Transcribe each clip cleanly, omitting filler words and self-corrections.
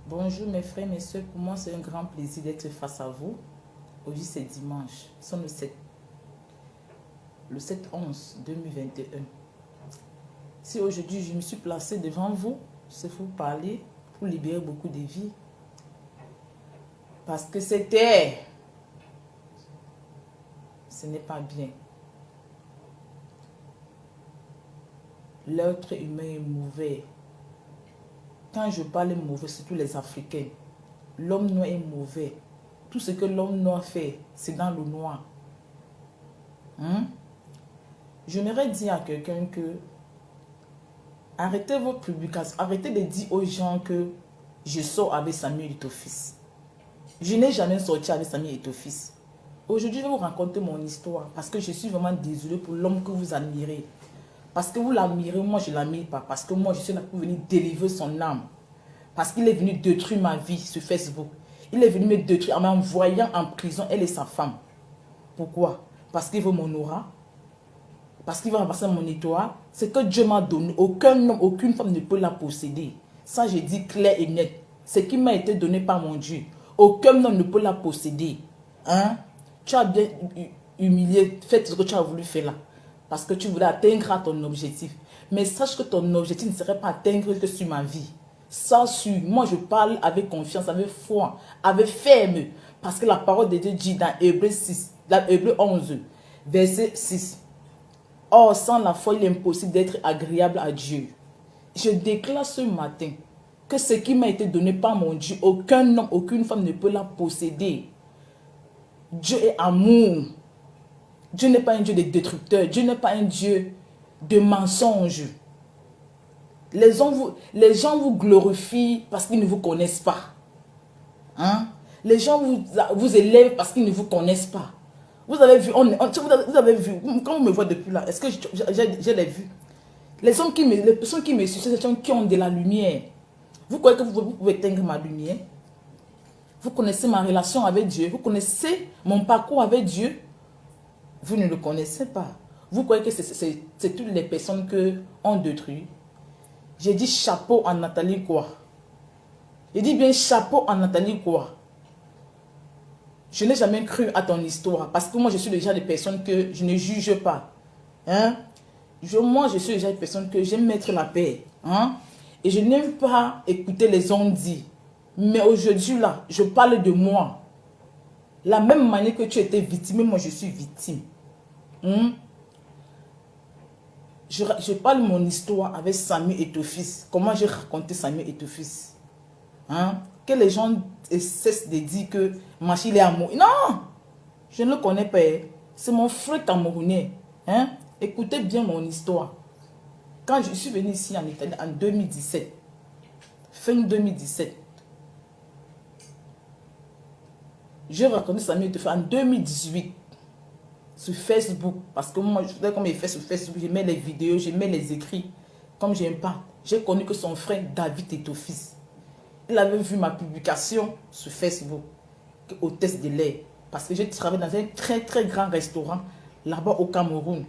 Bonjour mes frères, mes soeurs, pour moi c'est un grand plaisir d'être face à vous. Aujourd'hui c'est dimanche, nous sommes le 7/11/2021. Si aujourd'hui je me suis placée devant vous, c'est pour vous parler, pour libérer beaucoup de vies. Parce que ce n'est pas bien. L'être humain est mauvais. Quand je parle mauvais, surtout les Africains, l'homme noir est mauvais. Tout ce que l'homme noir fait, c'est dans le noir. J'aimerais dire à quelqu'un que arrêtez vos publications, arrêtez de dire aux gens que je sors avec Samuel Eto'o-Fils. Je n'ai jamais sorti avec Samuel Eto'o-Fils. Aujourd'hui, je vais vous raconter mon histoire parce que je suis vraiment désolée pour l'homme que vous admirez. Parce que vous l'admirez, moi je ne l'admire pas. Parce que moi je suis là pour venir délivrer son âme. Parce qu'il est venu détruire ma vie sur Facebook. Il est venu me détruire en m'envoyant en prison, elle et sa femme. Pourquoi? Parce qu'il veut mon aura. Parce qu'il veut remplacer mon étoile. C'est que Dieu m'a donné. Aucun homme, aucune femme ne peut la posséder. Ça, j'ai dit clair et net. Ce qui m'a été donné par mon Dieu. Aucun homme ne peut la posséder. Hein? Tu as bien humilié, fait ce que tu as voulu faire là. Parce que tu voulais atteindre ton objectif. Mais sache que ton objectif ne serait pas atteindre que sur ma vie. Ça, sur moi, je parle avec confiance, avec foi, avec ferme. Parce que la parole de Dieu dit dans Hébreu 6, dans Hébreu 11, verset 6. Or, sans la foi, il est impossible d'être agréable à Dieu. Je déclare ce matin que ce qui m'a été donné par mon Dieu, aucun homme, aucune femme ne peut la posséder. Dieu est amour. Dieu n'est pas un Dieu de destructeur. Dieu n'est pas un Dieu de mensonge. Les gens vous glorifient parce qu'ils ne vous connaissent pas. Hein? Les gens vous élèvent parce qu'ils ne vous connaissent pas. Vous avez vu, vous avez vu, quand vous me voyez depuis là, est-ce que je l'ai vu? Les personnes qui me suivent, c'est des gens qui ont de la lumière. Vous croyez que vous pouvez éteindre ma lumière? Vous connaissez ma relation avec Dieu? Vous connaissez mon parcours avec Dieu? Vous ne le connaissez pas. Vous croyez que c'est toutes les personnes que ont détruit? J'ai dit chapeau à Nathalie quoi? J'ai dit bien chapeau à Nathalie quoi? Je n'ai jamais cru à ton histoire parce que moi je suis déjà des personnes que je ne juge pas. Hein? Moi je suis déjà des personnes que j'aime mettre la paix. Hein? Et je n'aime pas écouter les hommes dire. Mais aujourd'hui là, je parle de moi. La même manière que tu étais victime, moi je suis victime. Je parle de mon histoire avec Samuel Eto'o-Fils. Comment j'ai raconté Samuel Eto'o-Fils. Hein? Que les gens cessent de dire que Machil est amour. Non! Je ne le connais pas. C'est mon frère camerounais. Hein? Écoutez bien mon histoire. Quand je suis venu ici en Italie en 2017, fin 2017, j'ai raconté Samuel Eto'o-Fils en 2018 sur Facebook. Parce que moi, comme il fait sur Facebook, je mets les vidéos, je mets les écrits. Comme j'aime pas, j'ai connu que son frère David Eto'o-Fils. Il avait vu ma publication sur Facebook, hôtesse de l'air. Parce que j'ai travaillé dans un très très grand restaurant là-bas au Cameroun.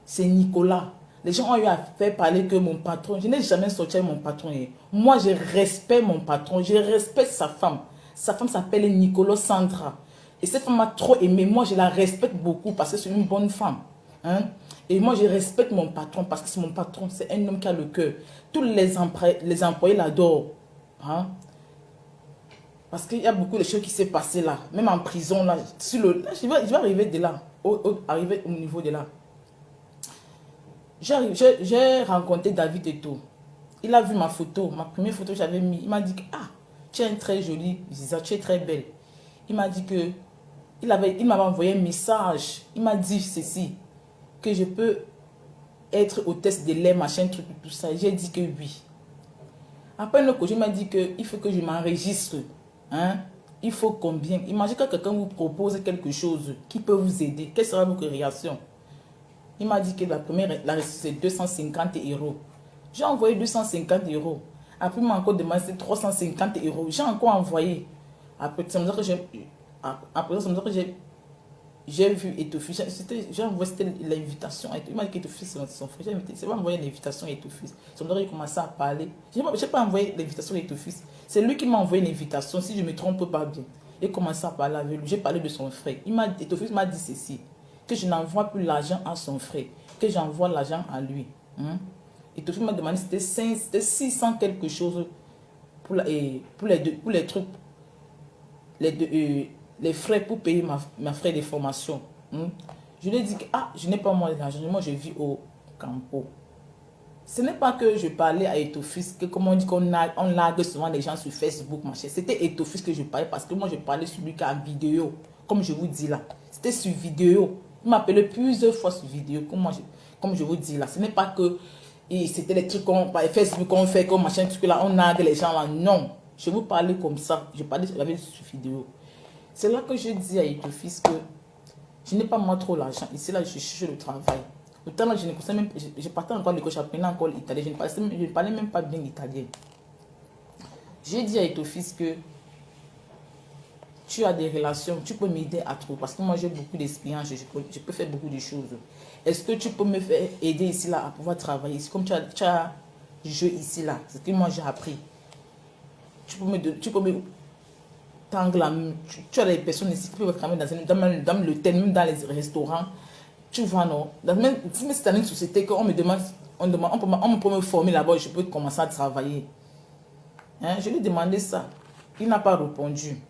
C'est Nicolas. Les gens ont eu à faire parler que mon patron, je n'ai jamais sorti avec mon patron. Moi, je respecte mon patron, je respecte sa femme. Sa femme s'appelle Nicolas Sandra. Et cette femme m'a trop aimé. Moi, je la respecte beaucoup parce que c'est une bonne femme. Hein? Et moi, je respecte mon patron parce que c'est mon patron. C'est un homme qui a le cœur. Tous les employés l'adorent. Hein? Parce qu'il y a beaucoup de choses qui s'est passé là. Même en prison, là. Je vais arriver de là. Arriver au niveau de là. J'ai rencontré David Eto'o. Il a vu ma photo. Ma première photo que j'avais mis. Il m'a dit que, ah, tu es très jolie. Tu es très belle. Il m'a dit que il m'avait envoyé un message. Il m'a dit ceci, que je peux être hôtesse de l'air, machin, truc, tout ça. J'ai dit que oui. Après, le coach m'a dit qu'il faut que je m'enregistre. Hein? Il faut combien? Imaginez que quelqu'un vous propose quelque chose qui peut vous aider. Quelle sera votre réaction? Il m'a dit que la première, c'est 250 €. J'ai envoyé 250 €. Après, il m'a encore demandé 350 €. J'ai encore envoyé. Après, ça me dit que j'ai j'ai vu Etofis, j'ai envoyé l'invitation. Il m'a dit qu'Etofis c'est son frère. J'ai envoyé l'invitation à Etofis. Son frère, il commençait à parler. Je n'ai pas envoyé l'invitation à Etofis. C'est lui qui m'a envoyé l'invitation, si je ne me trompe pas bien. Il commençait à parler avec lui. J'ai parlé de son frère. Etofis m'a dit ceci, que je n'envoie plus l'argent à son frère, que j'envoie l'argent à lui. Etofis m'a demandé, c'était 600 quelque chose pour les trucs, les frais pour payer ma frais de formation. Je lui ai dit que je n'ai pas moi l'argent, moi je vis au Campo. Ce n'est pas que je parlais à Etofis, que comme on dit qu'on largue souvent les gens sur Facebook, machin. C'était Etofis que je parlais parce que moi je parlais sur lui en vidéo, comme je vous dis là. C'était sur vidéo. Il m'appelait plusieurs fois sur vidéo, comme je vous dis là. Ce n'est pas que c'était les trucs par Facebook qu'on fait, comme machin, truc là, on largue les gens là. Non, je vous parlais comme ça. Je parlais sur vidéo. C'est là que je dis à Etofis que je n'ai pas moi trop l'argent. Ici, là, je cherche le travail. Autant là, je ne connaissais même pas, je partais encore à l'école, j'apprenais encore l'italien. Je ne parlais même pas bien l'italien. J'ai dit à Etofis que tu as des relations, tu peux m'aider à trouver. Parce que moi, j'ai beaucoup d'expérience, je peux faire beaucoup de choses. Est-ce que tu peux me faire aider ici, là, à pouvoir travailler ici? Comme tu as joué ici, là, c'est ce que moi, j'ai appris. Tu peux me tu as des personnes ici qui peuvent travailler dans l'hôtel, même dans les restaurants. Tu vois, non? Même si c'est dans une société qu'on me demande, on peut me former là-bas, je peux commencer à travailler. Je lui ai demandé ça. Il n'a pas répondu.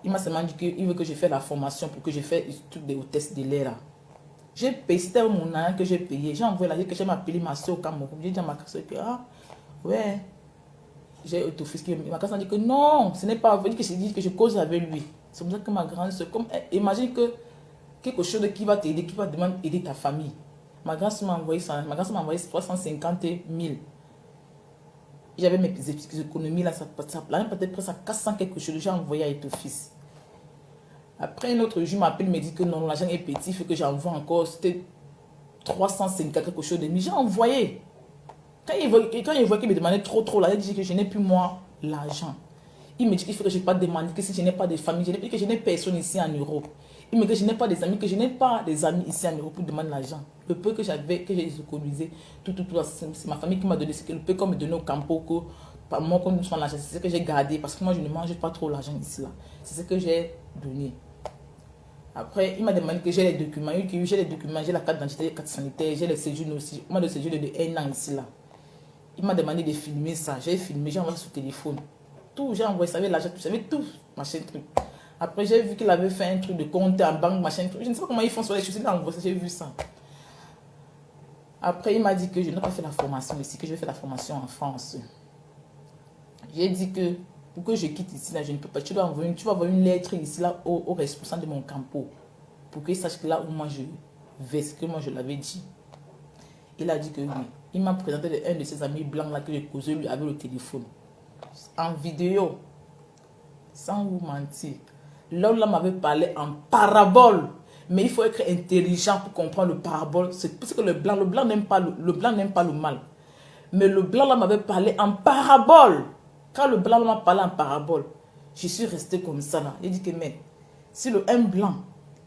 Il m'a seulement dit qu'il veut que je fasse la formation pour que je fasse toutes des hôtesses de l'air. J'ai payé, c'était mon an que j'ai payé. J'ai envoyé la vie que j'ai appelé ma soeur au Cameroun. J'ai dit à ma soeur que, ouais. J'ai offusqué. Ma soeur a dit que non, ce n'est pas vrai, que j'ai dit que je cause avec lui. C'est pour ça que ma grande soeur, imagine que quelque chose qui va t'aider, qui va demander aider ta famille. Ma grande soeur m'a envoyé ça. Ma grande soeur m'a envoyé 350 000. J'avais mes économies là, ça peut-être presque à 400 quelque chose. J'ai envoyé à Etofis. Après, un autre jour m'appelle, me dit que non, l'argent est petit, il faut que j'envoie encore. C'était 350 quelque chose de 1000. J'ai envoyé. Quand il voit qu'il me demandait trop, là, il dit que je n'ai plus moi l'argent. Il me dit qu'il faut que je ne pas demander, que si je n'ai pas de famille, que je n'ai personne ici en Europe. Il me dit que je n'ai pas des amis, que je n'ai pas des amis ici en Europe pour demander l'argent. Le peu que j'avais, que j'ai économisé, tout, c'est ma famille qui m'a donné, c'est que le peu qu'on me donnait au Campo, que moi, quand nous sommes l'argent, c'est ce que j'ai gardé, parce que moi, je ne mange pas trop l'argent ici, là. C'est ce que j'ai donné. Après, il m'a demandé que j'ai les documents. J'ai les documents, j'ai la carte d'identité, la carte sanitaire, j'ai le séjour aussi. Moi, le séjour de 1 an ici, là. Il m'a demandé de filmer ça. J'ai filmé, j'ai envoyé sur le téléphone. Tout, j'ai envoyé, ça avait l'argent, j'avais tout, machin, truc. Après, j'ai vu qu'il avait fait un truc de compte en banque, machin, truc. Je ne sais pas comment ils font sur les choses, j'ai vu ça. Après, il m'a dit que je n'ai pas fait la formation ici, que je vais faire la formation en France. J'ai dit que pour que je quitte ici, là, je ne peux pas. Tu vas envoyer une lettre ici, là, au responsable de mon campo, pour qu'il sache que là où moi je vais, ce que moi je l'avais dit. Il a dit que oui. Il m'a présenté un de ses amis blancs là que j'ai causé lui avec le téléphone. En vidéo. Sans vous mentir. L'homme là m'avait parlé en parabole. Mais il faut être intelligent pour comprendre le parabole. C'est parce que le blanc n'aime pas le mal. Mais le blanc là m'avait parlé en parabole. Quand le blanc m'a parlé en parabole, je suis resté comme ça là. Il dit que mais si un blanc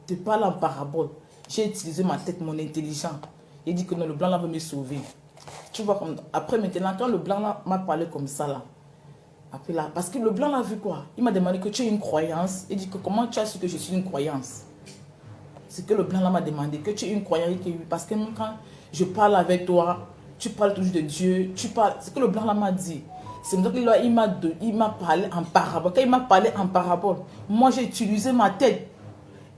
te parle en parabole, j'ai utilisé ma tête, mon intelligence. Il dit que non, le blanc là veut me sauver. Tu vois, après maintenant, quand le blanc là m'a parlé comme ça là, après là, parce que le blanc là a vu quoi? Il m'a demandé que tu as une croyance. Il dit que comment tu as su que je suis une croyance? C'est que le blanc là m'a demandé que tu as une croyance. Parce que même quand je parle avec toi, tu parles toujours de Dieu, tu parles. C'est que le blanc là m'a dit. C'est pour ça qu'il m'a parlé en parabole. Quand il m'a parlé en parabole, moi j'ai utilisé ma tête.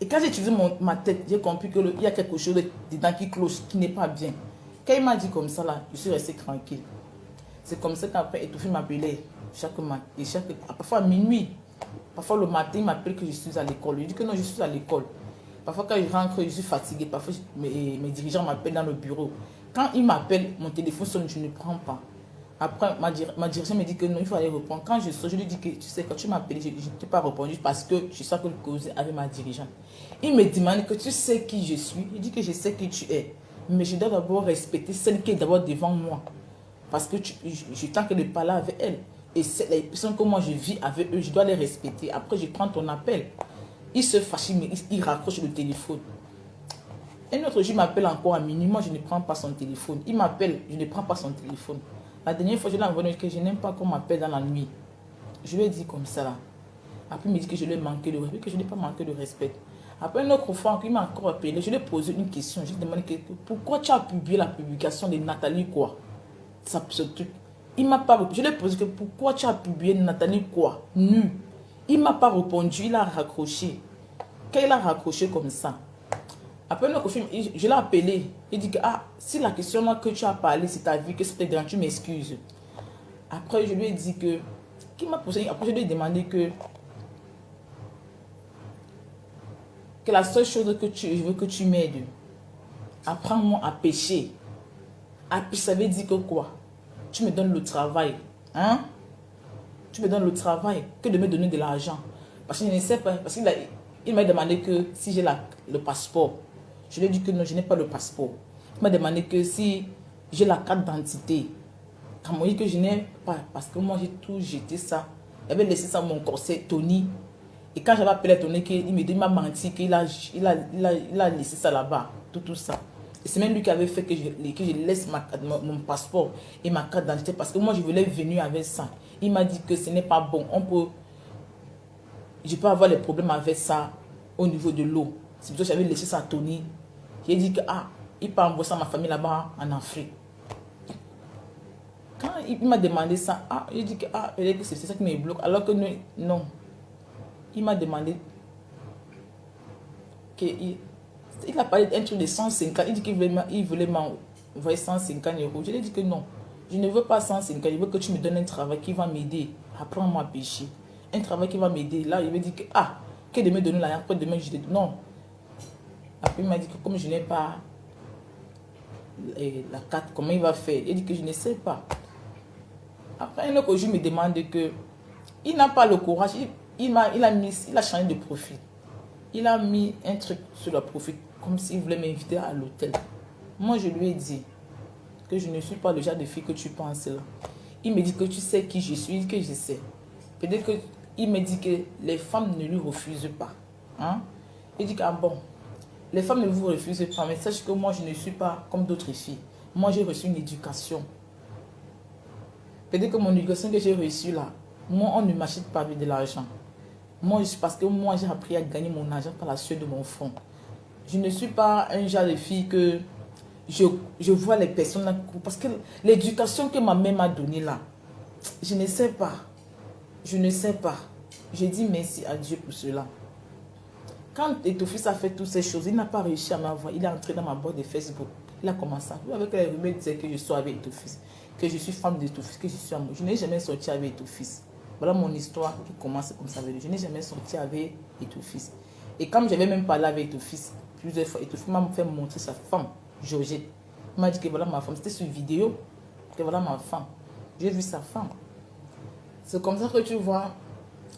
Et quand j'ai utilisé ma tête, j'ai compris qu'il y a quelque chose dedans qui cloche, qui n'est pas bien. Quand il m'a dit comme ça, là, je suis resté tranquille. C'est comme ça qu'après, Etofis m'appelait chaque matin, parfois à minuit. Parfois le matin, il m'appelle que je suis à l'école. Je dis que non, je suis à l'école. Parfois quand je rentre, je suis fatigué. Parfois mes dirigeants m'appellent dans le bureau. Quand ils m'appellent, mon téléphone sonne, je ne prends pas. Après, ma dirigeante me dit que non, il faut aller répondre. Quand je sors, je lui dis que tu sais, quand tu m'as appelé, je ne t'ai pas répondu parce que je sais que le cause avec ma dirigeante. Il me demande que tu sais qui je suis. Il dit que je sais qui tu es. Mais je dois d'abord respecter celle qui est d'abord devant moi. Parce que je tente de parler avec elle. Et c'est les personnes que moi je vis avec eux, je dois les respecter. Après, je prends ton appel. Il se fâche, il raccroche le téléphone. Un autre jour, il m'appelle encore à minuit. Moi, je ne prends pas son téléphone. Il m'appelle, je ne prends pas son téléphone. La dernière fois, je l'ai envoyé que je n'aime pas qu'on m'appelle dans la nuit. Je lui ai dit comme ça là. Après, il me dit que je lui ai manqué de respect, que je n'ai pas manqué de respect. Après, une autre fois, il m'a encore appelé. Je lui ai posé une question. Je lui ai demandé pourquoi tu as publié la publication de Nathalie quoi. Ça, ce truc. Il m'a pas répondu. Je lui ai posé que pourquoi tu as publié Nathalie quoi. Nu. Il m'a pas répondu. Il a raccroché. Quand il a raccroché comme ça. Après, je l'ai appelé. Il dit que si la question là que tu as parlé, c'est ta vie, que c'était grand, tu m'excuses. Après, je lui ai dit que. Qui m'a posé. Après, je lui ai demandé que la seule chose que je veux que tu m'aides, apprends-moi à pêcher. Ça veut dire que quoi? Tu me donnes le travail. Hein? Tu me donnes le travail que de me donner de l'argent. Parce que je ne sais pas. Parce qu'il m'a demandé que si j'ai le passeport. Je lui ai dit que non, je n'ai pas le passeport. Il m'a demandé que si j'ai la carte d'identité. Quand il m'a dit que je n'ai pas. Parce que moi, j'ai tout jeté ça. Il avait laissé ça mon corset, Tony. Et quand j'avais appelé Tony, il m'a menti qu'il a laissé ça là-bas. Tout ça. Et c'est même lui qui avait fait que je laisse mon passeport et ma carte d'identité. Parce que moi, je voulais venir avec ça. Il m'a dit que ce n'est pas bon. Je peux avoir des problèmes avec ça au niveau de l'eau. C'est pour ça que j'avais laissé ça à Tony. J'ai dit que il peut envoyer ça à ma famille là-bas en Afrique. Quand il m'a demandé ça, j'ai dit que c'est ça qui me bloque. Alors que non. Il m'a demandé qu'il a parlé d'un truc de 150. Il dit qu'il voulait m'envoyer 150 euros. Je lui ai dit que non. Je ne veux pas 150. Je veux que tu me donnes un travail qui va m'aider. Apprends-moi à pêcher. Un travail qui va m'aider. Là, il m'a dit que de me donner l'argent. Après demain, je lui ai dit non. Après, il m'a dit que comme je n'ai pas la carte, comment il va faire? Il dit que je ne sais pas. Après, un autre jour, il me demande que il n'a pas le courage. Il a changé de profil. Il a mis un truc sur le profil comme s'il voulait m'inviter à l'hôtel. Moi, je lui ai dit que je ne suis pas le genre de fille que tu penses là. Il me dit que tu sais qui je suis, que je sais. Peut-être qu'il me dit que les femmes ne lui refusent pas. Hein? Il dit que bon, les femmes ne vous refusent pas, mais sache que moi, je ne suis pas comme d'autres filles. Moi, j'ai reçu une éducation. Peut-être que mon éducation que j'ai reçue là, moi, on ne m'achète pas avec de l'argent. Moi, parce que moi, j'ai appris à gagner mon argent par la sueur de mon front. Je ne suis pas un genre de fille que je vois les personnes là. Parce que l'éducation que ma mère m'a donnée là, je ne sais pas. Je ne sais pas. Je dis merci à Dieu pour cela. Quand Etofis a fait toutes ces choses, il n'a pas réussi à m'avoir. Il est entré dans ma boîte de Facebook. Il a commencé à avec les rumeurs disaient que je sois avec Etofis, que je suis femme d'Etofis, que je suis amoureux. Je n'ai jamais sorti avec Etofis. Voilà mon histoire qui commence comme ça. Je n'ai jamais sorti avec Etofis. Et comme j'avais même parlé avec Etofis plusieurs fois, Etofis m'a fait montrer sa femme, Georgette. Il m'a dit que voilà ma femme. C'était sur vidéo. Que voilà ma femme. J'ai vu sa femme. C'est comme ça que tu vois.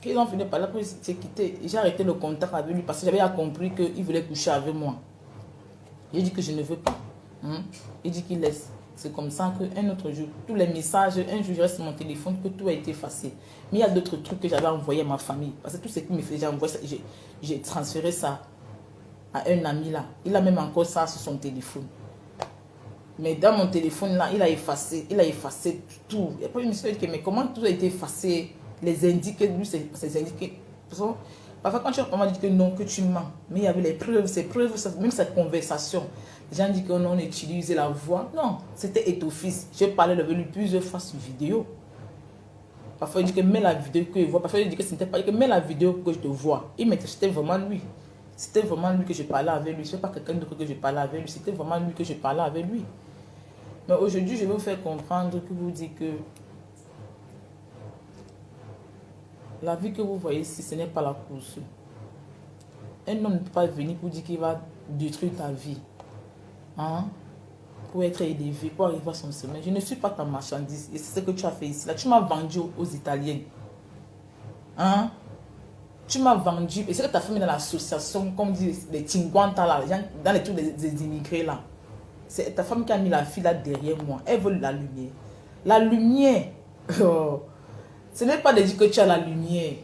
Qu'ils ont fini par là, après j'ai quitté. J'ai arrêté le contact avec lui parce que j'avais compris qu'il voulait coucher avec moi. J'ai dit que je ne veux pas. Il dit qu'il laisse. C'est comme ça qu'un autre jour, tous les messages, un jour je reste sur mon téléphone, que tout a été effacé. Mais il y a d'autres trucs que j'avais envoyé à ma famille. Parce que tout ce qui me faisait, j'ai transféré ça à un ami là. Il a même encore ça sur son téléphone. Mais dans mon téléphone là, il a effacé tout. Et après, je me suis dit, mais comment tout a été effacé? Les indiqués, lui, c'est indiqué. Parfois, quand on m'a dit que non, que tu mens, mais il y avait les preuves, ces preuves, même cette conversation. Les gens disent qu'on utilisait la voix. Non, c'était Etofis. J'ai parlé avec lui plusieurs fois sur vidéo. Parfois, il dit que mets la vidéo que je vois. Parfois, il dit que ce n'était pas que mets la vidéo que je te vois. C'était vraiment lui. C'était vraiment lui que je parlais avec lui. Ce n'est pas quelqu'un d'autre que je parlais avec lui. C'était vraiment lui que je parlais avec lui. Mais aujourd'hui, je vais vous faire comprendre que vous dites que la vie que vous voyez ici, ce n'est pas la course. Un homme ne peut pas venir pour dire qu'il va détruire ta vie. Hein? Pour être élevé, pour arriver à son sommet. Je ne suis pas ta marchandise. Et c'est ce que tu as fait ici. Là, tu m'as vendu aux Italiens. Hein? Tu m'as vendu. Et c'est que ta famille dans l'association, comme dit les Tinguanta, là, dans les trucs des immigrés là. C'est ta femme qui a mis la fille là derrière moi. Elle veut la lumière. La lumière. Oh. Ce n'est pas de dire que tu as la lumière.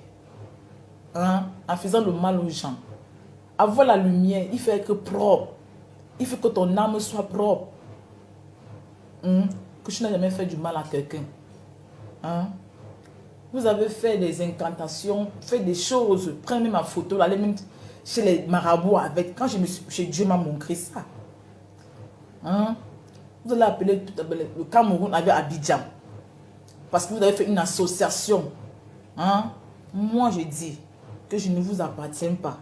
hein, en faisant le mal aux gens. Avoir la lumière, il faut être propre. Il faut que ton âme soit propre. Que tu n'as jamais fait du mal à quelqu'un. Hein? Vous avez fait des incantations, fait des choses. Prenez ma photo, allez même chez les marabouts avec. Quand je me suis chez Dieu m'a montré ça. Hein? Vous allez appeler le Cameroun avec Abidjan. Parce que vous avez fait une association. Hein? Moi, je dis que je ne vous appartiens pas.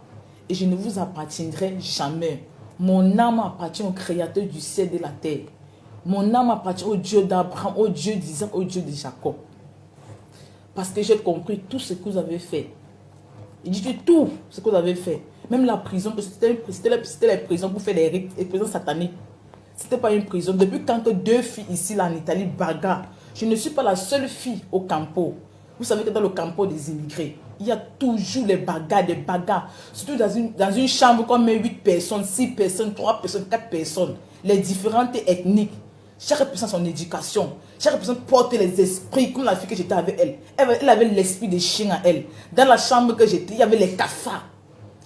Et je ne vous appartiendrai jamais. Mon âme appartient au Créateur du ciel et de la terre. Mon âme appartient au Dieu d'Abraham, au Dieu d'Isaac, au Dieu de Jacob. Parce que j'ai compris tout ce que vous avez fait. Il dit que tout ce que vous avez fait. Même la prison, c'était la prison pour faire les prisons sataniques. C'était pas une prison. Depuis quand que 2 filles ici, là, en Italie, bagarrent. Je ne suis pas la seule fille au campo. Vous savez que dans le campo des immigrés, il y a toujours les bagarres, des bagarres. Surtout dans une chambre comme 8 personnes, 6 personnes, 3 personnes, 4 personnes. Les différentes ethniques. Chaque personne a son éducation. Chaque personne porte les esprits. Comme la fille que j'étais avec elle. Elle avait l'esprit des chiens à elle. Dans la chambre que j'étais, il y avait les cafards.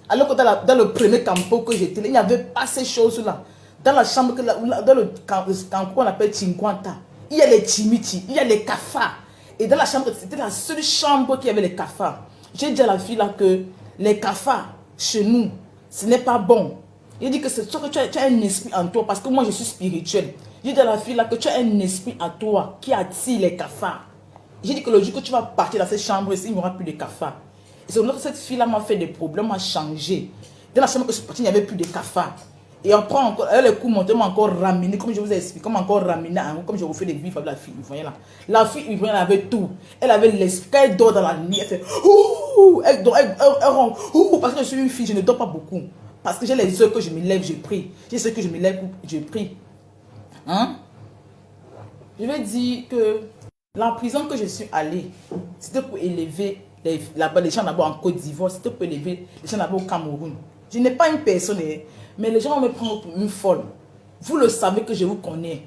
Alors que dans le premier campo que j'étais, il n'y avait pas ces choses-là. Dans la chambre, dans le campo qu'on appelle Cinquanta, il y a les chimichi, il y a les cafards. Et dans la chambre, c'était la seule chambre qui avait les cafards. J'ai dit à la fille là que les cafards, chez nous, ce n'est pas bon. Il dit que c'est soit que tu as un esprit en toi, parce que moi je suis spirituel. J'ai dit à la fille là que tu as un esprit en toi qui attire les cafards. J'ai dit que le jour que tu vas partir dans cette chambre, il n'y aura plus de cafards. Et c'est là que cette fille là m'a fait des problèmes, m'a changé. Dans la chambre que je suis partie, il n'y avait plus de cafards. Et après, encore, elle les coups montés m'a encore ramené, comme je vous ai expliqué, comme encore ramené, comme je vous fais des bifs avec la fille, vous voyez là. La fille, elle avait tout. Elle avait l'esprit, quand elle dort dans la nuit, elle fait ouh, elle ronfle, ouh, parce que je suis une fille, je ne dors pas beaucoup. Parce que j'ai les heures que je me lève, je prie. J'ai ce que je me lève, je prie. Hein? Je vais dire que la prison que je suis allée, c'était pour élever les gens là-bas en Côte d'Ivoire, c'était pour élever les gens là-bas au Cameroun. Je n'ai pas une personne, mais les gens me prennent pour une folle. Vous le savez que je vous connais.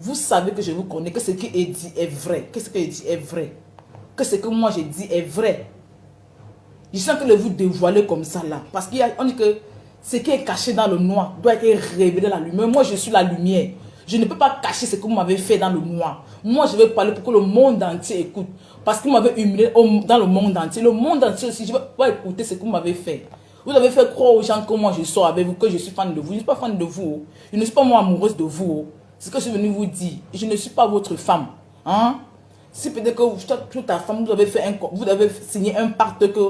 Vous savez que je vous connais, que ce qu'il dit est vrai. Que ce qu'il dit est vrai. Que ce que moi j'ai dit est vrai. Je sens que de vous dévoiler comme ça là. Parce qu'on dit que ce qui est caché dans le noir doit être révélé dans la lumière. Moi je suis la lumière. Je ne peux pas cacher ce que vous m'avez fait dans le noir. Moi je vais parler pour que le monde entier écoute. Parce que vous m'avez humilié dans le monde entier. Le monde entier aussi, je ne vais pas écouter ce que vous m'avez fait. Vous avez fait croire aux gens que moi je sors avec vous, que je suis fan de vous. Je ne suis pas fan de vous. Je ne suis pas moi amoureuse de vous. C'est ce que je suis venu vous dire. Je ne suis pas votre femme. Hein? Si peut-être que toute ta femme, vous avez signé un pacte que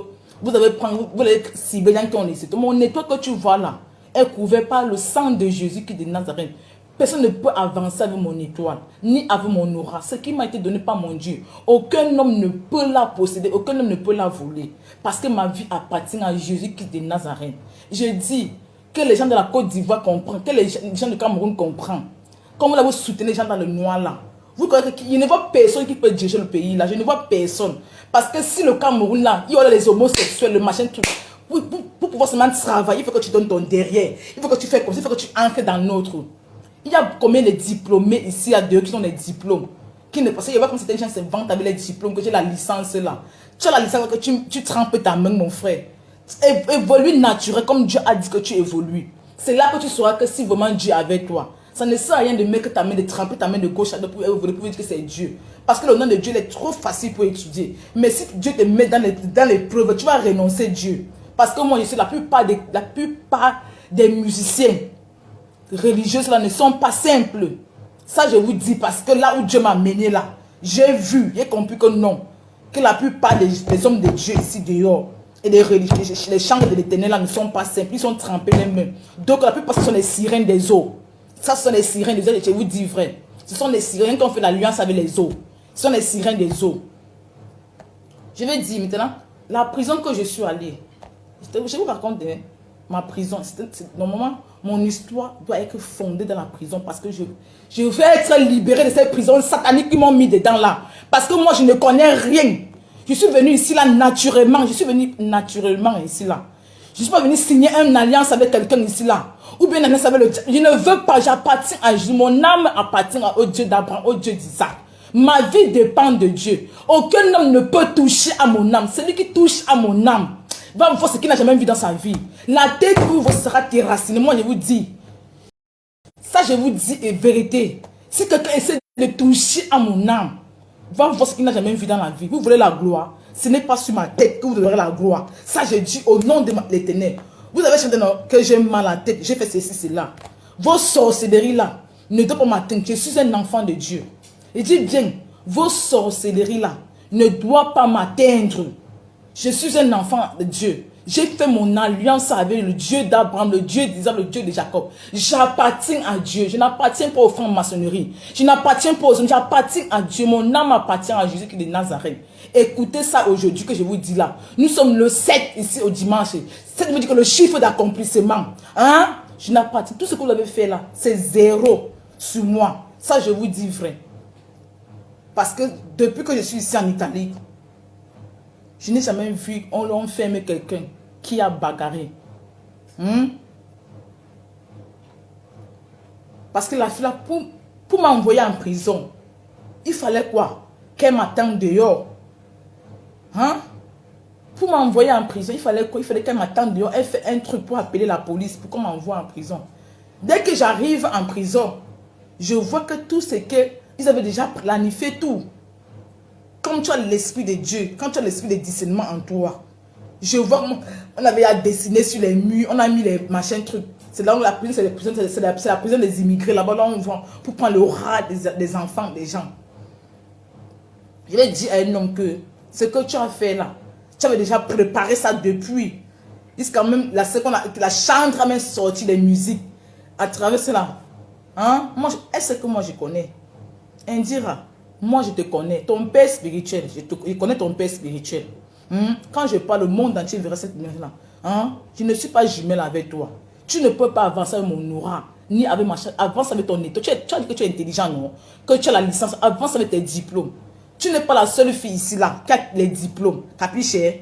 vous avez ciblé dans ton lycée. Mon étoile que tu vois là est couvert par le sang de Jésus qui est de Nazareth. Personne ne peut avancer avec mon étoile, ni avec mon aura. Ce qui m'a été donné par mon Dieu. Aucun homme ne peut la posséder, aucun homme ne peut la voler. Parce que ma vie appartient à Jésus qui est de Nazareth. Je dis que les gens de la Côte d'Ivoire comprennent, que les gens du Cameroun comprennent. Comme vous soutenez les gens dans le noir là. Vous croyez qu'il n'y a pas personne qui peut diriger le pays là. Je ne vois personne. Parce que si le Cameroun là, il y a les homosexuels, le machin, tout. Pour pouvoir seulement travailler, il faut que tu donnes ton derrière. Il faut que tu fais comme ça, il faut que tu entres dans l'autre. Il y a combien de diplômés ici à deux qui ont des diplômes qui ne, parce qu'il y a pas comme certaines gens se vantent avec les diplômes, que j'ai la licence là. Tu as la licence que tu trempes ta main, mon frère. Évolue naturel comme Dieu a dit que tu évolues. C'est là que tu sauras que si vraiment Dieu est avec toi. Ça ne sert à rien de mettre ta main, de tremper ta main de gauche à droite pour évoluer, pour dire que c'est Dieu. Parce que le nom de Dieu est trop facile pour étudier. Mais si Dieu te met dans l'épreuve, tu vas renoncer Dieu. Parce que moi, je sais la plupart des musiciens religieuses là ne sont pas simples. Ça je vous dis parce que là où Dieu m'a mené là, j'ai vu, j'ai compris que non, que la plupart des hommes de Dieu ici dehors et des religieux, les chants de l'éternel là ne sont pas simples, ils sont trempés les mains. Donc la plupart ce sont les sirènes des eaux. Ça ce sont les sirènes des eaux, je vous dis vrai. Ce sont les sirènes qui ont fait l'alliance avec les eaux. Ce sont les sirènes des eaux. Je vais dire maintenant, la prison que je suis allée, je vous raconte ma prison. Normalement, mon histoire doit être fondée dans la prison parce que je vais être libérée de cette prison satanique qui m'ont mis dedans là. Parce que moi, je ne connais rien. Je suis venue ici là naturellement. Je suis venue naturellement ici là. Je ne suis pas venue signer une alliance avec quelqu'un ici là. Ou bien une alliance avec le Dieu. Je ne veux pas, j'appartiens à Dieu. Mon âme appartient au Dieu d'Abraham, au Dieu d'Isaac. Ma vie dépend de Dieu. Aucun homme ne peut toucher à mon âme. Celui qui touche à mon âme va me voir ce qu'il n'a jamais vu dans sa vie. La tête ouvre sera déracinée. Moi, je vous dis. Ça, je vous dis est vérité. Si quelqu'un essaie de toucher à mon âme, va voir ce qu'il n'a jamais vu dans la vie. Vous voulez la gloire? Ce n'est pas sur ma tête que vous aurez la gloire. Ça, je dis au nom de l'Éternel. Vous avez chanté que j'ai mal à la tête, j'ai fait ceci, cela. Vos sorcelleries là ne doivent pas m'atteindre. Je suis un enfant de Dieu. Et dis bien, vos sorcelleries là ne doivent pas m'atteindre. Je suis un enfant de Dieu. J'ai fait mon alliance avec le Dieu d'Abraham, le Dieu d'Isaac, le Dieu de Jacob. J'appartiens à Dieu. Je n'appartiens pas aux francs-maçonneries. Je n'appartiens pas aux hommes. J'appartiens à Dieu. Mon âme appartient à Jésus qui est de Nazareth. Écoutez ça aujourd'hui que je vous dis là. Nous sommes le 7 ici au dimanche. 7 veut dire que le chiffre d'accomplissement. Hein? Je n'appartiens. Tout ce que vous avez fait là, c'est 0 sur moi. Ça, je vous dis vrai. Parce que depuis que je suis ici en Italie, je n'ai jamais vu on enferme quelqu'un qui a bagarré. Parce que la fille, pour m'envoyer en prison, il fallait quoi? Qu'elle m'attende dehors. Pour m'envoyer en prison, il fallait quoi? Il fallait qu'elle m'attende dehors. Elle fait un truc pour appeler la police, pour qu'on m'envoie en prison. Dès que j'arrive en prison, je vois que tout ce qu'ils avaient déjà planifié tout. Comme tu as l'esprit de Dieu, quand tu as l'esprit de discernement en toi, je vois, on avait à dessiner sur les murs, on a mis les machins trucs. C'est là où la prison, c'est la prison des immigrés, là-bas, là on voit, pour prendre le rat des enfants, des gens. Je vais dire à un homme que ce que tu as fait là, tu avais déjà préparé ça depuis. Jusqu'à même la chambre a même sorti les musiques à travers cela. Moi, est-ce que moi je connais? Indira. Moi, je te connais, ton père spirituel, je connais ton père spirituel. Quand je parle, le monde entier verra cette lumière-là. Je ne suis pas jumelle avec toi. Tu ne peux pas avancer avec mon aura, ni avec ma chaîne. Avance avec ton état. Tu as dit que tu es intelligent, non? Que tu as la licence. Avance avec tes diplômes. Tu n'es pas la seule fille ici, là, qui a les diplômes. Capiche? Il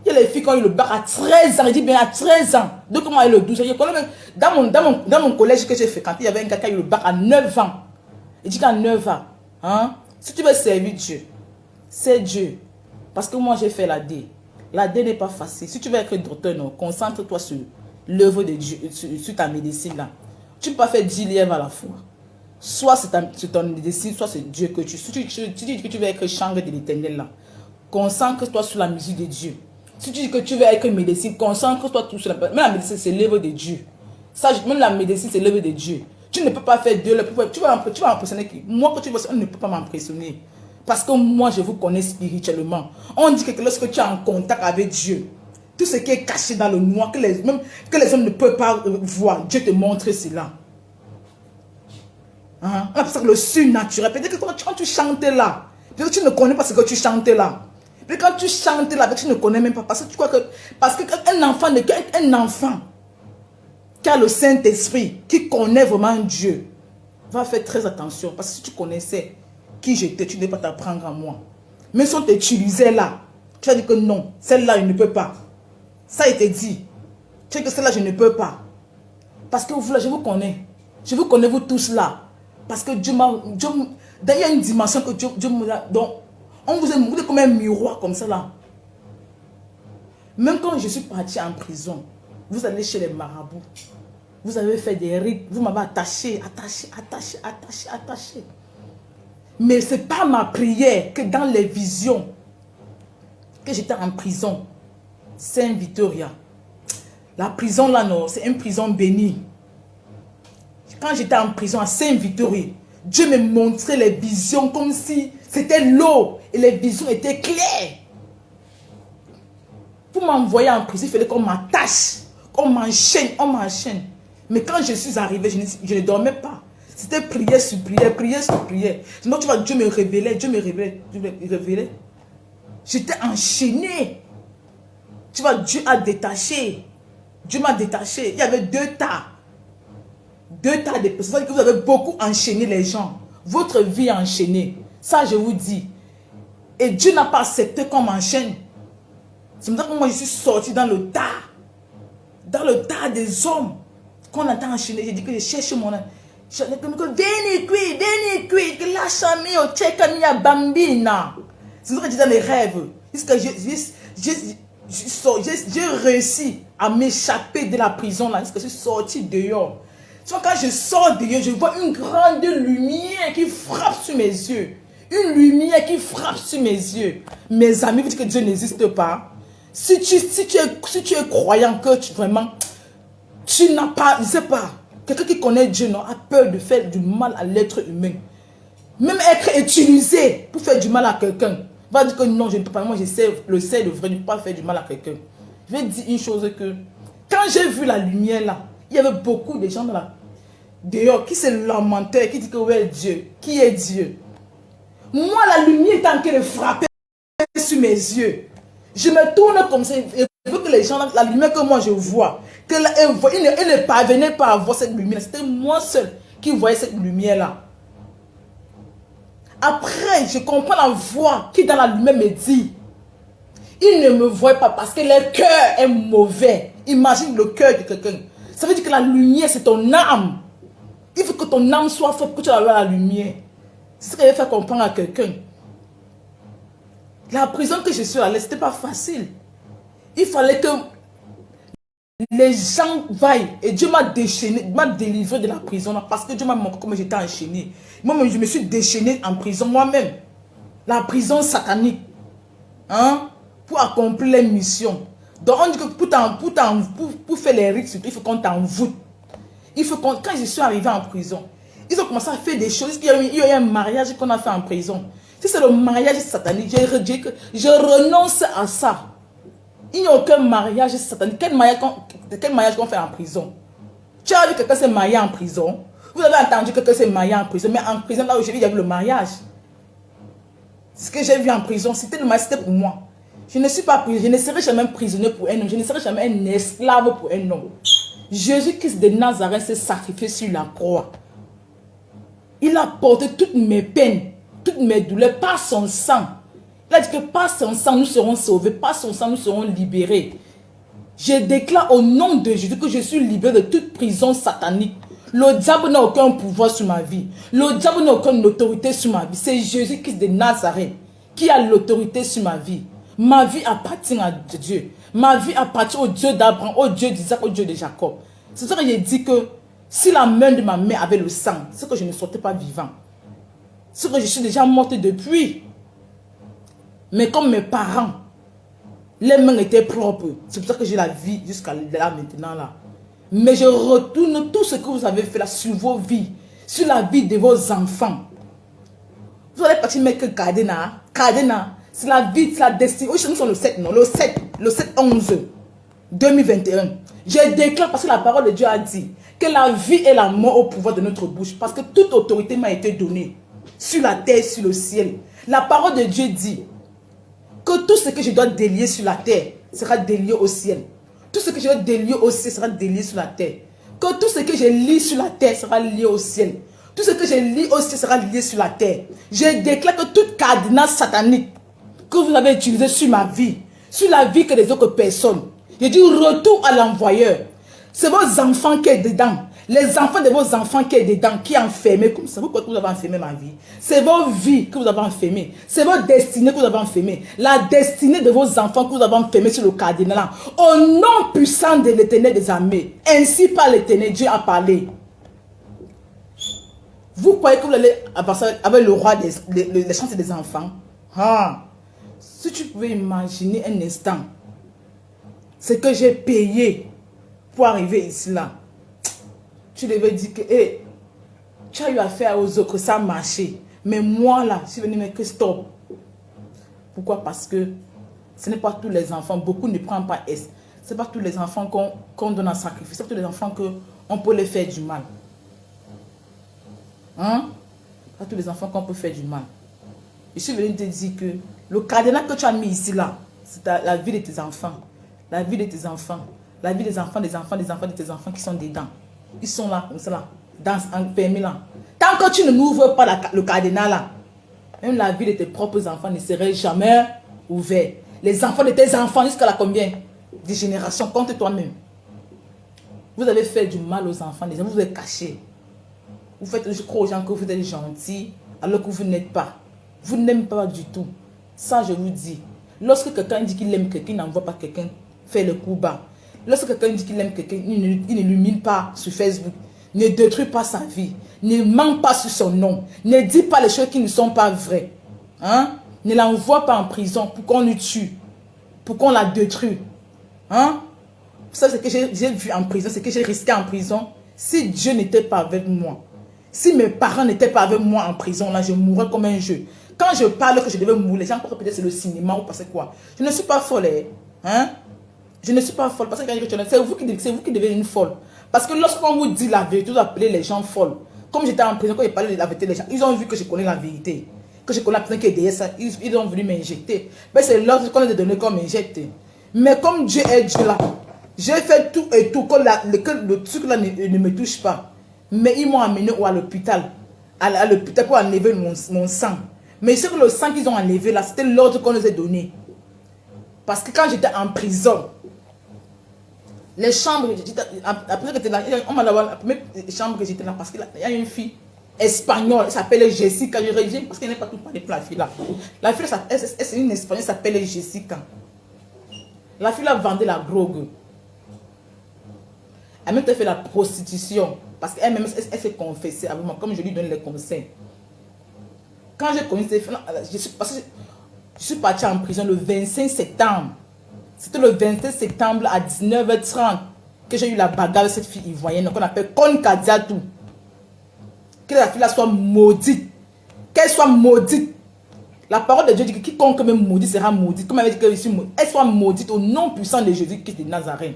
y a les filles qui ont eu le bac à 13 ans. Je dis bien à 13 ans. Donc, comment elle le 12 ans? Je connais même, dans mon collège que j'ai fréquenté, il y avait un gars qui a eu le bac à 9 ans. Il dit qu'à 9 ans, si tu veux servir Dieu, c'est Dieu. Parce que moi, j'ai fait la D. La D n'est pas facile. Si tu veux être docteur, non, concentre-toi sur l'œuvre de Dieu, sur ta médecine là. Tu ne peux pas faire 10 lièvres à la fois. Soit c'est ton médecine, soit c'est Dieu que tu... Si tu dis que tu veux être chantre de l'Éternel là, concentre-toi sur la musique de Dieu. Si tu dis que tu veux être médecine, concentre-toi tout sur la... Même la médecine, c'est l'œuvre de Dieu. Ça, même la médecine, c'est l'œuvre de Dieu. Tu ne peux pas faire Dieu. Tu vas impressionner qui? Moi, quand tu vois ça, on ne peut pas m'impressionner. Parce que moi, je vous connais spirituellement. On dit que lorsque tu es en contact avec Dieu, tout ce qui est caché dans le noir, que les hommes ne peuvent pas voir, Dieu te montre cela. On appelle ça le surnaturel. Peut-être que quand tu chantes là, peut-être que tu ne connais pas ce que tu chantes là. Mais quand tu chantes là, tu ne connais même pas. Parce que tu crois que... Parce qu'un enfant qui a le Saint-Esprit, qui connaît vraiment Dieu, va faire très attention. Parce que si tu connaissais qui j'étais, tu ne peux pas t'apprendre à moi. Mais si on t'utilisait là, tu vas dire que non, celle-là, je ne peux pas. Ça a été dit. Tu sais que celle-là, je ne peux pas. Parce que vous là, je vous connais. Je vous connais, vous tous là. Parce que Dieu m'a... Il y a une dimension que Dieu me a... Donc, vous êtes comme un miroir comme ça là. Même quand je suis parti en prison, vous allez chez les marabouts. Vous avez fait des rites. Vous m'avez attaché. Mais ce n'est pas ma prière que dans les visions que j'étais en prison. Saint-Victoria. La prison là, non, c'est une prison bénie. Quand j'étais en prison à Saint-Victoria, Dieu me montrait les visions comme si c'était l'eau et les visions étaient claires. Pour m'envoyer en prison, il fallait qu'on m'attache, qu'on m'enchaîne. Mais quand je suis arrivé, je ne dormais pas. C'était prière sur prière, prière sur prière. Sinon, tu vois, Dieu me révélait. J'étais enchaîné. Tu vois, Dieu a détaché. Dieu m'a détaché. Il y avait deux tas de personnes. Que vous avez beaucoup enchaîné les gens. Votre vie est enchaînée. Ça, je vous dis. Et Dieu n'a pas accepté qu'on m'enchaîne. C'est pour ça que moi, je suis sorti dans le tas. Dans le tas des hommes. Qu'on entend enchaîner. J'ai dit que je cherche mon âme. Viens cuire, lâche Cachamio, Tchekamia, Bambina. C'est ce que je dis dans les rêves. J'ai réussi à m'échapper de la prison là. Parce que je suis sorti dehors. Tu vois, quand je sors dehors, je vois une grande lumière qui frappe sur mes yeux. Une lumière qui frappe sur mes yeux. Mes amis, vous dites que Dieu n'existe pas. Si tu es croyant que vraiment, tu n'as pas, je ne sais pas, quelqu'un qui connaît Dieu non, a peur de faire du mal à l'être humain. Même être utilisé pour faire du mal à quelqu'un. Va dire que non, je ne peux pas. Moi, je sais le vrai, ne pas faire du mal à quelqu'un. Je vais dire une chose que, quand j'ai vu la lumière là, il y avait beaucoup de gens dehors qui se lamentaient, qui disent que ouais, Dieu, qui est Dieu? Moi, la lumière est en train de frapper sur mes yeux. Je me tourne comme ça, et je veux que les gens, la lumière que moi je vois, ils ne parvenaient pas à voir cette lumière. C'était moi seul qui voyais cette lumière-là. Après, je comprends la voix qui dans la lumière me dit, il ne me voit pas parce que leur cœur est mauvais. Imagine le cœur de quelqu'un. Ça veut dire que la lumière, c'est ton âme. Il faut que ton âme soit forte pour que tu aies la lumière. C'est ce que je vais faire comprendre à quelqu'un. La prison que je suis allée, ce n'était pas facile. Il fallait que les gens vaillent. Et Dieu m'a déchaîné, m'a délivré de la prison. Parce que Dieu m'a montré comment j'étais enchaîné. Moi-même, je me suis déchaîné en prison moi-même. La prison satanique. Hein? Pour accomplir les missions. Donc on dit que pour faire les rites, il faut qu'on t'envoûte. Quand je suis arrivé en prison, ils ont commencé à faire des choses. Il y a eu un mariage qu'on a fait en prison. Si c'est le mariage satanique, je renonce à ça. Il n'y a aucun mariage satanique. Quel mariage qu'on fait en prison? Tu as vu que quelqu'un s'est marié en prison? Vous avez entendu que quelqu'un s'est marié en prison? Mais en prison, là où j'ai vu, il y avait le mariage. Ce que j'ai vu en prison, c'était le mariage, c'était pour moi. Je ne suis pas prisonnier, je ne serai jamais prisonnier pour un homme. Je ne serai jamais un esclave pour un homme. Jésus-Christ de Nazareth s'est sacrifié sur la croix. Il a porté toutes mes peines, toutes mes douleurs par son sang. Il a dit que par son sang, nous serons sauvés. Par son sang, nous serons libérés. Je déclare au nom de Jésus que je suis libéré de toute prison satanique. Le diable n'a aucun pouvoir sur ma vie. Le diable n'a aucune autorité sur ma vie. C'est Jésus-Christ de Nazareth qui a l'autorité sur ma vie. Ma vie appartient à Dieu. Ma vie appartient au Dieu d'Abraham, au Dieu d'Isaac, au Dieu de Jacob. C'est ça que j'ai dit que si la main de ma mère avait le sang, c'est que je ne sortais pas vivant. C'est que je suis déjà morte depuis. Mais comme mes parents, les mains étaient propres. C'est pour ça que j'ai la vie jusqu'à là maintenant là. Mais je retourne tout ce que vous avez fait là sur vos vies, sur la vie de vos enfants. Vous allez partir mettre Cardena. Cardena, c'est la vie, c'est la destinée. Oui, nous sommes le 7, non, le 7-11 2021. Je déclare parce que la parole de Dieu a dit que la vie et la mort au pouvoir de notre bouche. Parce que toute autorité m'a été donnée sur la terre, sur le ciel. La parole de Dieu dit que tout ce que je dois délier sur la terre sera délié au ciel. Tout ce que je dois délier au ciel sera délié sur la terre. Que tout ce que je lis sur la terre sera lié au ciel. Tout ce que je lis au ciel sera lié sur la terre. Je déclare que toute cadenas satanique que vous avez utilisé sur ma vie, sur la vie que les autres personnes, je dis retour à l'envoyeur. C'est vos enfants qui est dedans. Les enfants de vos enfants qui est dedans, qui est enfermé comme ça. Pourquoi vous avez enfermé ma vie? C'est vos vies que vous avez enfermées. C'est votre destinée que vous avez enfermée. La destinée de vos enfants que vous avez enfermée sur le cardinal. Au nom puissant de l'Éternel des armées. Ainsi par l'Éternel, Dieu a parlé. Vous croyez que vous allez avec le roi des chances des enfants? Ah. Si tu pouvais imaginer un instant ce que j'ai payé pour arriver ici là, tu devais dire que hey, tu as eu affaire aux autres, ça a marché. Mais moi là, je suis venu mettre stop. Pourquoi? Parce que ce n'est pas tous les enfants, beaucoup ne prennent pas S. Ce n'est pas tous les enfants qu'on donne en sacrifice. Ce n'est pas tous les enfants qu'on peut les faire du mal. Hein? Pas tous les enfants qu'on peut faire du mal. Je suis venu te dire que le cardinal que tu as mis ici là, c'est la vie de tes enfants. La vie de tes enfants. La vie des enfants, des enfants, des enfants de tes enfants qui sont dedans. Ils sont là, comme ça là, enfermés là. Tant que tu ne m'ouvres pas le cardinal là, même la vie de tes propres enfants ne serait jamais ouverte. Les enfants de tes enfants, jusqu'à la combien? Des générations, compte toi-même. Vous avez fait du mal aux enfants, les gens, vous avez caché. Vous faites, je crois aux gens que vous êtes gentils, alors que vous n'êtes pas. Vous n'aimez pas du tout. Ça, je vous dis. Lorsque quelqu'un dit qu'il aime quelqu'un, il n'envoie pas quelqu'un faire le coup bas. Lorsque quelqu'un dit qu'il aime quelqu'un, il n'illumine pas sur Facebook. Ne détruit pas sa vie. Ne ment pas sur son nom. Ne dit pas les choses qui ne sont pas vraies. Hein? Ne l'envoie pas en prison pour qu'on le tue. Pour qu'on la détruise. Hein? Ça, c'est ce que j'ai vu en prison. C'est que j'ai risqué en prison. Si Dieu n'était pas avec moi, si mes parents n'étaient pas avec moi en prison, là, je mourrais comme un jeu. Quand je parle que je devais mourir, les gens croient peut-être c'est le cinéma ou parce quoi. Je ne suis pas folle. Hein? Je ne suis pas folle. Parce que c'est vous qui devenez une folle. Parce que lorsqu'on vous dit la vérité, vous appelez les gens folles. Comme j'étais en prison, quand j'ai parlé de la vérité, les gens, ils ont vu que je connais la vérité. Que je connais la personne qui est derrière ça. Ils ont voulu m'injecter. Mais c'est l'ordre qu'on a donné comme injecter. Mais comme Dieu est Dieu là, j'ai fait tout et tout, que le truc là ne me touche pas. Mais ils m'ont amené à l'hôpital. À l'hôpital pour enlever mon sang. Mais c'est que le sang qu'ils ont enlevé là, c'était l'ordre qu'on nous a donné. Parce que quand j'étais en prison, les chambres, après que j'étais là, on m'a la première chambre que j'étais là, parce qu'il y a une fille espagnole, elle s'appelle Jessica, je reviens parce qu'elle n'est pas tout parlé pour la fille là. La fille, c'est une espagnole, elle s'appelle Jessica. La fille là vendait la drogue. Elle m'a fait la prostitution, parce qu'elle-même, elle s'est confessée avec moi, comme je lui donne les conseils. Quand j'ai connu cette fille, je suis partie en prison le 25 septembre. C'était le 27 septembre à 19h30 que j'ai eu la bagarre avec cette fille ivoirienne qu'on appelle Kon Kadiatou. Que la fille là soit maudite. Qu'elle soit maudite. La parole de Dieu dit que quiconque me maudit sera maudit. Comme elle dit que je suis maudite. Elle soit maudite au nom puissant de Jésus-Christ de Nazareth.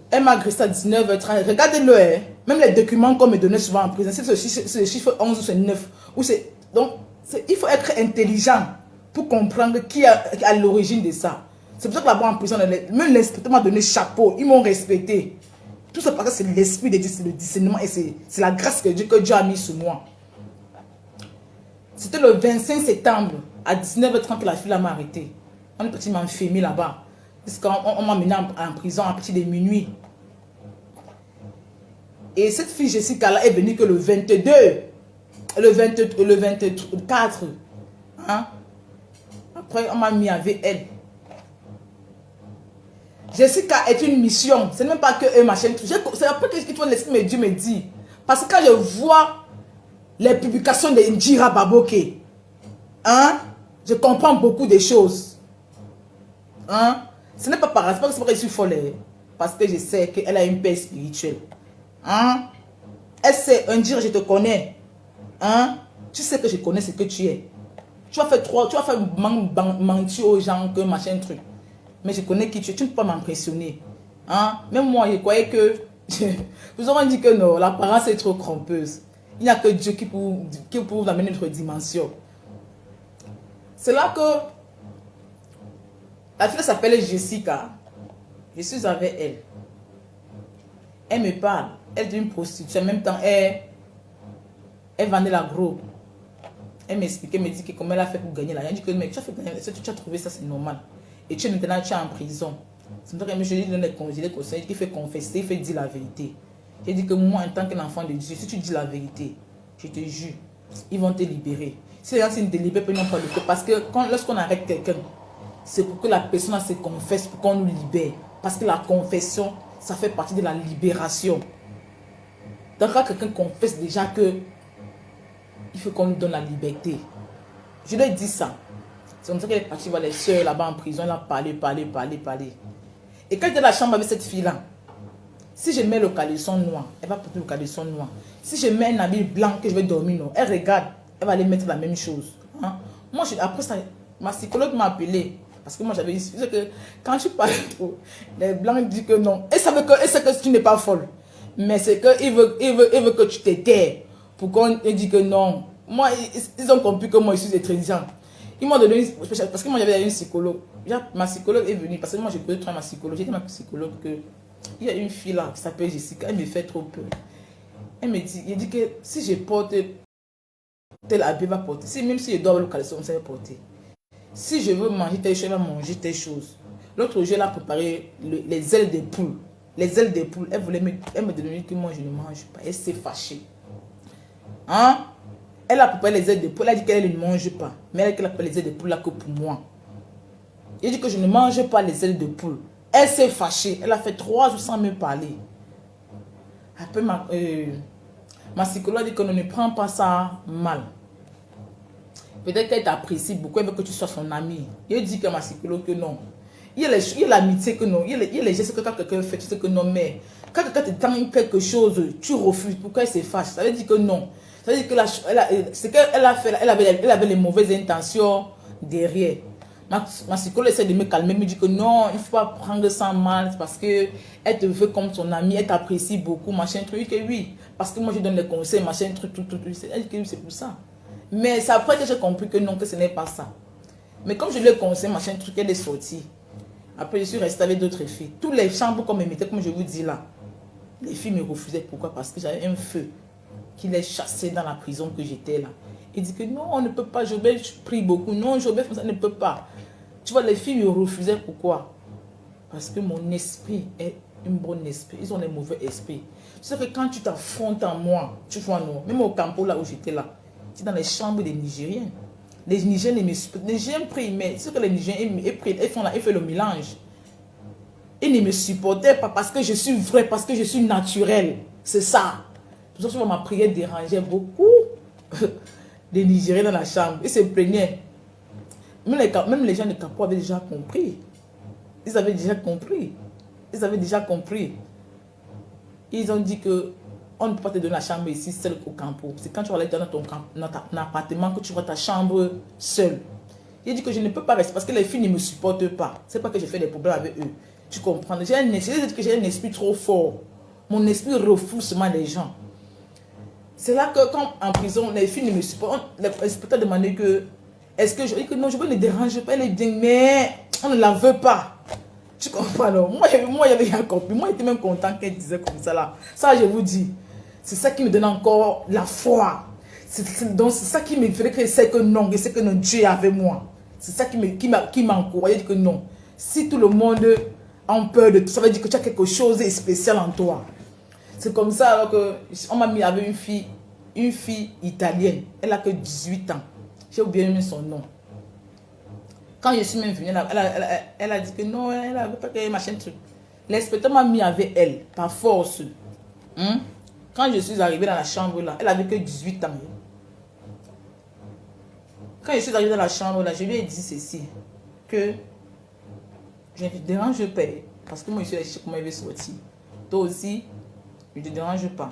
Elle m'a agressé à 19h30. Regardez-le. Hein. Même les documents qu'on me donnait souvent en prison. C'est le chiffre 11 ou c'est 9. Donc, il faut être intelligent pour comprendre qui est à l'origine de ça. C'est pour ça que là-bas en prison, même l'inspecteur m'a donné chapeau. Ils m'ont respecté. Tout ça parce que c'est l'esprit de Dieu, c'est le discernement et c'est la grâce que Dieu a mis sur moi. C'était le 25 septembre à 19h30 que la fille m'a arrêté. On est parti m'enfermer là-bas. Parce qu'on m'a mené en prison à partir de minuit. Et cette fille Jessica là est venue que le 22, le 24. Hein? Après, on m'a mis avec elle. Jessica est une mission. Ce n'est même pas que un machin. C'est après que l'esprit de Dieu me dit. Parce que quand je vois les publications de Ndjira Baboke, hein, je comprends beaucoup de choses. Hein? Ce n'est pas par hasard, c'est pas que je suis folle. Parce que je sais qu'elle a une paix spirituelle. Hein? Elle sait, Ndjira, je te connais. Hein? Tu sais que je connais ce que tu es. Tu vas faire mentir aux gens que machin truc. Mais je connais qui tu es. Tu ne peux pas m'impressionner. Hein? Même moi, je croyais que... Vous aurez dit que non, l'apparence est trop trompeuse. Il n'y a que Dieu qui peut vous amener notre dimension. C'est là que... La fille s'appelle Jessica. Je suis avec elle. Elle me parle. Elle est une prostituée. En même temps, elle vendait la gros. Elle m'expliquait, me dit que comment elle a fait pour gagner l'argent. Elle dit que mec, tu as fait gagner, tu as trouvé ça, c'est normal. Et maintenant, tu es en prison. C'est pour ça que je lui donne les conseils, il fait confesser, il fait dire la vérité. J'ai dit que moi, en tant qu'enfant de Dieu, si tu dis la vérité, je te jure, ils vont te libérer. Si les gens ne te libèrent pas, ils n'ont pas le cœur. Parce que lorsqu'on arrête quelqu'un, c'est pour que la personne se confesse, pour qu'on nous libère. Parce que la confession, ça fait partie de la libération. Donc quand quelqu'un confesse déjà que il faut qu'on nous donne la liberté. Je lui ai dit ça. C'est comme ça qu'elle est partie voir les soeurs là-bas en prison. Elle a parlé. Et quand j'étais dans la chambre avec cette fille-là, si je mets le caleçon noir, elle va porter le caleçon noir. Si je mets un habit blanc que je vais dormir, non, elle regarde, elle va aller mettre la même chose. Hein? Moi, après ça, ma psychologue m'a appelé. Parce que moi, j'avais dit que quand tu parles trop, les blancs disent que non. Et ça veut que tu n'es pas folle. Mais c'est qu'il veut que tu t'étais. Pour qu'on dise que non. Moi, ils ont compris que moi, je suis intelligent. Ils m'ont donné parce que moi, j'avais une psychologue. Ma psychologue est venue. Parce que moi, je peux trouver ma psychologue. J'ai dit à ma psychologue que il y a une fille là qui s'appelle Jessica. Elle me fait trop peur. Elle me dit, il dit que si je porte tel habit, va porter. Même si je dois avoir le caleçon, ça va porter. Si je veux manger telle chose, je vais manger telle chose. L'autre jour, elle a préparé les ailes de poule. les ailes des poules. Elle me donnait que moi, je ne mange pas. Elle s'est fâchée. Hein? Elle a préparé les ailes des poules. Elle a dit qu'elle ne mange pas. Mais elle a préparé les ailes des poules là que pour moi. Elle dit que je ne mange pas les ailes de poule. Elle s'est fâchée. Elle a fait 3 jours sans me parler. Après, ma psychologue dit qu'on ne prend pas ça mal. Peut-être qu'elle t'apprécie beaucoup. Elle veut que tu sois son amie. Elle dit que ma psychologue que non. Il y a l'amitié que non. Il y a les gestes que quand quelqu'un fait, tu sais que non. Mais quand quelqu'un te tend quelque chose, tu refuses. Pourquoi elle se fâche? Ça veut dire que non. Ça veut dire que ce qu'elle a fait, elle avait les mauvaises intentions derrière. Ma psychologue essaie de me calmer, me dit que non, il ne faut pas prendre ça mal parce qu'elle te veut comme son amie, elle t'apprécie beaucoup, machin truc, et oui, parce que moi je donne les conseils, machin truc, tout. Elle dit que c'est pour ça. Mais c'est après que j'ai compris que non, que ce n'est pas ça. Mais comme je lui ai conseillé, machin truc, elle est sortie. Après, je suis restée avec d'autres filles. Toutes les chambres qu'on me mettait, comme je vous dis là, les filles me refusaient. Pourquoi? Parce que j'avais un feu qui les chassait dans la prison que j'étais là. Il dit que non, on ne peut pas, je prie beaucoup. Non, Jobert, ça ne peut pas. Tu vois, les filles me refusaient. Pourquoi? Parce que mon esprit est un bon esprit. Ils ont des mauvais esprits. Tu sais que quand tu t'affrontes en moi, tu vois, non, même au campo là où j'étais là, c'est dans les chambres des Nigériens. Les Nigériens me supportent. Les Nigériens prient, mais tu sais que les Nigériens, ils font le mélange. Ils ne me supportaient pas parce que je suis vrai, parce que je suis naturel. C'est ça. Pour ça que ma prière dérangeait beaucoup des Nigériens dans la chambre. Ils se plaignaient. Même les gens de Capo avaient déjà compris. Ils avaient déjà compris. Ils ont dit que on ne peut pas te donner la chambre ici seule au Campo. C'est quand tu vas aller dans ton appartement que tu vois ta chambre seule. Il dit que je ne peux pas rester parce que les filles ne me supportent pas. C'est pas que j'ai fait des problèmes avec eux. Tu comprends? J'ai un esprit trop fort. Mon esprit refuse seulement les gens. C'est là que quand en prison, les filles ne me supportent. L'inspecteur demandait que est-ce que je dis que non, je ne dérange pas. Elle est bien, mais on ne la veut pas. Tu comprends alors? Moi, j'avais rien compris. Moi, j'étais même content qu'elle disait comme ça là. Ça, je vous dis. C'est ça qui me donne encore la foi. Donc, c'est ça qui me fait que c'est que non, et c'est que non, Dieu est avec moi. C'est ça qui m'a encouragé que non. Si tout le monde a peur de tout, ça veut dire que tu as quelque chose de spécial en toi. C'est comme ça alors que on m'a mis avec une fille italienne. Elle a que 18 ans. J'ai oublié même son nom. Quand je suis même venue là, elle a dit que non, elle n'avait pas que machin truc. L'inspecteur m'a mis avec elle, par force. Quand je suis arrivée dans la chambre là, elle avait que 18 ans. Quand je suis arrivée dans la chambre là, je lui ai dit ceci, que je ne te dérange pas, parce que moi je suis comment elle veut sortir. Toi aussi, je ne te dérange pas.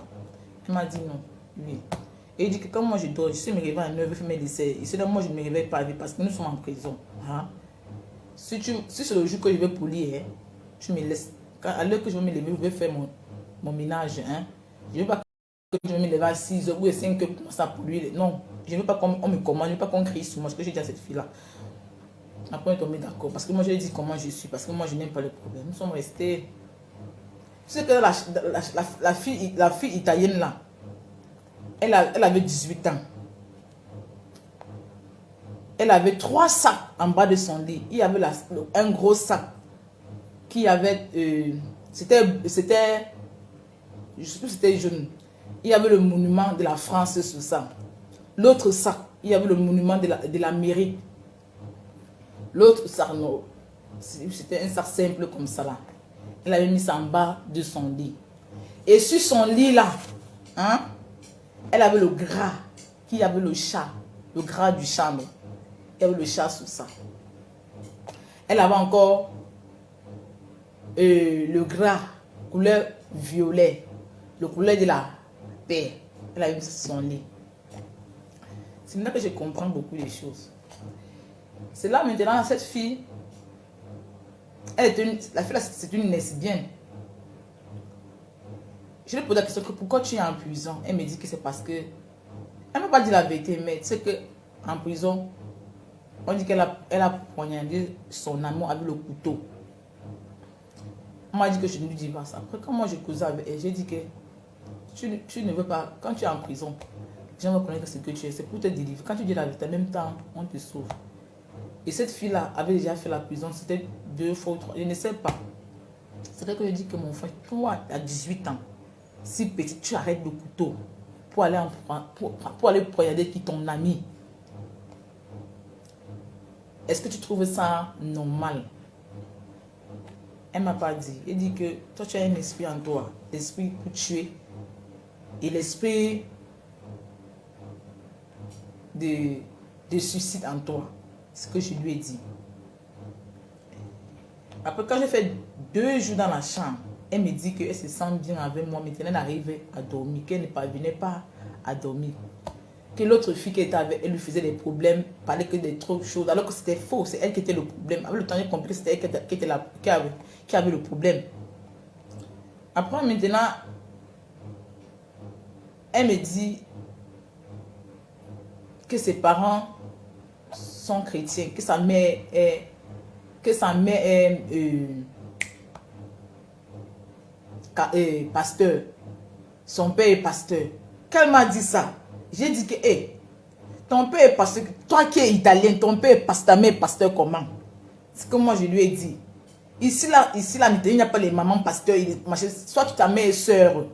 Elle m'a dit non, oui. Et il dit que quand moi je dors, je suis me réveiller à 9h, je fais mes desserts. Et c'est là moi je ne me réveille pas parce que nous sommes en prison. Hein? Si c'est le jour que je vais polir, tu me laisses. À l'heure que je vais me lever, je vais faire mon ménage. Hein? Je ne veux pas que je vais me lever à 6h ou à 5h pour commencer à polir. Non, je ne veux pas qu'on me commande, je ne veux pas qu'on crie sur moi. Ce que j'ai dit à cette fille-là. Après, on est tombé d'accord. Parce que moi, je lui ai dit comment je suis. Parce que moi, je n'aime pas le problème. Nous sommes restés. Tu sais que la fille italienne là, elle avait 18 ans. Elle avait 3 sacs en bas de son lit. Il y avait un gros sac qui avait... c'était... Je sais plus si c'était jaune. Il y avait le monument de la France sur ça. L'autre sac, il y avait le monument de l'Amérique. L'autre sac, non. C'était un sac simple comme ça là. Elle avait mis ça en bas de son lit. Et sur son lit là, hein, elle avait le gras, qui avait le chat, le gras du chat. Il y avait le chat sous ça. Elle avait encore le gras, couleur violet, le couleur de la paix. Elle avait mis ça sur son lit. C'est là que je comprends beaucoup de choses. C'est là maintenant, cette fille, la fille là, c'est une lesbienne. Je lui ai posé la question que pourquoi tu es en prison. Elle me dit que c'est parce que... Elle ne m'a pas dit la vérité, mais tu sais qu'en prison, on dit qu'elle a poignardé son amour avec le couteau. On m'a dit que je ne lui dis pas ça. Après, quand moi je causais avec elle, j'ai dit que tu ne veux pas... Quand tu es en prison, les gens vont connaître ce que tu es. C'est pour te délivrer. Quand tu dis la vérité, en même temps, on te sauve. Et cette fille-là avait déjà fait la prison. C'était 2 fois ou 3. Je ne sais pas. C'est vrai que je dis que mon frère, toi, à 18 ans, si petit, tu arrêtes le couteau pour aller, pour aller poignarder qui ton ami. Est-ce que tu trouves ça normal? Elle m'a pas dit. Elle dit que toi, tu as un esprit en toi. L'esprit pour tuer. Et l'esprit de suicide en toi. C'est ce que je lui ai dit. Après, quand j'ai fait 2 jours dans la chambre, elle me dit qu'elle se sent bien avec moi. Maintenant, elle arrivait à dormir. Qu'elle ne parvenait pas à dormir. Que l'autre fille qui était avec elle lui faisait des problèmes, parlait que des trop choses, alors que c'était faux, c'est elle qui était le problème. Avec le temps, j'ai compris que c'était elle qui avait le problème. Après, maintenant, elle me dit que ses parents sont chrétiens, que sa mère est, pasteur, son père est pasteur. Qu'elle m'a dit ça? J'ai dit que, hey, ton père est pasteur, toi qui es italien, ton père est pasteur, mais pasteur comment? C'est que moi je lui ai dit. Ici, là, il n'y a pas les mamans pasteurs, soit ta mère est soeur,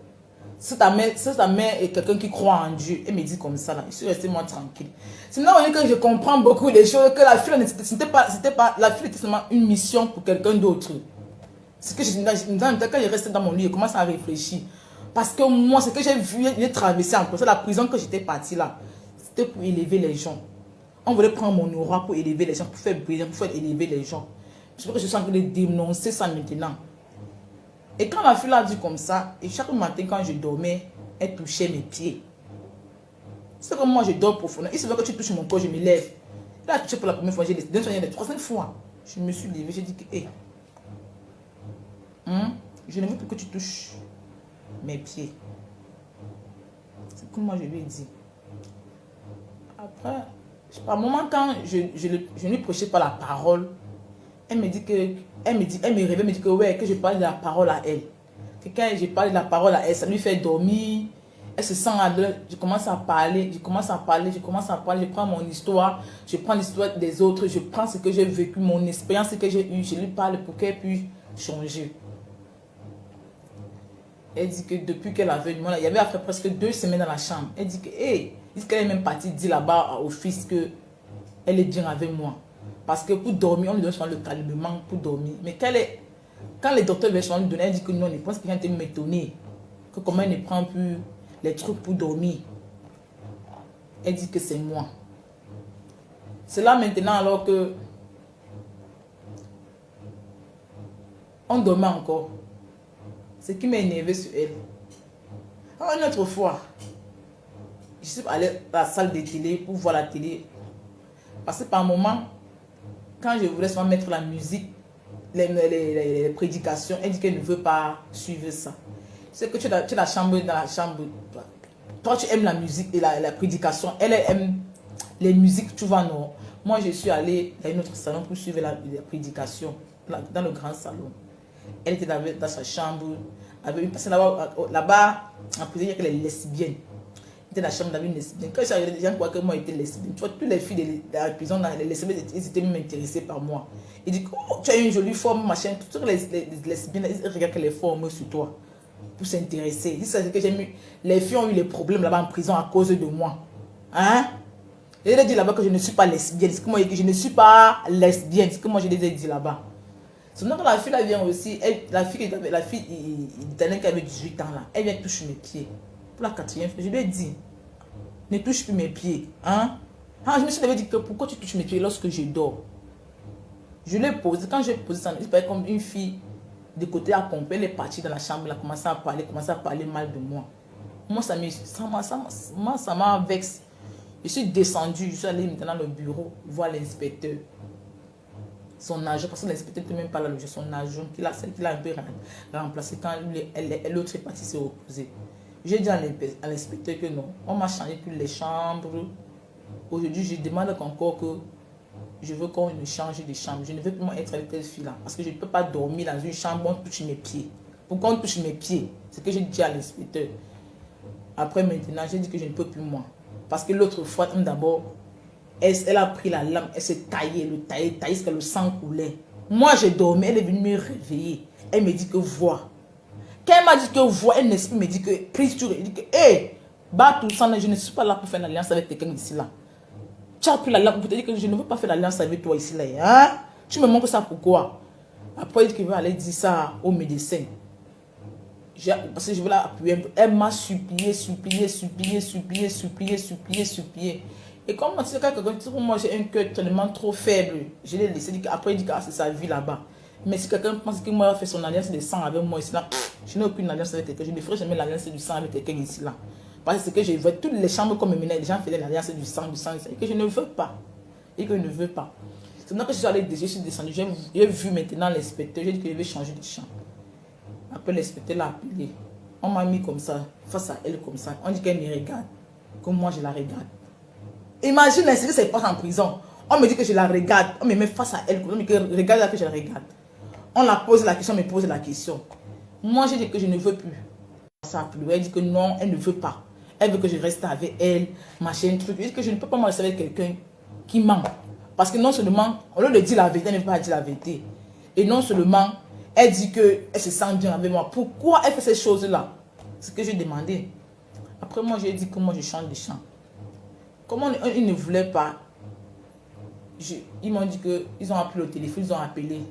si ta mère est quelqu'un qui croit en Dieu, elle me dit comme ça, là, je suis restée moi tranquille. C'est là que je comprends beaucoup des choses, que la fille, c'était pas, la fille était seulement une mission pour quelqu'un d'autre. C'est que quand je reste dans mon lit, je commence à réfléchir. Parce que moi, ce que j'ai vu, j'ai traversé encore, c'est la prison que j'étais partie là. C'était pour élever les gens. On voulait prendre mon aura pour élever les gens, pour faire briller, pour faire élever les gens. C'est pour que je suis en train de dénoncer ça maintenant. Et quand la fille l'a dit comme ça, et chaque matin quand je dormais, elle touchait mes pieds. C'est comme moi je dors profondément. Il se veut que tu touches mon corps, je me lève. Elle a touché pour la première fois, j'ai décidé de 3 fois. Je me suis levée, j'ai dit que, hé, je ne veux plus que tu touches mes pieds. C'est comme moi je lui ai dit. Après, par moment quand je ne lui prêchais pas la parole, elle me dit que, elle me réveille, me dit que ouais, que je parle de la parole à elle. Que quand je parle de la parole à elle, ça lui fait dormir. Elle se sent à l'heure. Je commence à parler, je prends mon histoire, je prends l'histoire des autres, je prends ce que j'ai vécu, mon expérience que j'ai eue, je lui parle pour qu'elle puisse changer. Elle dit que depuis qu'elle avait venu, il y avait après presque 2 semaines dans la chambre. Elle dit que, hey, qu'elle est même partie dire là-bas au fils que elle est bien avec moi. Parce que pour dormir, on lui donne souvent le calmement pour dormir. Mais quand les docteurs veulent souvent lui donner, elle dit que non, elle pense qu'il vient de m'étonner. Que comment elle ne prend plus les trucs pour dormir. Elle dit que c'est moi. C'est là maintenant alors que on dormait encore. Ce qui m'a énervé sur elle. Alors, une autre fois, je suis allée à la salle de télé pour voir la télé. Parce que par moment, quand je voulais seulement mettre la musique, les prédications, elle dit qu'elle ne veut pas suivre ça. C'est que tu as la chambre dans la chambre. Toi, tu aimes la musique et la prédication. Elle aime les musiques, tu vois, non. Moi, je suis allée dans un autre salon pour suivre la prédication, dans le grand salon. Elle était dans sa chambre. Avec une personne là-bas, en prison, il y a que les lesbiennes. Elle était dans la chambre avec une lesbienne. Quand j'avais des gens qui croyaient que moi j'étais lesbienne, tu vois, toutes les filles de la prison, les lesbiennes, ils étaient même intéressés par moi. Ils disent, oh, tu as une jolie forme, machin. Toutes les lesbiennes, ils regardent que les formes sur toi pour s'intéresser. Ils disent que j'ai mis. Les filles ont eu les problèmes là-bas en prison à cause de moi. Hein? Je leur ai dit là-bas que je ne suis pas lesbienne. C'est que moi, je ne suis pas lesbienne. C'est que moi, je les ai dit là-bas. Sinon, quand la fille là vient aussi, la fille italienne qui avait 18 ans là, elle vient toucher mes pieds. Pour la 4e fois, je lui ai dit, ne touche plus mes pieds. Hein? Ah, je me suis dit que pourquoi tu touches mes pieds lorsque je dors? Je l'ai posé, quand j'ai posé ça, il paraît comme une fille de côté à pomper, elle est partie dans la chambre, elle a commencé à parler mal de moi. Moi, ça m'a vexé. Je suis descendue, je suis allée maintenant dans le bureau voir l'inspecteur. Son agent, parce que l'inspecteur n'était même pas là, son agent, celle qui l'a un peu remplacé quand l'autre est parti se reposer. J'ai dit à l'inspecteur que non, on m'a changé toutes les chambres. Aujourd'hui, je demande encore que je veux qu'on me change de chambre. Je ne veux plus être avec cette fille-là, parce que je ne peux pas dormir dans une chambre où on touche mes pieds. Pourquoi on touche mes pieds? C'est ce que j'ai dit à l'inspecteur. Après, maintenant, j'ai dit que je ne peux plus moi. Parce que l'autre fois, d'abord, elle a pris la lame, elle s'est taillée, taillée, jusqu'à le sang coulait. Moi, j'ai dormi, elle est venue me réveiller. elle me dit que vois. Quand elle m'a dit que vois, un esprit me dit que prise sur elle. Il dit que, hé, bah tout ça, je ne suis pas là pour faire une alliance avec quelqu'un ici là. Tu as pris l'alliance pour te dire que je ne veux pas faire l'alliance avec toi ici là. Hein? Tu me montres ça pourquoi? Après, il dit qu'il va aller dire ça au médecin. Parce que je veux la appuyer. Elle m'a supplié. Et comme tu sais, pour moi, j'ai un cœur tellement trop faible, je l'ai laissé. Après, il dit que c'est sa vie là-bas. Mais si quelqu'un pense que moi, fait son alliance de sang avec moi ici là, je n'ai aucune alliance avec quelqu'un. Je ne ferai jamais l'alliance du sang avec quelqu'un ici là. Parce que je vois toutes les chambres comme les gens faisaient l'alliance du sang, et que je ne veux pas. Et que je ne veux pas. C'est maintenant que je suis descendu. J'ai vu maintenant l'inspecteur. J'ai dit que je vais changer de chambre. Après, l'inspecteur l'a appelé. On m'a mis comme ça, face à elle comme ça. On dit qu'elle me regarde, comme moi je la regarde. Imagine ce que ça passe en prison. On me dit que je la regarde. On me met face à elle. On me dit que regarde là que je la regarde. On la pose la question, on me pose la question. Moi, j'ai dit que je ne veux plus. Ça a plu. Elle dit que non, elle ne veut pas. Elle veut que je reste avec elle, machin, truc. Je dis que je ne peux pas me rester avec quelqu'un qui ment. Parce que non seulement, au lieu de dire la vérité, elle ne veut pas dire la vérité. Et non seulement, elle dit qu'elle se sent bien avec moi. Pourquoi elle fait ces choses-là? C'est ce que j'ai demandé. Après, moi, j'ai dit que moi, je change de champ. Comment ils ne voulaient pas, ils m'ont dit qu'ils ont appelé au téléphone, ils ont appelé.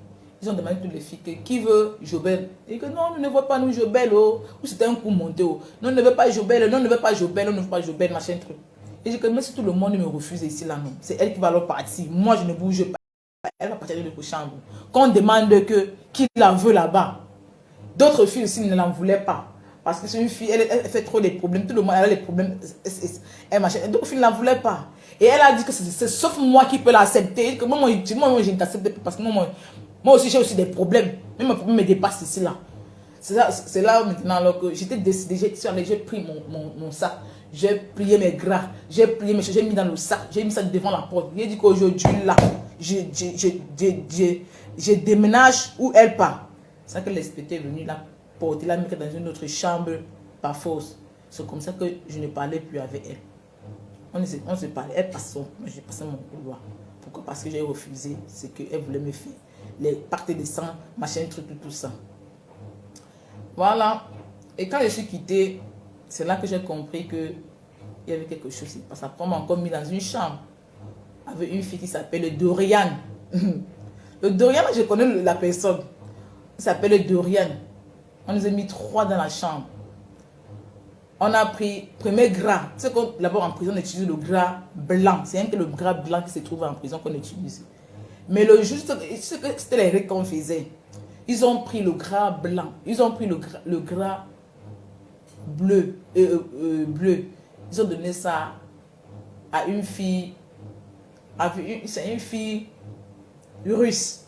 Ils ont demandé à toutes les filles que, qui veut Jobel. Et que non, nous ne voulons pas nous Jobel. Oh. Ou c'était un coup monté. Oh. Non, on ne veut pas Jobel, non, on ne veut pas Jobel, on ne veut pas Jobel, machin truc. Et j'ai dit que même si tout le monde me refuse ici, là, non. C'est elle qui va alors partir. Moi, je ne bouge pas. Elle va partir de l'autre chambre. Quand on demande qui la veut là-bas, d'autres filles aussi ne l'en voulaient pas. Parce que c'est une fille, elle fait trop des problèmes. Tout le monde, elle a des problèmes. Elle machin. D'autres filles ne l'en voulaient pas. Et elle a dit que c'est sauf moi qui peux l'accepter. Que moi, je ne t'accepte pas parce que moi aussi, j'ai aussi des problèmes. Même mes problèmes me dépassent ici, là. C'est là maintenant alors que j'étais décidée, j'ai pris mon sac, j'ai plié mes gras, j'ai plié mes choses, j'ai mis dans le sac, j'ai mis ça devant la porte. J'ai dit qu'aujourd'hui, là, je déménage où elle part. C'est ça que l'inspecteur est venu la porter, la mettre dans une autre chambre par force. C'est comme ça que je ne parlais plus avec elle. On se parlait, elle passait, moi j'ai passé mon couloir. Pourquoi? Parce que j'ai refusé ce qu'elle voulait me faire. Les parties de sang, machin, truc, tout ça. Voilà. Et quand je suis quittée, c'est là que j'ai compris qu'il y avait quelque chose. Parce qu'après, on m'a encore mis dans une chambre avec une fille qui s'appelle Dorian. Le Dorian, je connais la personne. Il s'appelle Dorian. On nous a mis 3 dans la chambre. On a pris premier gras. Tu sais que là-bas en prison, on utilise le gras blanc. C'est un peu le gras blanc qui se trouve en prison qu'on utilise. Mais le juge, c'était les règles qu'on faisait. Ils ont pris le gras blanc. Ils ont pris le gras bleu. Bleu. Ils ont donné ça à une fille. C'est une fille russe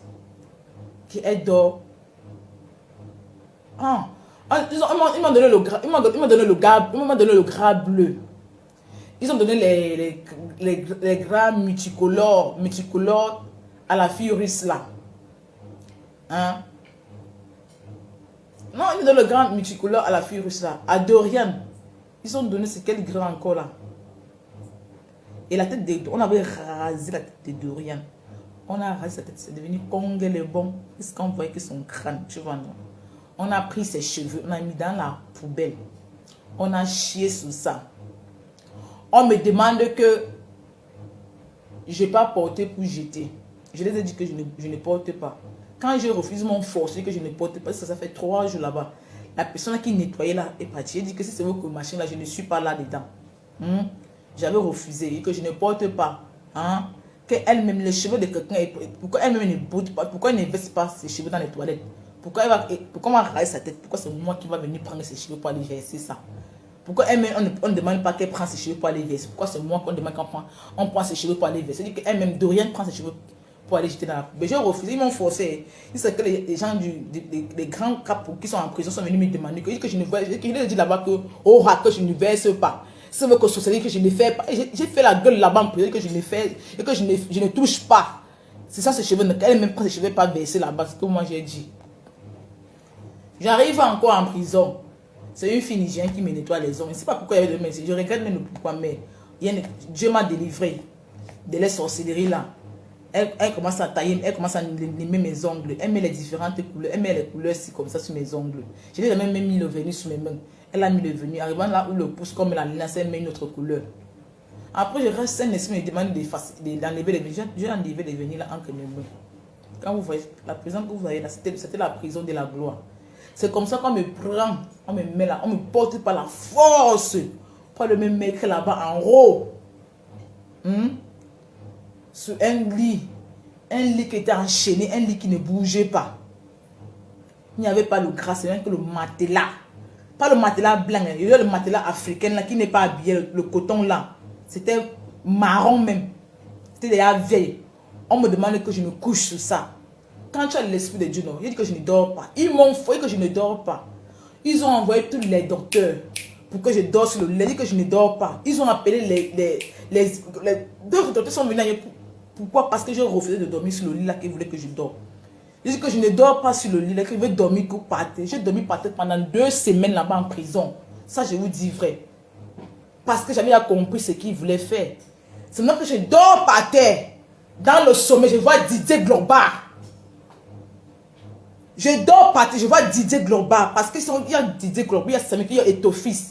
qui est d'or. Ah. Ils m'ont donné le gras bleu. Ils ont donné les gras multicolores à la fille russe là. Hein? Non, ils ont donné le gras multicolore à la fille russe là. À Dorian. Ils ont donné c'est quel gras encore là. Et la tête on avait rasé la tête de Dorian. On a rasé sa tête, c'est devenu Congue le bon. Est-ce qu'on voyait que son crâne, tu vois non? On a pris ses cheveux, on a mis dans la poubelle. On a chié sur ça. On me demande que je n'ai pas porté pour jeter. Je les ai dit que je ne porte pas. Quand je refuse mon force, que je ne porte pas, ça fait 3 jours là-bas. La personne qui nettoyait là est partie. Elle dit que si c'est votre machine là, je ne suis pas là-dedans. J'avais refusé et que je ne porte pas. Hein? Qu'elle-même, les cheveux de quelqu'un, pourquoi elle-même ne porte pas, pourquoi elle n'investit pas ses cheveux dans les toilettes? Pourquoi on va raser sa tête? Pourquoi c'est moi qui va venir prendre ses cheveux pour aller verser ça? Pourquoi on ne demande pas qu'elle prenne ses cheveux pour aller verser? Pourquoi c'est moi qu'on demande qu'on prend ses cheveux pour aller verser? C'est-à-dire qu'elle-même, Dorian prend ses cheveux pour aller jeter dans la poubelle. J'ai refusé, ils m'ont forcé. C'est que les gens des grands capos qui sont en prison sont venus me demander que je ne veux, que je leur ai dit là-bas que je ne verse pas. C'est vrai que socialiste que je ne fais pas. J'ai fait la gueule là-bas en prison que je ne fais et que je ne touche pas. C'est ça ses cheveux. Elle-même prend ses cheveux pas verser là-bas. C'est ce que moi j'ai dit. J'arrive encore en prison. C'est une fille nigérienne qui me nettoie les ongles. Je ne sais pas pourquoi il y avait de messages. Je regrette même pourquoi, mais Dieu m'a délivré de la sorcellerie là. Elle commence à tailler, elle commence à limer mes ongles. Elle met les différentes couleurs. Elle met les couleurs comme ça sur mes ongles. Je n'ai jamais même mis le vernis sur mes mains. Elle a mis le vernis. Arrivant là où le pouce, comme la linasse, elle met une autre couleur. Après, je reste un esprit me demande d'enlever les vernis. J'ai enlevé les vernis là entre mes mains. Quand vous voyez, la prison que vous voyez là, c'était la prison de la gloire. C'est comme ça qu'on me prend, on me met là, on me porte par la force. Pour le même mettre là-bas en haut. Sur un lit qui était enchaîné, un lit qui ne bougeait pas. Il n'y avait pas le gras, c'est même que le matelas. Pas le matelas blanc, il y a le matelas africain là, qui n'est pas habillé, le coton là. C'était marron même. C'était déjà vieille. On me demande que je me couche sur ça. Quand tu as l'esprit de Dieu, non, il dit que je ne dors pas. Ils m'ont fait que je ne dors pas. Ils ont envoyé tous les docteurs pour que je dors sur le lit. Ils dit que je ne dors pas. Ils ont appelé les deux docteurs sont venus. Pourquoi? Parce que j'ai refusé de dormir sur le lit là qu'ils voulaient que je dors. Ils disent que je ne dors pas sur le lit là, qu'ils veulent dormir par terre. J'ai dormi par terre pendant 2 semaines là-bas en prison. Ça, je vous dis vrai. Parce que j'avais compris ce qu'ils voulaient faire. C'est maintenant que je dors par terre. Dans le sommet, je vois Didier Global. Je dors par terre, je vois Didier Global. Parce qu'il y a Didier Global, il y a Samuel, il y a Etofis.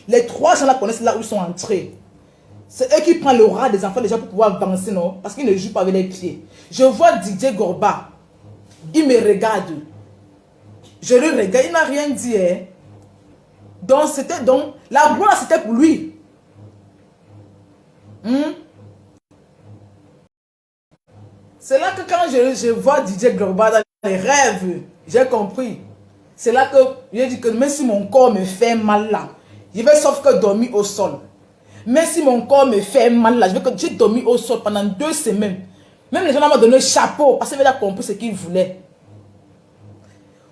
Les 3 gens là connaissent là où ils sont entrés. C'est eux qui prennent le rat des enfants déjà pour pouvoir avancer, non? Parce qu'ils ne jouent pas avec les pieds. Je vois Didier Gorba. Il me regarde. Je le regarde, il n'a rien dit. Hein? Donc, la gloire, c'était pour lui. C'est là que quand je vois Didier Gorba dans les rêves, j'ai compris. C'est là que j'ai dit que même si mon corps me fait mal là, je vais sauf que dormir au sol. Même si mon corps me fait mal là, j'ai dormi au sol pendant 2 semaines. Même les gens m'ont donné un chapeau parce qu'ils avaient compris ce qu'ils voulaient.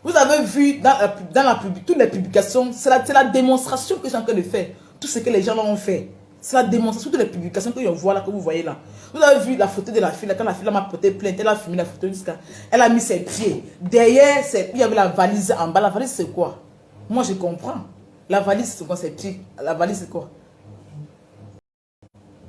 Vous avez vu toutes les publications, c'est la démonstration qu'ils sont en train de faire. Tout ce que les gens ont fait. C'est la démonstration de toutes les publications que vous voyez là. Vous avez vu la photo de la fille là, quand la fille m'a porté plainte, elle a filmé la photo jusqu'à. Elle a mis ses pieds. Derrière, il y avait la valise en bas. La valise c'est quoi? Moi je comprends. La valise c'est quoi? Ses pieds. La valise c'est quoi?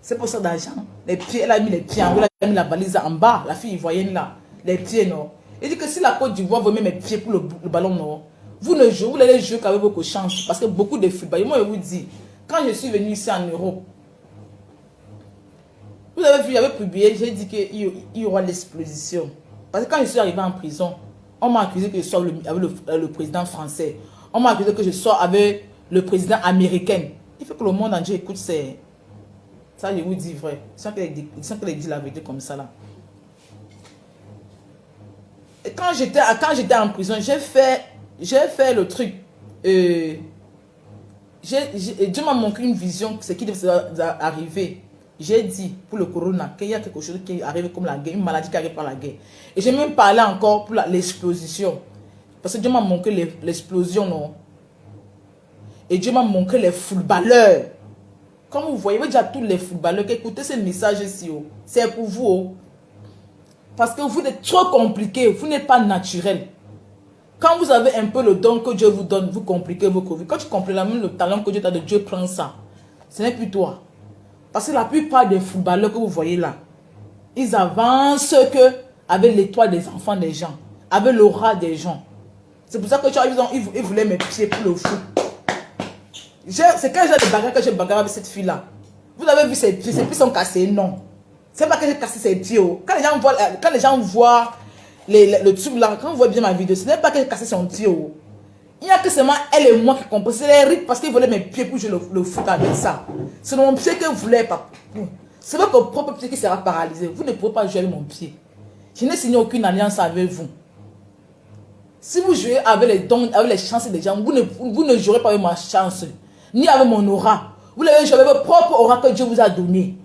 C'est pour ça d'argent. Les pieds, elle a mis les pieds en haut, elle a mis la valise en bas. La fille ivoirienne là. Les pieds non. Il dit que si la Côte d'Ivoire vous met mes pieds pour le ballon non, vous ne jouez, vous allez jouer qu'avec vos chances. Parce que beaucoup de footballeurs, moi je vous dis, quand je suis venu ici en Europe, vous avez vu, j'avais publié, j'ai dit qu'il y aura l'explosion. Parce que quand je suis arrivé en prison, on m'a accusé que je sois avec le président français. On m'a accusé que je sois avec le président américain. Il faut que le monde entier écoute ces... Ça, je vous dis vrai. Sans qu'elle dise la vérité comme ça là. Et quand j'étais en prison, j'ai fait le truc. Dieu m'a montré une vision, ce qui devait arriver. J'ai dit pour le corona qu'il y a quelque chose qui arrive comme la guerre, une maladie qui arrive par la guerre. Et j'ai même parlé encore pour l'explosion. Parce que Dieu m'a montré l'explosion, non? Et Dieu m'a montré les footballeurs. Comme vous voyez, déjà tous les footballeurs qui écoutez ce message ici, c'est pour vous. Parce que vous êtes trop compliqué, vous n'êtes pas naturel. Quand vous avez un peu le don que Dieu vous donne, vous compliquez votre vie. Quand tu comprends même le talent que Dieu t'a donné, Dieu prend ça. Ce n'est plus toi. Parce que la plupart des footballeurs que vous voyez là, ils avancent que avec l'étoile des enfants des gens, avec l'aura des gens. C'est pour ça que ils voulaient mes pieds pour le foot. C'est quand j'ai des bagarres que j'ai bagarre avec cette fille-là. Vous avez vu ses pieds sont cassés? Non. C'est pas que j'ai cassé ses pieds. Quand les gens voient le truc là, quand vous voyez bien ma vidéo, ce n'est pas que j'ai cassé son pied. Il n'y a que seulement elle et moi qui comprennent. C'est les rites parce qu'ils voulaient mes pieds pour jouer le foot avec ça. C'est mon pied que vous voulez pas. C'est votre propre pied qui sera paralysé. Vous ne pouvez pas jouer avec mon pied. Je n'ai signé aucune alliance avec vous. Si vous jouez avec les dons, avec les chances des gens, vous ne jouerez pas avec ma chance, ni avec mon aura. Vous l'avez joué avec votre propre aura que Dieu vous a donné.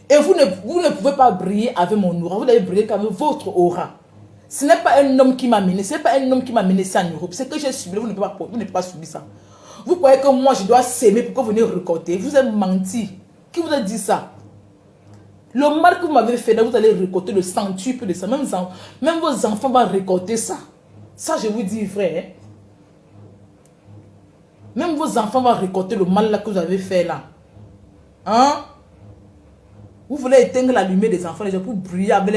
Et vous ne pouvez pas briller avec mon aura. Vous n'allez briller qu'avec votre aura. Ce n'est pas un homme qui m'a mené. Ce n'est pas un homme qui m'a mené ça en Europe. C'est que j'ai subi. Vous ne pouvez pas subir ça. Vous croyez que moi, je dois s'aimer pour que vous venez récolter. Vous êtes menti. Qui vous a dit ça? Le mal que vous m'avez fait, vous allez récolter le centuple de ça. Même vos enfants vont récolter ça. Ça, je vous dis vrai. Hein? Même vos enfants vont récolter le mal là que vous avez fait là. Hein? Vous voulez éteindre la lumière des enfants, les gens, pour briller avec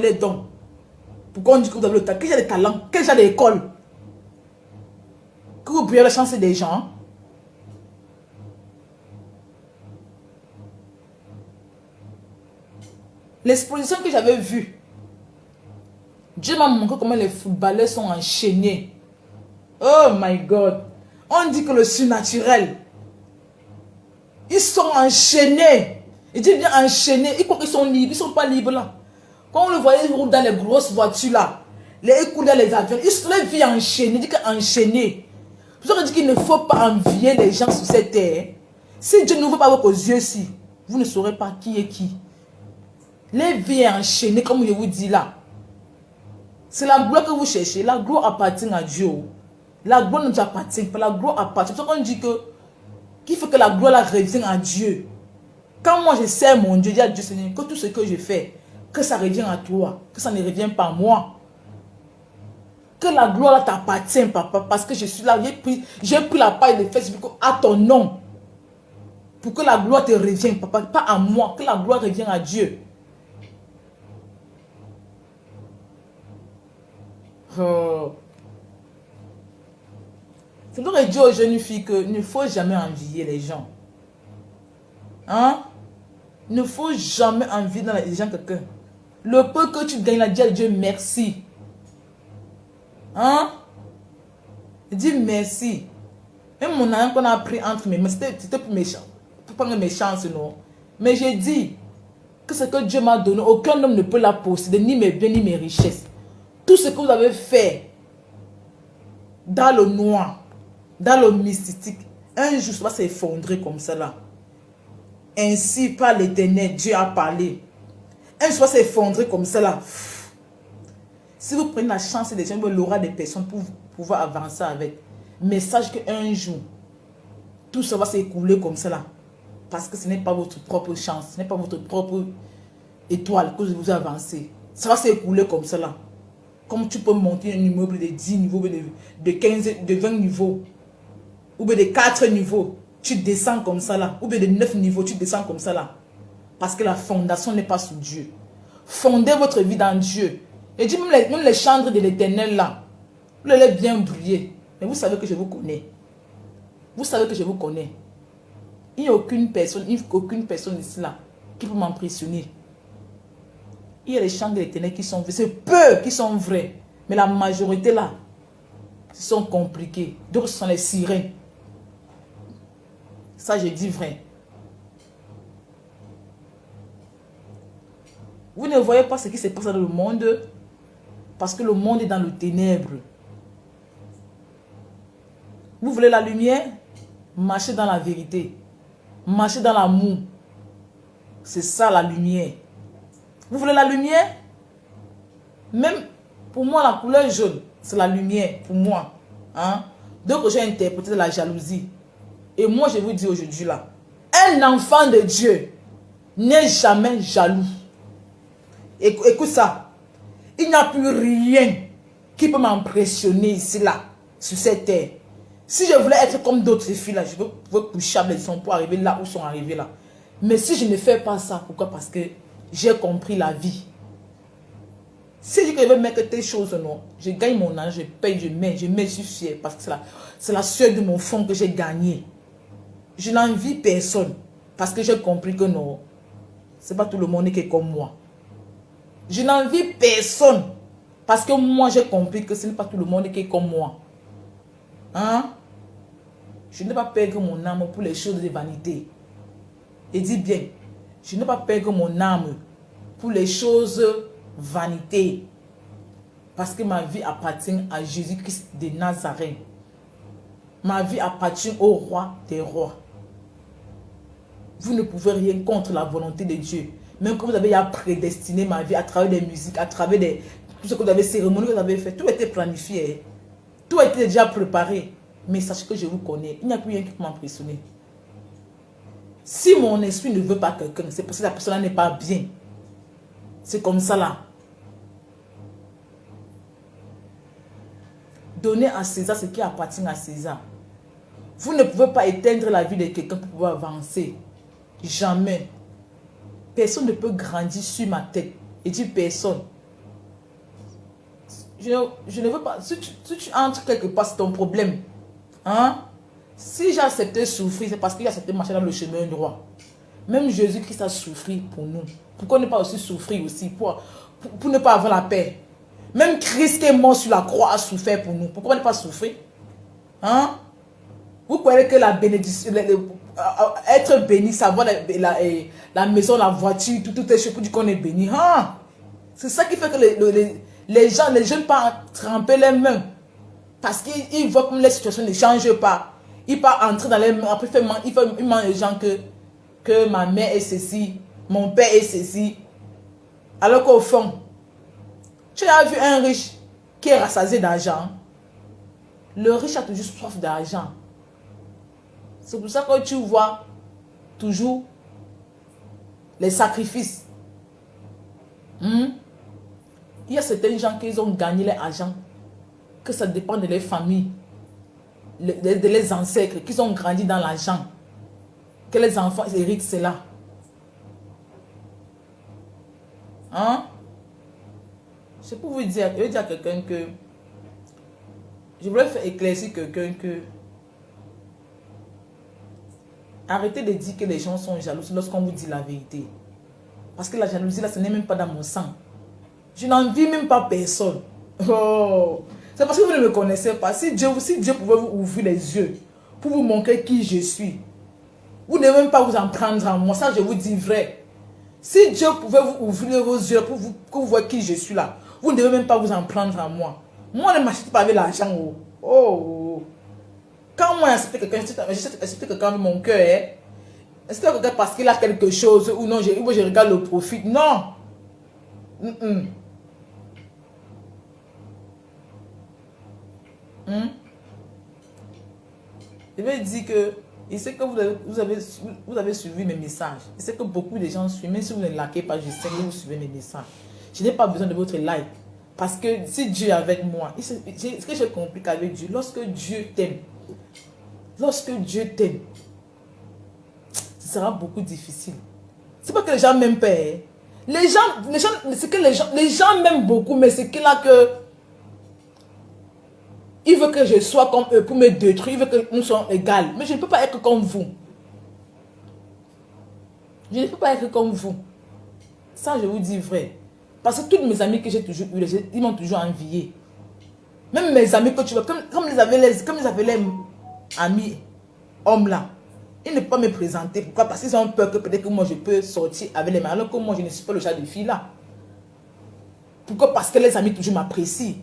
les dons. Pourquoi on dit que vous avez le talent? Quel genre de talent? Quel genre d'école? Que vous brillez la chance des gens? L'exposition que j'avais vue, Dieu m'a montré comment les footballeurs sont enchaînés. Oh my God. On dit que le surnaturel, ils sont enchaînés. Il dit bien enchaînés. Ils croient qu'ils sont libres. Ils ne sont pas libres là. Quand on le voyait, ils roulent dans les grosses voitures là. Ils coulent dans les avions. Ils sont les vies enchaînées. Il dit qu'enchaînés. C'est pour ça que je dis qu'il ne faut pas envier les gens sur cette terre. Si Dieu n'ouvre pas vos yeux-ci, vous ne saurez pas qui est qui. Les vies enchaînées, comme je vous dis là. C'est la gloire que vous cherchez. La gloire appartient à Dieu. La gloire ne nous appartient pas. La gloire appartient. C'est pour ça qu'on dit qu'il faut que la gloire la revienne à Dieu. Quand moi je sers mon Dieu, je dis à Dieu Seigneur, que tout ce que je fais, que ça revienne à toi. Que ça ne revienne pas à moi. Que la gloire t'appartient, papa. Parce que je suis là. J'ai pris la paille de Facebook à ton nom. Pour que la gloire te revienne, papa. Pas à moi. Que la gloire revienne à Dieu. Oh. C'est donc que Dieu aux jeunes filles qu'il ne faut jamais envier les gens. Hein? Il ne faut jamais envier dans les gens quelqu'un. Le peu que tu gagnes, dis à Dieu merci. Hein? Dis merci. Même mon âme qu'on a pris entre mes mains, c'était pour méchant. Pour prendre mes chances, non. Mais j'ai dit que ce que Dieu m'a donné, aucun homme ne peut la posséder, ni mes biens, ni mes richesses. Tout ce que vous avez fait dans le noir, dans le mystique, un jour ça va s'effondrer comme ça là. Ainsi par l'Éternel, Dieu a parlé. Un jour ça va s'effondrer comme ça là. Si vous prenez la chance des gens, vous aurez des personnes pour pouvoir avancer avec. Mais sache qu'un jour, tout ça va s'écouler comme ça là. Parce que ce n'est pas votre propre chance, ce n'est pas votre propre étoile que vous avancez. Ça va s'écouler comme ça là. Comme tu peux monter un immeuble de 10 niveaux, de 15, de 20 niveaux, ou bien de 4 niveaux, tu descends comme ça là, ou bien de 9 niveaux, tu descends comme ça là. Parce que la fondation n'est pas sur Dieu. Fondez votre vie dans Dieu. Et dit même les chandres de l'Éternel là, vous allez bien briller. Mais vous savez que je vous connais. Vous savez que je vous connais. Il n'y a aucune personne ici là qui peut m'impressionner. Il y a les chants de l'Éternel qui sont vrais. C'est peu qui sont vrais. Mais la majorité là, sont compliqués. D'autres sont les sirènes. Ça, je dis vrai. Vous ne voyez pas ce qui se passe dans le monde parce que le monde est dans le ténèbre. Vous voulez la lumière? Marchez dans la vérité. Marchez dans l'amour. C'est ça la lumière. Vous voulez la lumière? Même pour moi, la couleur jaune, c'est la lumière pour moi. Hein? Donc, j'ai interprété de la jalousie. Et moi, je vous dis aujourd'hui là, un enfant de Dieu n'est jamais jaloux. Écoute ça. Il n'y a plus rien qui peut m'impressionner ici là, sur cette terre. Si je voulais être comme d'autres filles là, je veux coucher avec les gens pour arriver là où ils sont arrivés là. Mais si je ne fais pas ça, pourquoi? Parce que j'ai compris la vie. Si je veux mettre telle chose, non, je gagne mon argent, je paye, je mets, je suis fier parce que c'est la sueur de mon fond que j'ai gagné. Je n'envie personne parce que j'ai compris que non, c'est pas tout le monde qui est comme moi. Je n'envie personne parce que moi j'ai compris que ce n'est pas tout le monde qui est comme moi. Hein? Je ne vais pas perdre mon âme pour les choses de vanité. Et dis bien, je ne vais pas perdre mon âme pour les choses vanité. Parce que ma vie appartient à Jésus-Christ de Nazareth. Ma vie appartient au roi des rois. Vous ne pouvez rien contre la volonté de Dieu. Même quand vous avez prédestiné ma vie à travers des musiques, à travers tout ce que vous avez, cérémonies que vous avez fait, tout était planifié. Tout était déjà préparé. Mais sachez que je vous connais. Il n'y a plus rien qui peut m'impressionner. Si mon esprit ne veut pas quelqu'un, c'est parce que la personne n'est pas bien. C'est comme ça là. Donnez à César ce qui appartient à César. Vous ne pouvez pas éteindre la vie de quelqu'un pour pouvoir avancer. Jamais. Personne ne peut grandir sur ma tête. Et dit personne. Je ne veux pas. Si tu entres quelque part, c'est ton problème. Hein? Si j'ai accepté souffrir, c'est parce qu'il a accepté marcher dans le chemin droit. Même Jésus-Christ a souffert pour nous. Pourquoi ne pas aussi souffrir aussi pour ne pas avoir la paix? Même Christ qui est mort sur la croix a souffert pour nous. Pourquoi ne pas souffrir? Hein? Vous croyez que la bénédiction, être béni, savoir la maison, la voiture, tout est chose pour dire qu'on est béni. Hein? C'est ça qui fait que les gens, les jeunes partent tremper les mains. Parce qu'ils voient comme les situations ne changent pas. Ils partent entrer dans les mains. Après, ils mentent les gens que ma mère est ceci, mon père est ceci. Alors qu'au fond, tu as vu un riche qui est rassasié d'argent. Le riche a toujours soif d'argent. C'est pour ça que tu vois toujours les sacrifices. Il y a certains gens qui ont gagné l'argent, que ça dépend de leur famille, de leurs ancêtres, qui ont grandi dans l'argent, que les enfants héritent cela. Hein? C'est pour vous dire, je vais dire à quelqu'un que, je voulais faire éclaircir quelqu'un que, arrêtez de dire que les gens sont jaloux lorsqu'on vous dit la vérité. Parce que la jalousie là, ce n'est même pas dans mon sang. Je n'envie même pas personne. Oh. C'est parce que vous ne me connaissez pas. Si Dieu pouvait vous ouvrir les yeux pour vous montrer qui je suis, vous ne devez même pas vous en prendre à moi. Ça, je vous dis vrai. Si Dieu pouvait vous ouvrir vos yeux pour vous voir qui je suis là, vous ne devez même pas vous en prendre à moi. Moi, ne m'achète pas avec l'argent. Oh. Quand moi j'accepte quelqu'un, j'accepte quelqu'un avec mon cœur. Est-ce que quelqu'un parce qu'il a quelque chose ou non, je regarde le profit? Non. Je vais dire que il sait que vous avez suivi mes messages. Il sait que beaucoup de gens suivent. Même si vous ne likez pas, je sais que vous suivez mes messages. Je n'ai pas besoin de votre like. Parce que si Dieu est avec moi, ce que je complique avec Dieu, lorsque Dieu t'aime, ce sera beaucoup difficile. C'est pas que les gens m'aiment pas. Les gens m'aiment beaucoup, mais c'est que là que il veut que je sois comme eux pour me détruire, il veut que nous soyons égales. Mais je ne peux pas être comme vous. Je ne peux pas être comme vous. Ça, je vous dis vrai. Parce que tous mes amis que j'ai toujours eu, ils m'ont toujours envié. Même mes amis que tu vois, comme ils avaient les amis hommes là, ils ne peuvent pas me présenter. Pourquoi? Parce qu'ils ont peur que peut-être que moi je peux sortir avec les mains. Alors que moi je ne suis pas le genre de fille là. Pourquoi? Parce que les amis toujours m'apprécient.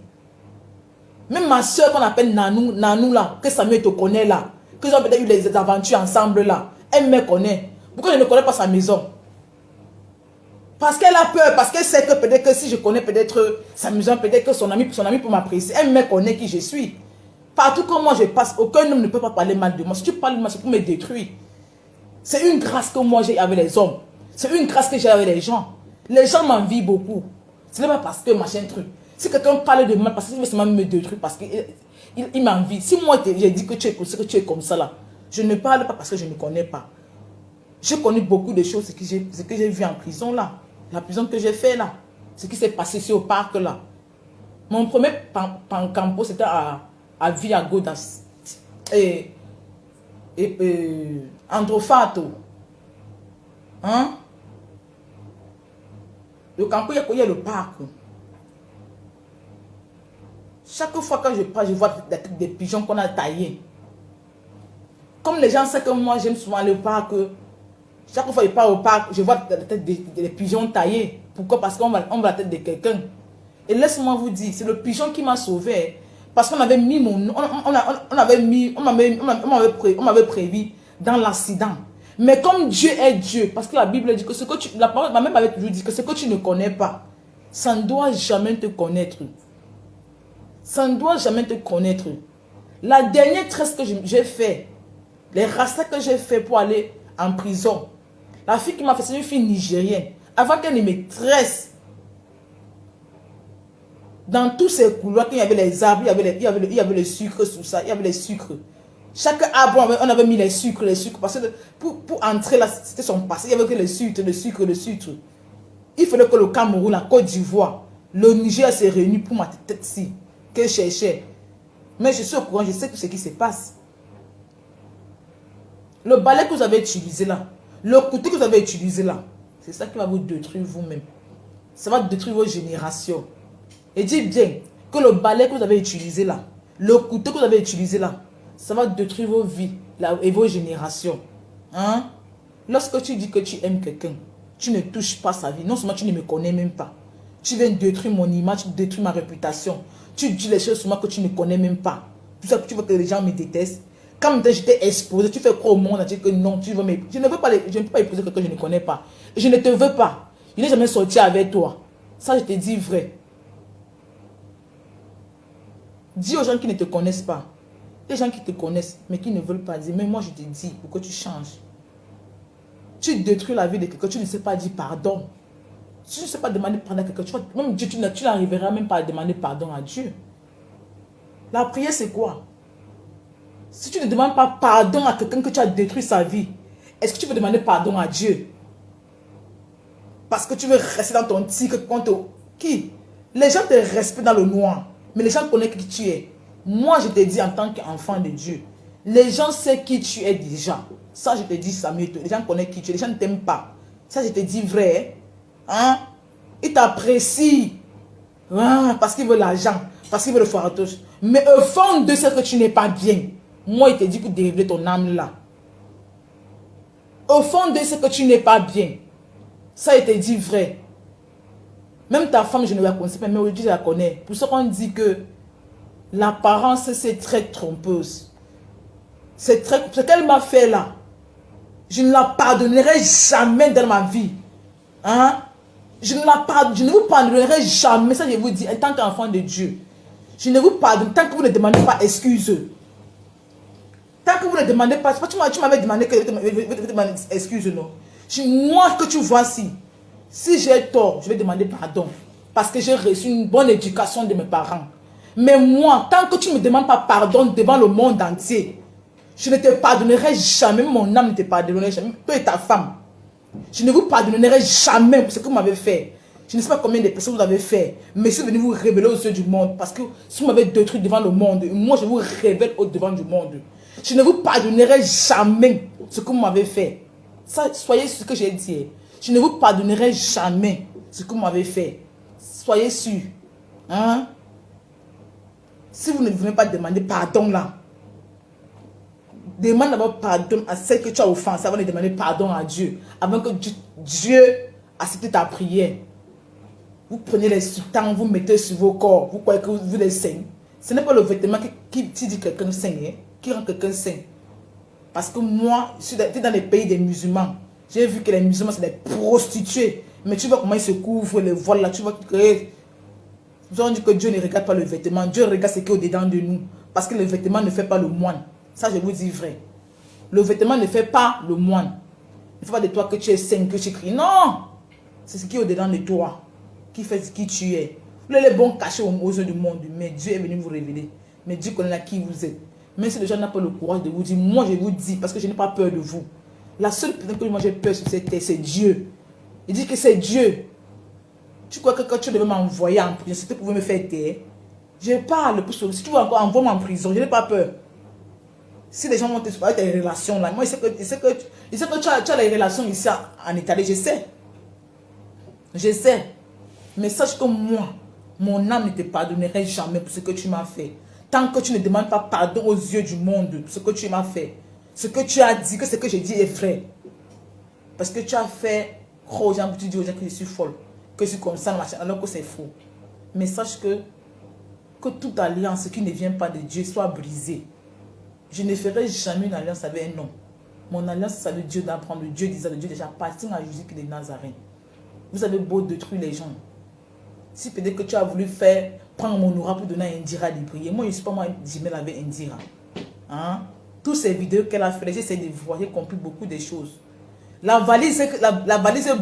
Même ma soeur qu'on appelle Nanou là, que Samuel te connaît là, que ils ont peut-être eu des aventures ensemble là, elle me connaît. Pourquoi je ne connais pas sa maison? Parce qu'elle a peur, parce qu'elle sait que peut-être que si je connais peut-être sa maison, peut-être que son ami peut m'apprécier. Elle me connaît qui je suis. Partout comme moi je passe, aucun homme ne peut pas parler mal de moi. Si tu parles de moi, c'est pour me détruire. C'est une grâce que moi j'ai avec les hommes. C'est une grâce que j'ai avec les gens. Les gens m'envient beaucoup. Ce n'est pas parce que machin truc. Si quelqu'un parle de moi, parce qu'il veut seulement me détruire, parce qu'il m'envie. Si moi j'ai dit que tu es comme ça là, je ne parle pas parce que je ne connais pas. Je connais beaucoup de choses, ce que j'ai vu en prison là. La prison que j'ai fait là. Ce qui s'est passé ici au parc là. Mon premier pancampo c'était à Via Godas. Et Androfato. Hein? Le campo, il y a le parc. Chaque fois que je passe, je vois des pigeons qu'on a taillés. Comme les gens savent que moi, j'aime souvent aller au parc. Chaque fois que je pars au parc, je vois des pigeons taillés. Pourquoi? Parce qu'on voit la tête de quelqu'un. Et laisse-moi vous dire, c'est le pigeon qui m'a sauvé. Parce qu'on avait mis mon nom, on m'avait prévu dans l'accident. Mais comme Dieu est Dieu, parce que la Bible dit que ce que tu, ma mère m'avait toujours dit que ce que tu ne connais pas, ça ne doit jamais te connaître. Ça ne doit jamais te connaître. La dernière tresse que j'ai fait, les rastas que j'ai fait pour aller en prison, la fille qui m'a fait, c'est une fille nigérienne. Avant qu'elle ne me tresse, dans tous ces couloirs, il y avait les arbres, il y avait le sucre, tout ça, il y avait les sucres. Chaque arbre, on avait mis les sucres, parce que pour entrer là, c'était son passé, il n'y avait que les sucres, le sucre. Il fallait que le Cameroun, la Côte d'Ivoire, le Niger s'est réuni pour ma tête-ci, que je cherchais. Mais je suis au courant, je sais tout ce qui se passe. Le balai que vous avez utilisé là, le couteau que vous avez utilisé là, c'est ça qui va vous détruire vous-même. Ça va détruire vos générations. Et dites bien que le balai que vous avez utilisé là, le couteau que vous avez utilisé là, ça va détruire vos vies et vos générations. Hein? Lorsque tu dis que tu aimes quelqu'un, tu ne touches pas sa vie. Non seulement tu ne me connais même pas. Tu viens détruire mon image, tu détruis ma réputation. Tu dis les choses sur moi que tu ne connais même pas. Tout ça, tu veux que les gens me détestent. Quand j'étais exposé, tu fais quoi au monde? Tu dis que non, tu veux je ne peux pas épouser quelqu'un que je ne connais pas. Et je ne te veux pas. Je n'ai jamais sorti avec toi. Ça, je te dis vrai. Dis aux gens qui ne te connaissent pas. Les gens qui te connaissent, mais qui ne veulent pas dire. Mais moi, je te dis, pour que tu changes. Tu détruis la vie de quelqu'un, tu ne sais pas dire pardon. Tu ne sais pas demander pardon à quelqu'un. Même Dieu, tu n'arriveras même pas à demander pardon à Dieu. La prière, c'est quoi? Si tu ne demandes pas pardon à quelqu'un que tu as détruit sa vie, est-ce que tu veux demander pardon à Dieu? Parce que tu veux rester dans ton tigre contre qui? Les gens te respectent dans le noir, mais les gens connaissent qui tu es. Moi, je te dis en tant qu'enfant de Dieu, les gens savent qui tu es déjà. Ça, je te dis, Samuel, les gens connaissent qui tu es. Les gens ne t'aiment pas. Ça, je te dis vrai. Hein? Ils t'apprécient. Hein? Parce qu'ils veulent l'argent. Parce qu'ils veulent le fardeau. Mais au fond de ce que tu n'es pas bien, moi, il te dit pour dériver ton âme là. Au fond de ce que tu n'es pas bien, ça, il te dit vrai. Même ta femme, je ne la connais pas, mais aujourd'hui, je la connais. Pour ça qu'on dit que l'apparence, c'est très trompeuse. Ce qu'elle m'a fait là, je ne la pardonnerai jamais dans ma vie. Hein? Je ne vous pardonnerai jamais, ça je vous dis, en tant qu'enfant de Dieu. Je ne vous pardonne tant que vous ne demandez pas excuse. Tant que vous ne demandez pas, tu m'avais demandé que je demande excuse, non? Moi que tu vois si j'ai tort, je vais demander pardon. Parce que j'ai reçu une bonne éducation de mes parents. Mais moi, tant que tu ne me demandes pas pardon devant le monde entier, je ne te pardonnerai jamais, mon âme ne te pardonnerai jamais, toi et ta femme. Je ne vous pardonnerai jamais pour ce que vous m'avez fait. Je ne sais pas combien de personnes vous avez fait, mais si vous venez vous révéler aux yeux du monde, parce que si vous m'avez détruit devant le monde, moi je vous révèle au devant du monde. Je ne vous pardonnerai jamais ce que vous m'avez fait. Ça, soyez sûr que j'ai dit. Je ne vous pardonnerai jamais ce que vous m'avez fait. Soyez sûr. Hein? Si vous ne venez pas demander pardon là, demande d'abord pardon à celle que tu as offensée avant de demander pardon à Dieu. Avant que Dieu accepte ta prière. Vous prenez les sultans, vous mettez sur vos corps. Vous croyez que vous les saignez. Ce n'est pas le vêtement qui dit quelqu'un saint, hein, qui rend quelqu'un saint. Parce que moi, je suis dans les pays des musulmans. J'ai vu que les musulmans, c'est des prostituées. Mais tu vois comment ils se couvrent, les voiles là. Tu vois que... Nous avons dit que Dieu ne regarde pas le vêtement. Dieu regarde ce qui est au-dedans de nous. Parce que le vêtement ne fait pas le moine. Ça, je vous dis vrai. Le vêtement ne fait pas le moine. Il ne fait pas de toi que tu es saint, que tu cries. Non! C'est ce qui est au-dedans de toi qui fait qui tu es. Vous les bons cachés aux yeux du monde. Mais Dieu est venu vous révéler. Mais Dieu connaît qui vous êtes. Même si les gens n'ont pas le courage de vous dire, moi je vous dis, parce que je n'ai pas peur de vous. La seule personne que moi j'ai peur sur cette terre, c'est Dieu. Il dit que c'est Dieu. Tu crois que quand tu devais m'envoyer en prison, c'était pour me faire taire? Je parle pour ça. Si tu veux encore envoyer moi en prison, je n'ai pas peur. Si les gens vont te parler de tes relations là, moi je sais que tu as les relations ici en Italie, je sais. Je sais. Mais sache que moi, mon âme ne te pardonnerait jamais pour ce que tu m'as fait. Tant que tu ne demandes pas pardon aux yeux du monde pour ce que tu m'as fait. Ce que tu as dit, que ce que j'ai dit est vrai. Parce que tu as fait croire aux gens, tu dis aux gens que je suis folle. Que je suis comme ça, machin, alors que c'est faux. Mais sache que toute alliance qui ne vient pas de Dieu soit brisée. Je ne ferai jamais une alliance avec un homme. Mon alliance, c'est avec Dieu d'apprendre. Dieu disait, le Dieu déjà appartient à Jésus qui est de Nazareth. Vous avez beau détruire les gens. Si peut-être que tu as voulu prendre mon aura pour donner à Indira de prier. Moi, je ne suis pas moi, Jimel avec Indira. Hein? Toutes ces vidéos qu'elle a fait, j'essaie de voir, j'ai compris beaucoup de choses. La valise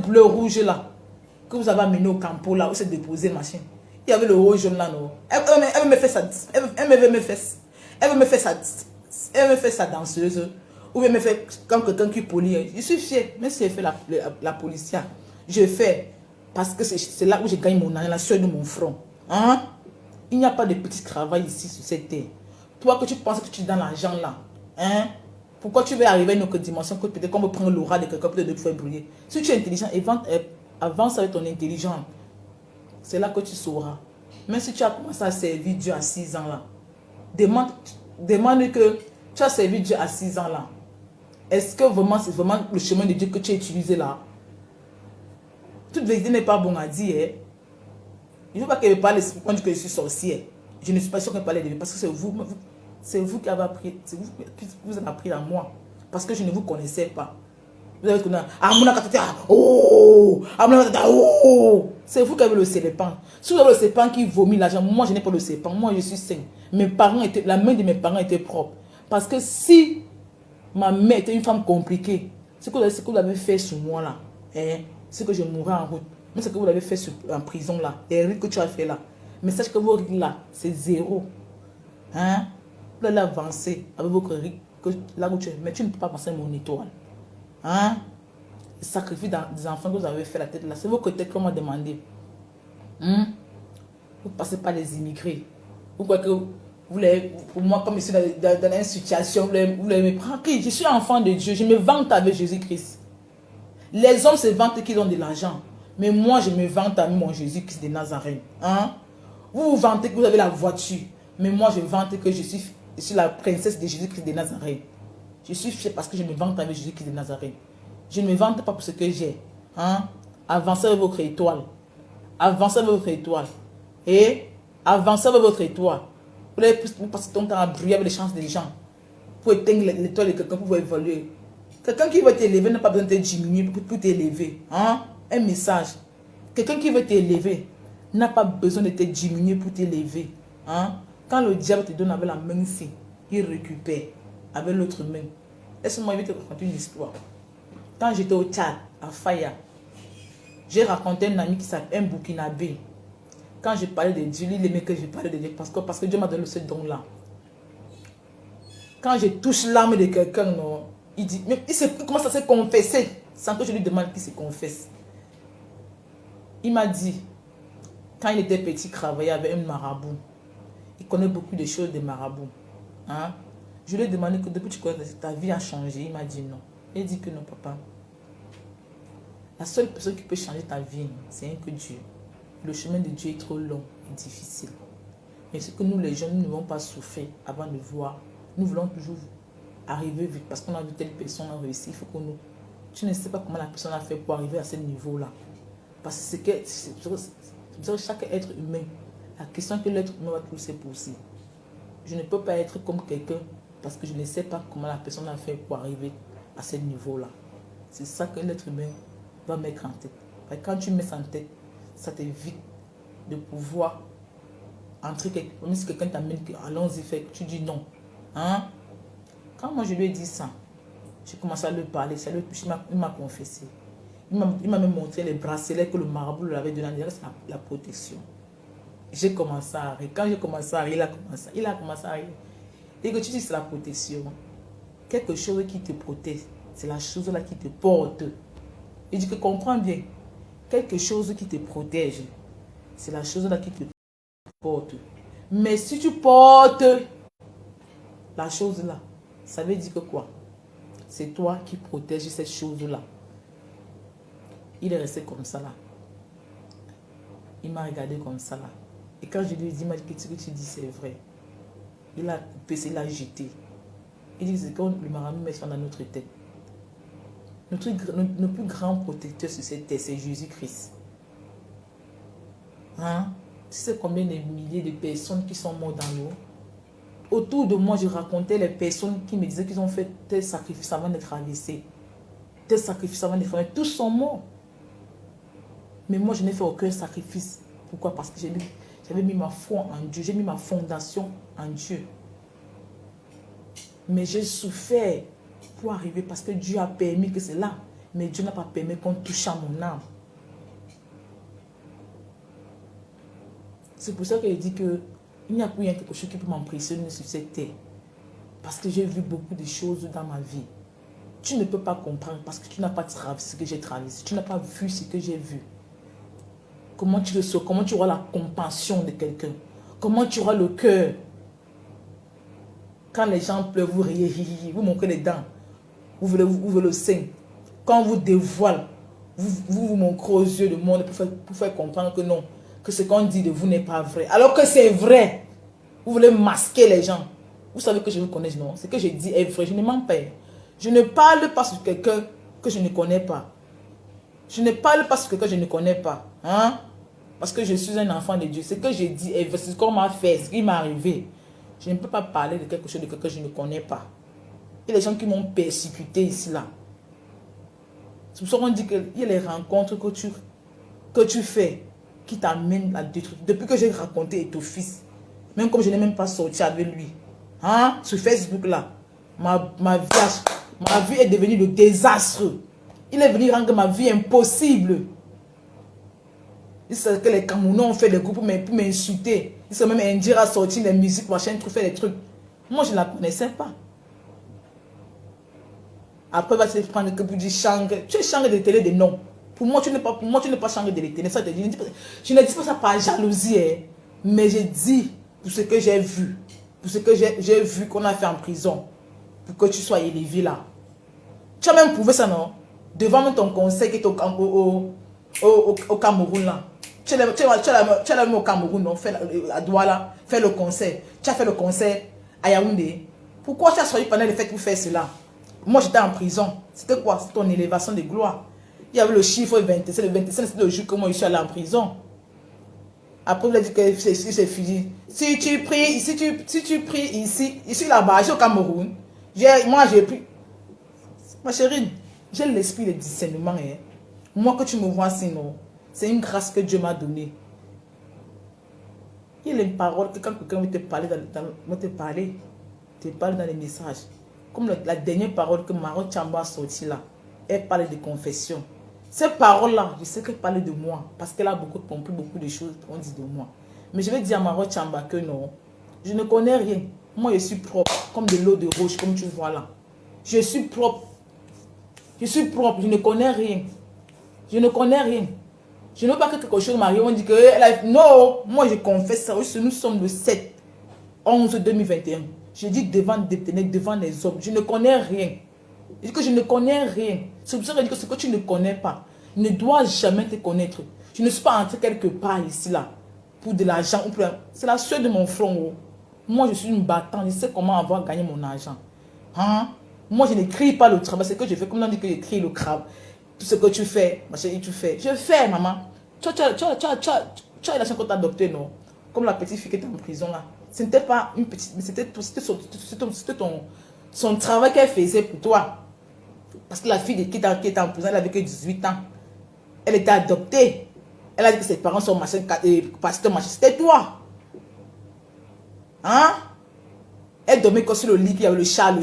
bleu-rouge là, que vous avez amené au campo là, où c'est déposé, machin. Il y avait le rouge jaune là, non? Elle me fait ça. Elle veut me faire ça. Elle me fait sa danseuse. Ou elle me fait comme quelqu'un qui polie. Je suis fière. Même si elle fait la policière. Je fais. Parce que c'est là où je gagne mon année, la sueur de mon front. Hein? Il n'y a pas de petit travail ici sur cette terre. Toi que tu penses que tu es dans l'argent là. Hein? Pourquoi tu veux arriver à une autre dimension que peut-être qu'on veut prendre l'aura de quelqu'un pour te faire briller. Si tu es intelligent, avance avec ton intelligence. C'est là que tu sauras. Même si tu as commencé à servir Dieu à 6 ans là. Demande que tu as servi Dieu à 6 ans là. Est-ce que vraiment c'est vraiment le chemin de Dieu que tu as utilisé là? Toute vérité n'est pas bon à dire. Hein? Je ne veux pas qu'elle me parle quand je dis que je suis sorcière. Je ne suis pas sûre qu'elle parle de lui parce que c'est vous qui avez appris, c'est vous qui vous avez appris à moi. Parce que je ne vous connaissais pas. Vous avez connu c'est vous qui avez le serpent. Si vous avez le serpent qui vomit l'argent, moi je n'ai pas le serpent, moi je suis sain. La main de mes parents était propre. Parce que si ma mère était une femme compliquée, ce que vous avez fait sur moi là, hein, c'est que je mourrais en route. Mais ce que vous avez fait en prison là, les rites que tu as fait là, mais sache que vos rites là, c'est zéro. Hein? Vous allez avancer avec votre rite, là où tu es, mais tu ne peux pas passer mon étoile. Hein? Le sacrifice des enfants que vous avez fait la tête là, c'est votre tête qu'on m'a demandé. Hein? Vous ne passez pas les immigrés. Vous croyez que pour moi, comme je suis dans une situation, vous voulez me prendre. Je suis enfant de Dieu, je me vante avec Jésus-Christ. Les hommes se vantent qu'ils ont de l'argent. Mais moi, je me vante avec mon Jésus-Christ de Nazareth. Hein? Vous vous vantez que vous avez la voiture. Mais moi, je vante que je suis la princesse de Jésus-Christ de Nazareth. Je suis fière parce que je me vante avec Jésus-Christ de Nazareth. Je ne me vante pas pour ce que j'ai. Hein? Avancez avec votre étoile. Avancez avec votre étoile. Et avancez avec votre étoile. Vous passez ton temps à briller avec les chances des gens. Pour éteindre l'étoile de quelqu'un, pour évoluer. Quelqu'un qui veut t'élever n'a pas besoin de te diminuer pour t'élever. Hein? Un message. Quelqu'un qui veut t'élever n'a pas besoin de te diminuer pour t'élever. Hein? Quand le diable te donne avec la main ici, il récupère avec l'autre main. Laisse-moi te raconter une histoire. Quand j'étais au Tchad, à Faya, j'ai raconté un ami qui s'appelle un Burkinabé. Quand je parlais de Dieu, il aimait que je parlais de Dieu parce que Dieu m'a donné ce don-là. Quand je touche l'âme de quelqu'un, non, il dit, mais il commence à se confesser sans que je lui demande qu'il se confesse. Il m'a dit, quand il était petit, il travaillait avec un marabout. Il connaît beaucoup de choses des marabouts. Hein? Je lui ai demandé que depuis que tu connais, ta vie a changé. Il m'a dit non. Il dit que non, papa. La seule personne qui peut changer ta vie, c'est un que Dieu. Le chemin de Dieu est trop long et difficile. Mais ce que nous, les jeunes, nous ne voulons pas souffrir avant de voir. Nous voulons toujours arriver vite parce qu'on a vu telle personne a réussi. Il faut que nous... Tu ne sais pas comment la personne a fait pour arriver à ce niveau-là. Parce que c'est chaque être humain. La question que l'être humain va toujours se poser. Je ne peux pas être comme quelqu'un parce que je ne sais pas comment la personne a fait pour arriver à ce niveau-là. C'est ça que l'être humain va mettre en tête. Et quand tu mets ça en tête, ça t'évite de pouvoir entrer quelque part. Même si quelqu'un t'amène que allons-y, fait, tu dis non. Hein? Quand moi je lui ai dit ça, j'ai commencé à lui parler. Il m'a confessé. Il m'a même montré les bracelets que le marabout lui avait donné. C'est la protection. J'ai commencé à rire. Quand j'ai commencé à rire, il a commencé à rire. Et que tu dis c'est la protection. Quelque chose qui te protège, c'est la chose là qui te porte. Il dit que comprends bien. Quelque chose qui te protège, c'est la chose là qui te porte. Mais si tu portes la chose là, ça veut dire que quoi? C'est toi qui protèges cette chose là. Il est resté comme ça là. Il m'a regardé comme ça là. Et quand je lui ai dit, il m'a dit que ce que tu dis c'est vrai. Il a coupé, il a jeté. Il dit que quand le marabout met ça dans notre tête. Notre plus grand protecteur sur cette terre, c'est Jésus-Christ. Hein? Tu sais combien de milliers de personnes qui sont mortes dans l'eau? Autour de moi, je racontais les personnes qui me disaient qu'ils ont fait tel sacrifice avant de traverser. Tel sacrifice avant de traverser. Tous sont morts. Mais moi, je n'ai fait aucun sacrifice. Pourquoi? Parce que j'avais mis ma foi en Dieu. J'ai mis ma fondation en Dieu. Mais j'ai souffert pour arriver parce que Dieu a permis que c'est là. Mais Dieu n'a pas permis qu'on touche à mon âme. C'est pour ça qu'il dit que il n'y a plus quelque chose qui peut m'impressionner sur cette terre. Parce que j'ai vu beaucoup de choses dans ma vie. Tu ne peux pas comprendre parce que tu n'as pas traversé ce que j'ai traversé. Tu n'as pas vu ce que j'ai vu. Comment tu le sauves? Comment tu auras la compassion de quelqu'un? Comment tu auras le cœur? Quand les gens pleurent, vous riez, vous montrez les dents. Vous voulez le sein. Quand on vous dévoile, vous montrez aux yeux du monde pour faire comprendre que non, que ce qu'on dit de vous n'est pas vrai. Alors que c'est vrai. Vous voulez masquer les gens. Vous savez que je vous connais, non? Ce que je dis est vrai. Je ne mens pas. Je ne parle pas sur quelqu'un que je ne connais pas. Je ne parle pas sur quelqu'un que je ne connais pas. Hein? Parce que je suis un enfant de Dieu. Ce que je dis est vrai. C'est ce qu'on m'a fait. Ce qui m'est arrivé. Je ne peux pas parler de quelque chose de quelqu'un que je ne connais pas. Il y a des gens qui m'ont persécuté ici, là. C'est pour ça qu'on dit qu'il y a les rencontres que tu fais qui t'amènent à détruire. Depuis que j'ai raconté ton fils, même comme je n'ai même pas sorti avec lui, hein, sur Facebook, là, ma vie est devenue le désastre. Il est venu rendre ma vie impossible. Il sait que les Camerounais ont fait des groupes pour m'insulter. Ils sont même Indira à sortir les musiques, machin, pour faire des trucs. Moi, je ne la connaissais pas. Après, il va se prendre que pour dire change. Tu es change de télé de non. Pour moi, tu n'es pas change de télé. Ça, je ne dis pas ça par jalousie, hein, mais je dis pour ce que j'ai vu. Pour ce que j'ai vu qu'on a fait en prison. Pour que tu sois élevé là. Tu as même prouvé ça, non? Devant ton conseil qui est au Cameroun là. Tu as même au Cameroun, non? À Douala, fais le conseil. Tu as fait le conseil à Yaoundé. Pourquoi tu as choisi pendant les fêtes pour faire cela? Moi, j'étais en prison. C'était quoi? C'était ton élévation de gloire. Il y avait le chiffre 27. Le 27, c'était le jour que moi, je suis allé en prison. Après, il a dit que c'est fini. Si tu pries ici là-bas, je suis au Cameroun. Moi, j'ai pris. Ma chérie, j'ai l'esprit de discernement. Hein. Moi, que tu me vois sinon, c'est une grâce que Dieu m'a donnée. Il y a les paroles que quand quelqu'un veut te parler, te parle dans les messages. Comme la dernière parole que Maro Chamba a sortie là, elle parle de confession. Cette parole-là, je sais qu'elle parle de moi, parce qu'elle a compris beaucoup de choses qu'on dit de moi. Mais je vais dire à Maro Chamba que non, je ne connais rien. Moi, je suis propre, comme de l'eau de roche, comme tu vois là. Je suis propre. Je suis propre, je ne connais rien. Je ne connais rien. Je ne veux pas que quelque chose m'arrive, on dit que... Non, moi je confesse ça. Nous sommes le 7/11/2021. Je dis devant les hommes, je ne connais rien. Je dis que je ne connais rien. C'est pour ça que je dis que ce que tu ne connais pas ne doit jamais te connaître. Je ne suis pas entré quelque part ici, là, pour de l'argent. C'est la sueur de mon front. Oh. Moi, je suis une battante. Je sais comment avoir gagné mon argent. Hein? Moi, je n'écris pas le travail. C'est que je fais, comme on dit que j'écris le crabe. Tout ce que tu fais, ma chérie, tu fais. Je fais, maman. Tu as la chance qu'on t'a adopté, non? Comme la petite fille qui était en prison, là. Ce n'était pas une petite... C'était son travail qu'elle faisait pour toi. Parce que la fille qui était en prison, elle avait que 18 ans. Elle était adoptée. Elle a dit que ses parents sont machin, pasteur, machin. C'était toi. Hein? Elle dormait comme sur le lit, il y avait le chat.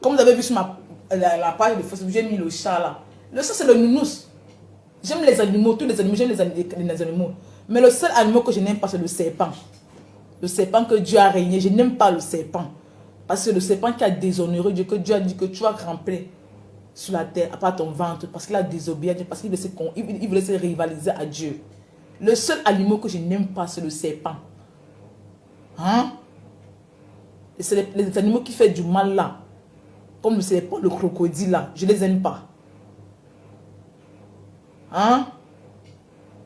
Comme vous avez vu sur la page de Facebook, j'ai mis le chat là. Le chat, c'est le nounous. J'aime les animaux, tous les animaux, j'aime les animaux. Mais le seul animal que je n'aime pas, c'est le serpent. Le serpent que Dieu a régné, je n'aime pas le serpent. Parce que le serpent qui a déshonoré Dieu, que Dieu a dit que tu vas ramper sur la terre, à part ton ventre, parce qu'il a désobéi à Dieu, parce qu'il voulait se rivaliser à Dieu. Le seul animal que je n'aime pas, c'est le serpent. Hein? Et c'est les animaux qui font du mal là. Comme le serpent, le crocodile là, je ne les aime pas. Hein?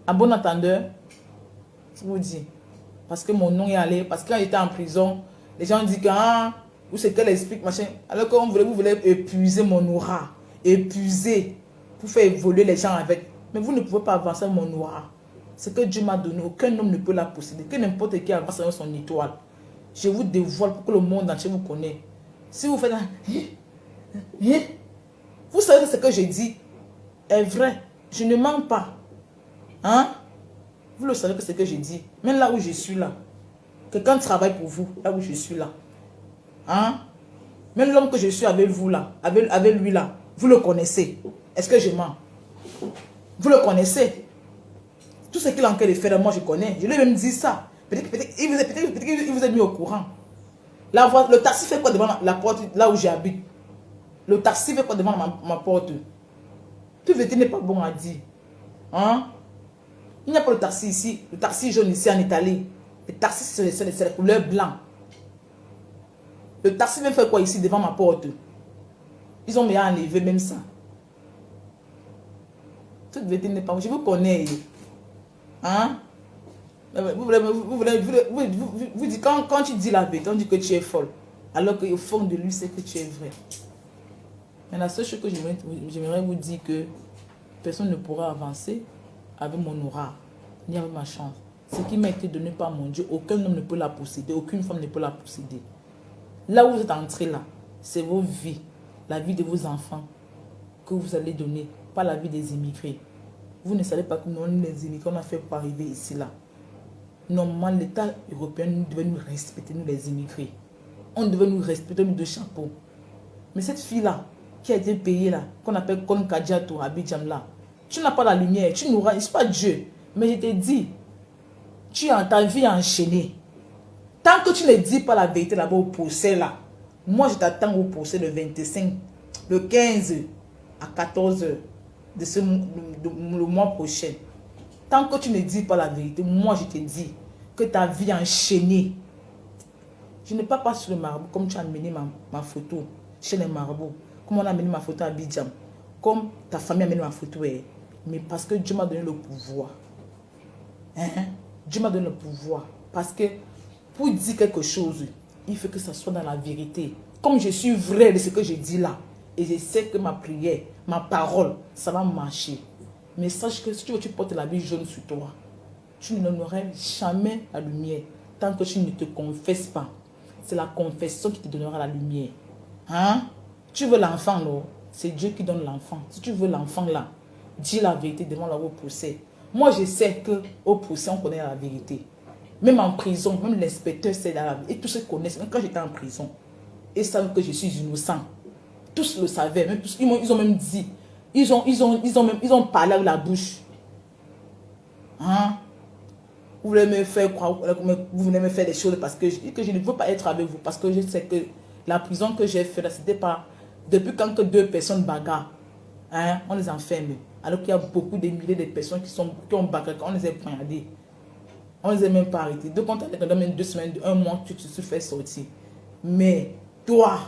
À bon entendeur, je vous dis. Parce que mon nom est allé, parce que quand j'étais en prison, les gens disent que, ah, ou c'est qu'elle explique, machin. Alors que vous voulez épuiser mon aura. Épuiser. Pour faire évoluer les gens avec. Mais vous ne pouvez pas avancer mon aura. Ce que Dieu m'a donné, aucun homme ne peut la posséder. Que n'importe qui avance avec son étoile. Je vous dévoile pour que le monde entier vous connaisse. Si vous faites un... Vous savez que ce que je dis est vrai. Je ne mens pas. Hein? Vous le savez que ce que je dis. Même là où je suis là. Quelqu'un travaille pour vous. Là où je suis là. Hein? Même l'homme que je suis avec vous là. Avec lui là. Vous le connaissez. Est-ce que je mens? Vous le connaissez. Tout ce qu'il a en train de faire, moi je connais. Je lui ai même dit ça. Peut-être qu'il vous a mis au courant. Le taxi fait quoi devant la porte là où j'habite? Le taxi fait quoi devant ma porte? Tout vérité n'est pas bon à dire. Hein? Il n'y a pas de taxi ici. Le taxi jaune ici en Italie. Le taxi, c'est la couleur blanc. Le taxi vient faire quoi ici devant ma porte? Ils ont bien enlevé même ça. Toute vérité n'est pas bon. Je vous connais. Hein? Vous dites, quand tu dis la vérité, on dit que tu es folle. Alors qu'au fond de lui, c'est que tu es vrai. Mais la seule chose que j'aimerais vous dire que personne ne pourra avancer avec mon aura, ni avec ma chance. Ce qui m'a été donné par mon Dieu, aucun homme ne peut la posséder, aucune femme ne peut la posséder. Là où vous êtes entré là, c'est vos vies, la vie de vos enfants que vous allez donner, pas la vie des immigrés. Vous ne savez pas que nous, les immigrés, on a fait pour arriver ici là. Normalement, l'État européen devait nous respecter, nous les immigrés. On devait nous respecter, nous de chapeau. Mais cette fille-là, qui a été payée là, qu'on appelle Kon Kadjato, Abidjan là, tu n'as pas la lumière, tu n'auras, je ne suis pas Dieu, mais je te dis, tu as ta vie enchaînée. Tant que tu ne dis pas la vérité là-bas au procès là, moi je t'attends au procès le 25, le 15 à 14 h de le mois prochain. Tant que tu ne dis pas la vérité, moi je te dis que ta vie enchaînée. Je ne parle pas sur le marabout comme tu as amené ma photo chez les marabouts, comme on a amené ma photo à Abidjan, comme ta famille a amené ma photo. Mais parce que Dieu m'a donné le pouvoir. Dieu m'a donné le pouvoir. Parce que pour dire quelque chose, il faut que ça soit dans la vérité. Comme je suis vrai de ce que je dis là, et je sais que ma prière, ma parole, ça va marcher. Mais sache que si tu portes la vie jaune sur toi, tu n'auras jamais la lumière tant que tu ne te confesses pas. C'est la confession qui te donnera la lumière. Hein? Tu veux l'enfant, non? C'est Dieu qui donne l'enfant. Si tu veux l'enfant là, dis la vérité devant le procès. Moi, je sais qu'au procès, on connaît la vérité. Même en prison, même l'inspecteur sait la vérité. Et tous se connaissent, même quand j'étais en prison. Ils savent que je suis innocent. Tous le savaient. Même tous, ils ont même dit. Ils ont parlé avec la bouche. Hein? Vous voulez me faire croire, vous voulez me faire des choses parce que je ne veux pas être avec vous. Parce que je sais que la prison que j'ai faite, c'était pas... Depuis quand que 2 personnes bagarrent, hein, on les enferme. Alors qu'il y a beaucoup de milliers de personnes qui ont bagarré, on les a poignardés. On ne les a même pas arrêtés. Donc, quand tu as même 2 semaines, 1 mois, tu te fais sortir. Mais toi,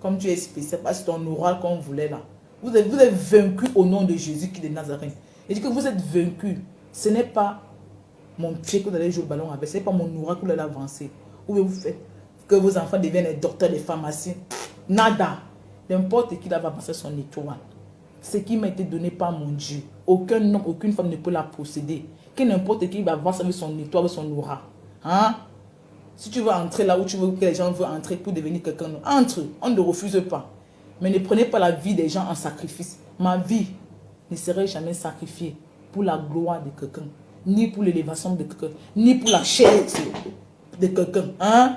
comme tu es spécial, parce que ton oral qu'on voulait là, vous êtes vaincu au nom de Jésus qui est de Nazareth. Et dit que vous êtes vaincu. Ce n'est pas mon pied que vous allez jouer au ballon avec, ce n'est pas mon oral que vous allez avancer. Ou vous faites que vos enfants deviennent des docteurs, des pharmaciens. Nada. N'importe qui va avancer son étoile. Ce qui m'a été donné par mon Dieu. Aucun homme, aucune femme ne peut la posséder. Que n'importe qui va avancer avec son étoile, avec son aura. Hein? Si tu veux entrer là où tu veux que les gens veulent entrer pour devenir quelqu'un, entre. On ne refuse pas. Mais ne prenez pas la vie des gens en sacrifice. Ma vie ne serait jamais sacrifiée pour la gloire de quelqu'un. Ni pour l'élévation de quelqu'un. Ni pour la chair de quelqu'un. Hein?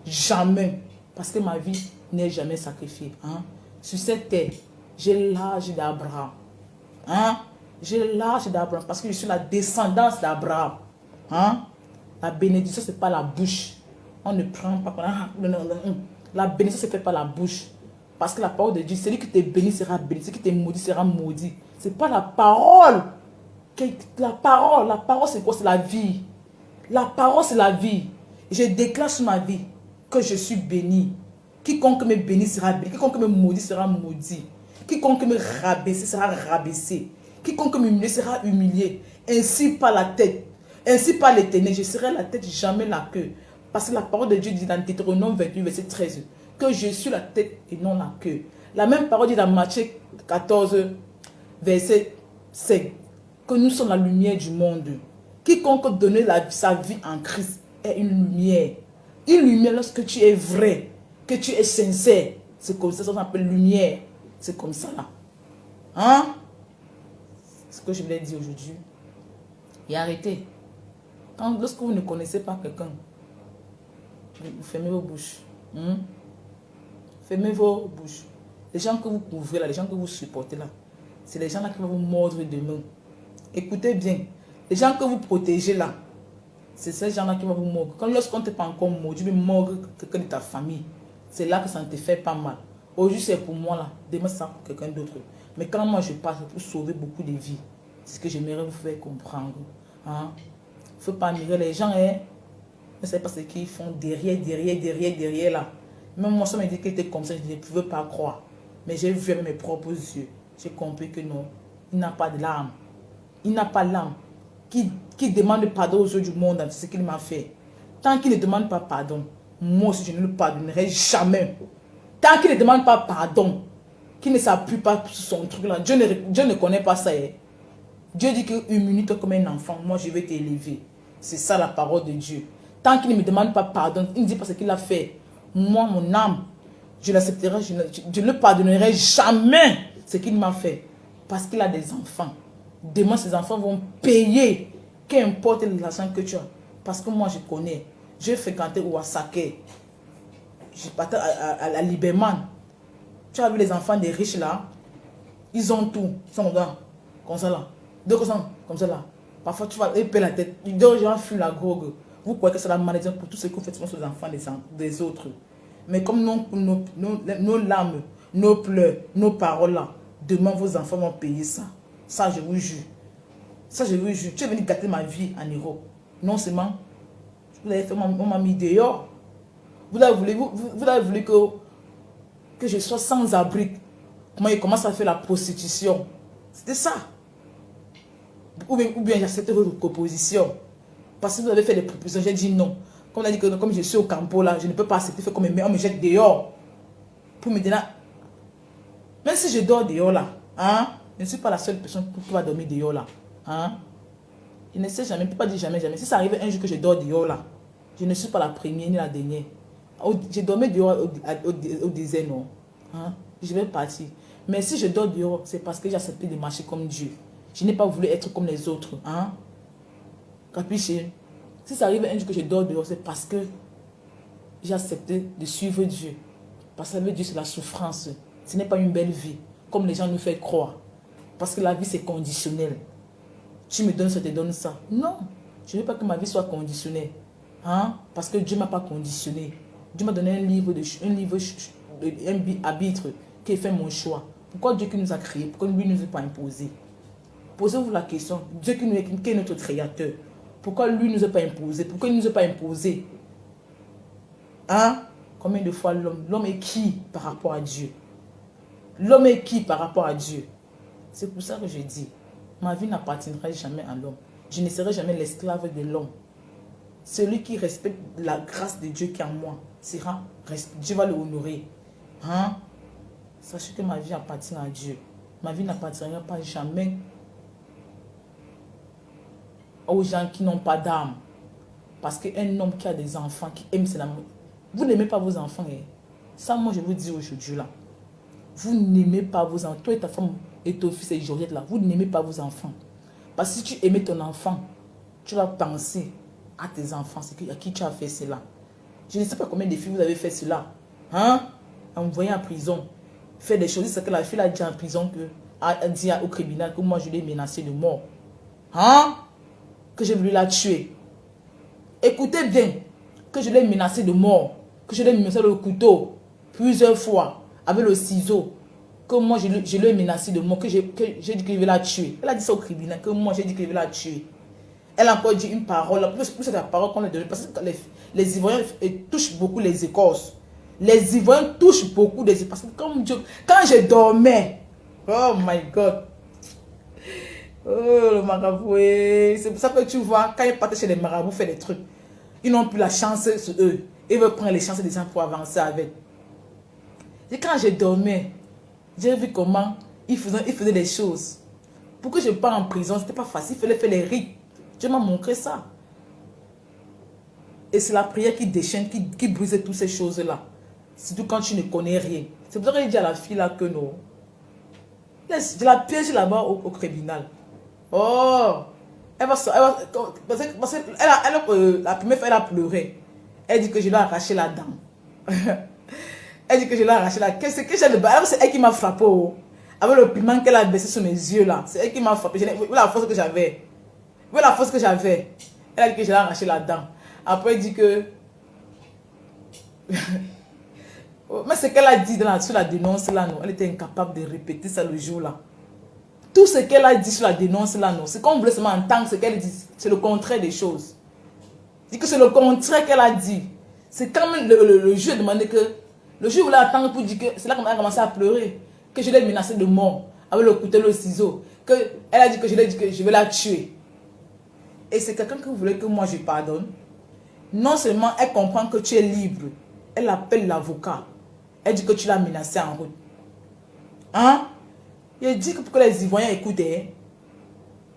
Jamais. Parce que ma vie n'est jamais sacrifiée. Hein? Sur cette terre, j'ai l'âge d'Abraham. Hein? J'ai l'âge d'Abraham parce que je suis la descendance d'Abraham. Hein? La bénédiction, ce n'est pas la bouche. On ne prend pas. La bénédiction, ce n'est pas la bouche. Parce que la parole de Dieu, celui qui te bénit sera béni, celui qui te maudit sera maudit. Ce n'est pas la parole. La parole c'est quoi? C'est la vie. La parole, c'est la vie. Je déclare sur ma vie que je suis béni. Quiconque me bénit sera béni. Quiconque me maudit sera maudit. Quiconque me rabaisse sera rabaissé. Quiconque m'humilie sera humilié. Ainsi par la tête. Ainsi par l'Éternel, je serai la tête, jamais la queue. Parce que la parole de Dieu dit dans Deutéronome 28, verset 13, que je suis la tête et non la queue. La même parole dit dans Matthieu 14, verset 5, que nous sommes la lumière du monde. Quiconque donne sa vie en Christ est une lumière. Une lumière lorsque tu es vrai, que tu es sincère. C'est comme ça qu'on appelle lumière. C'est comme ça là. Hein? Ce que je voulais dire aujourd'hui. Et arrêtez. Lorsque vous ne connaissez pas quelqu'un, vous fermez vos bouches. Fermez vos bouches. Les gens que vous couvrez là, les gens que vous supportez là, c'est les gens là qui vont vous mordre demain. Écoutez bien. Les gens que vous protégez là, C'est ces gens-là qui vont vous mordre. Quand lorsqu'on ne t'est pas encore mordu, mais mordre quelqu'un de ta famille, c'est là que ça ne te fait pas mal. Aujourd'hui, c'est pour moi là. Demain, c'est pour quelqu'un d'autre. Mais quand moi je passe pour sauver beaucoup de vies, c'est ce que j'aimerais vous faire comprendre. Hein? Il ne faut pas admirer les gens. Hein? Ne savez pas ce qu'ils font derrière là. Même moi, ça m'a dit qu'il était comme ça, je ne pouvais pas croire. Mais j'ai vu avec mes propres yeux. J'ai compris que non, il n'a pas de l'âme. Il n'a pas l'âme. Qui demande pardon aux yeux du monde, c'est ce qu'il m'a fait. Tant qu'il ne demande pas pardon, moi aussi je ne le pardonnerai jamais. Tant qu'il ne demande pas pardon, qu'il ne s'appuie pas sur son truc là, Dieu ne connaît pas ça. Hein. Dieu dit qu'une minute comme un enfant, moi je vais t'élever. C'est ça la parole de Dieu. Tant qu'il ne me demande pas pardon, il ne dit pas ce qu'il a fait. Moi, mon âme, je l'accepterai, je ne le pardonnerai jamais ce qu'il m'a fait. Parce qu'il a des enfants. Demain, ces enfants vont payer, qu'importe l'argent que tu as. Parce que moi, je connais. J'ai fréquenté Ouassake. J'ai parti à la Liberman. Tu as vu les enfants des riches là? Ils ont tout. Ils sont là, comme ça là. Deux comme ça là. Parfois, tu vas épeler la tête. Ils gens fuient la gogue. Vous croyez que c'est la maladie pour tout ce que vous faites sur les enfants des autres. Mais comme nos larmes, nos pleurs, nos paroles là, demain vos enfants vont payer ça. Ça, je vous jure. Ça, je vous jure. Tu es venu gâter ma vie en Europe. Non seulement, vous avez fait, on m'a mis dehors. Vous avez voulu que je sois sans abri. Comment il commence à faire la prostitution. C'était ça. Ou bien j'accepte votre proposition. Parce que vous avez fait des propositions, j'ai dit non. Comme on a dit que comme je suis au campo là, je ne peux pas accepter faire comme on me jette dehors. Pour me donner. Même si je dors dehors là, hein, je ne suis pas la seule personne qui va dormir dehors là. Hein? Je ne sais jamais, je ne peux pas dire jamais, jamais. Si ça arrive un jour que je dors dehors là, je ne suis pas la première ni la dernière. J'ai dormi dehors au désert, non. Hein? Je vais partir. Mais si je dors dehors, c'est parce que j'ai accepté de marcher comme Dieu. Je n'ai pas voulu être comme les autres. Hein? Capiché? Si ça arrive un jour que je dors dehors, c'est parce que j'ai accepté de suivre Dieu. Parce que Dieu, c'est la souffrance. Ce n'est pas une belle vie, comme les gens nous font croire. Parce que la vie, c'est conditionnel. Tu me donnes ça, tu te donnes ça. Non, je ne veux pas que ma vie soit conditionnée. Hein? Parce que Dieu ne m'a pas conditionné. Dieu m'a donné un arbitre qui fait mon choix. Pourquoi Dieu qui nous a créés, pourquoi lui ne nous a pas imposé? Posez-vous la question. Dieu qui est notre créateur. Pourquoi lui ne nous a pas imposé? Pourquoi il ne nous a pas imposé? Hein? Combien de fois l'homme est qui par rapport à Dieu? L'homme est qui par rapport à Dieu? C'est pour ça que je dis, ma vie n'appartiendra jamais à l'homme. Je ne serai jamais l'esclave de l'homme. Celui qui respecte la grâce de Dieu qui est en moi, Dieu va le honorer. Hein? Sachez que ma vie appartient à Dieu. Ma vie n'appartiendra pas jamais aux gens qui n'ont pas d'âme. Parce qu'un homme qui a des enfants, qui aime ses amours, vous n'aimez pas vos enfants. Eh? Ça, moi, je vous dis aujourd'hui là. Vous n'aimez pas vos enfants. Toi et ta femme et ton fils et Georgette là, vous n'aimez pas vos enfants. Parce que si tu aimais ton enfant, tu vas penser à tes enfants, c'est à qui tu as fait cela. Je ne sais pas combien de filles vous avez fait cela. Hein? Envoyer en prison. Faire des choses. C'est que la fille a dit en prison que a dit au criminel que moi je l'ai menacé de mort. Hein? Que j'ai voulu la tuer. Écoutez bien. Que je l'ai menacé de mort. Que je l'ai menacé le couteau. Plusieurs fois. Avec le ciseau. Que moi je l'ai menacé de mort. Que j'ai dit que je vais la tuer. Elle a dit ça au criminel. Que moi j'ai dit que je vais la tuer. Elle a encore dit une parole. Plus c'est la parole qu'on a donnée. Parce que les Ivoiriens touchent beaucoup les écorces. Les Ivoiriens touchent beaucoup des écorces. Parce que quand je dormais. Oh my God. Oh le marabout. C'est pour ça que tu vois. Quand ils partent chez les marabouts faire des trucs. Ils n'ont plus la chance sur eux. Ils veulent prendre les chances des gens pour avancer avec. Et quand je dormais. J'ai vu comment ils faisaient des choses. Pour que je parte en prison, c'était pas facile. Il fallait faire les rites. Dieu m'a montré ça. Et c'est la prière qui déchaîne, qui brise toutes ces choses-là. Surtout quand tu ne connais rien. C'est pour ça que je dis à la fille là que non. Je la piège là-bas au tribunal. Oh! La première fois, elle a pleuré. Elle dit que je lui ai arraché la dent. Elle dit que je lui ai arraché la dent. Qu'est-ce que j'ai de bas? C'est elle qui m'a frappé. Oh. Avec le piment qu'elle a baissé sur mes yeux là. C'est elle qui m'a frappé. Vous la force que j'avais. Vous la force que j'avais. Elle a dit que j'allais arracher la dent. Après, elle dit que... Mais ce qu'elle a dit sur la dénonce là, non, elle était incapable de répéter ça le jour là. Tout ce qu'elle a dit sur la dénonce là, non, c'est qu'on voulait seulement entendre ce qu'elle dit. C'est le contraire des choses. Je dis que c'est le contraire qu'elle a dit. C'est quand même le juge a demandé que... Le juge voulait attendre pour dire que... C'est là qu'on a commencé à pleurer. Que je l'ai menacé de mort. Avec le couteau et le ciseau. Elle a dit que je l'ai dit que je vais la tuer. Et c'est quelqu'un qui voulait que moi je pardonne. Non seulement elle comprend que tu es libre. Elle appelle l'avocat. Elle dit que tu l'as menacé en route. Hein? Il dit que pour que les Ivoiriens écoutent. Il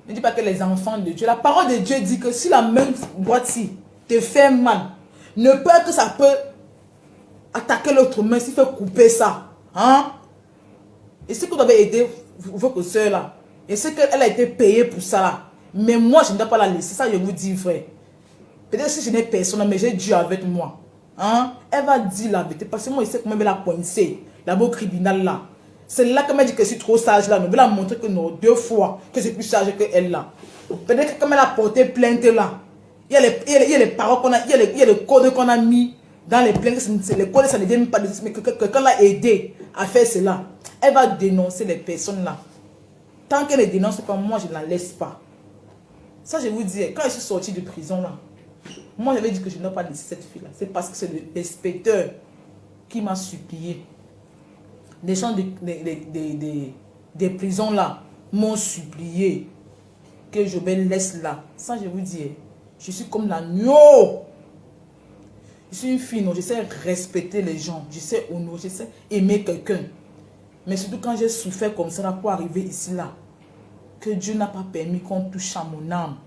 ne dit pas que les enfants de Dieu. La parole de Dieu dit que si la même boîte-ci te fait mal, ne peur que ça peut attaquer l'autre main s'il fait couper ça. Hein? Et ce que vous avez aidé votre soeur là. Et c'est qu'elle a été payée pour ça là. Mais moi, je ne dois pas la laisser. Ça, je vous dis vrai. Peut-être si je n'ai personne, mais j'ai Dieu avec moi. Hein? Elle va dire la vérité. Parce que moi, je sais comment elle va la coincer. La beau criminal là. C'est là qu'elle m'a dit que je suis trop sage là. Je vais la montrer que non, 2 fois que je suis plus sage qu'elle là. Peut-être que comme elle a porté plainte là, il y a les paroles qu'on a, il y a les codes qu'on a mis dans les plaintes. Les codes, ça ne vient même pas de mais que quelqu'un l'a aidé à faire cela. Elle va dénoncer les personnes là. Tant qu'elle ne dénonce pas, moi je ne la laisse pas. Ça, je vous dis, quand je suis sortie de prison là, moi j'avais dit que je n'ai pas laissé cette fille là. C'est parce que c'est l'inspecteur qui m'a supplié. Les gens des prisons là m'ont supplié que je me laisse là. Ça, je vous dis, je suis comme l'agneau. Je suis une fille, non, je sais respecter les gens, je sais honorer, je sais aimer quelqu'un. Mais surtout quand j'ai souffert comme ça là pour arriver ici là, que Dieu n'a pas permis qu'on touche à mon âme.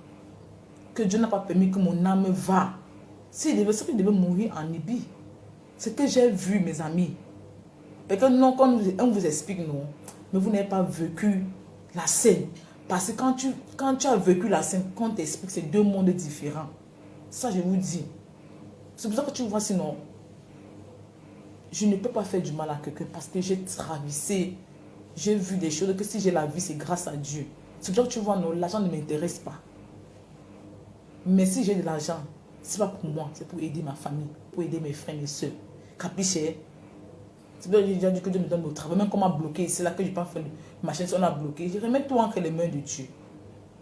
Que Dieu n'a pas permis que mon âme va. C'est qu'il devait mourir en Libye. C'est que j'ai vu, mes amis. Et que non, quand on vous explique, non, mais vous n'avez pas vécu la scène. Parce que quand tu as vécu la scène, quand on t'explique, c'est 2 mondes différents. Ça, je vous dis. C'est pour ça que tu vois, sinon, je ne peux pas faire du mal à quelqu'un parce que j'ai traversé, j'ai vu des choses que si j'ai la vie, c'est grâce à Dieu. C'est pour ça que tu vois, non, l'argent ne m'intéresse pas. Mais si j'ai de l'argent, ce n'est pas pour moi, c'est pour aider ma famille, pour aider mes frères, mes soeurs. Capiche? C'est pour ça que j'ai déjà dit que Dieu me donne le travail. Même qu'on m'a bloqué, c'est là que je n'ai pas fait ma chaîne, on a bloqué. Je remets tout entre les mains de Dieu.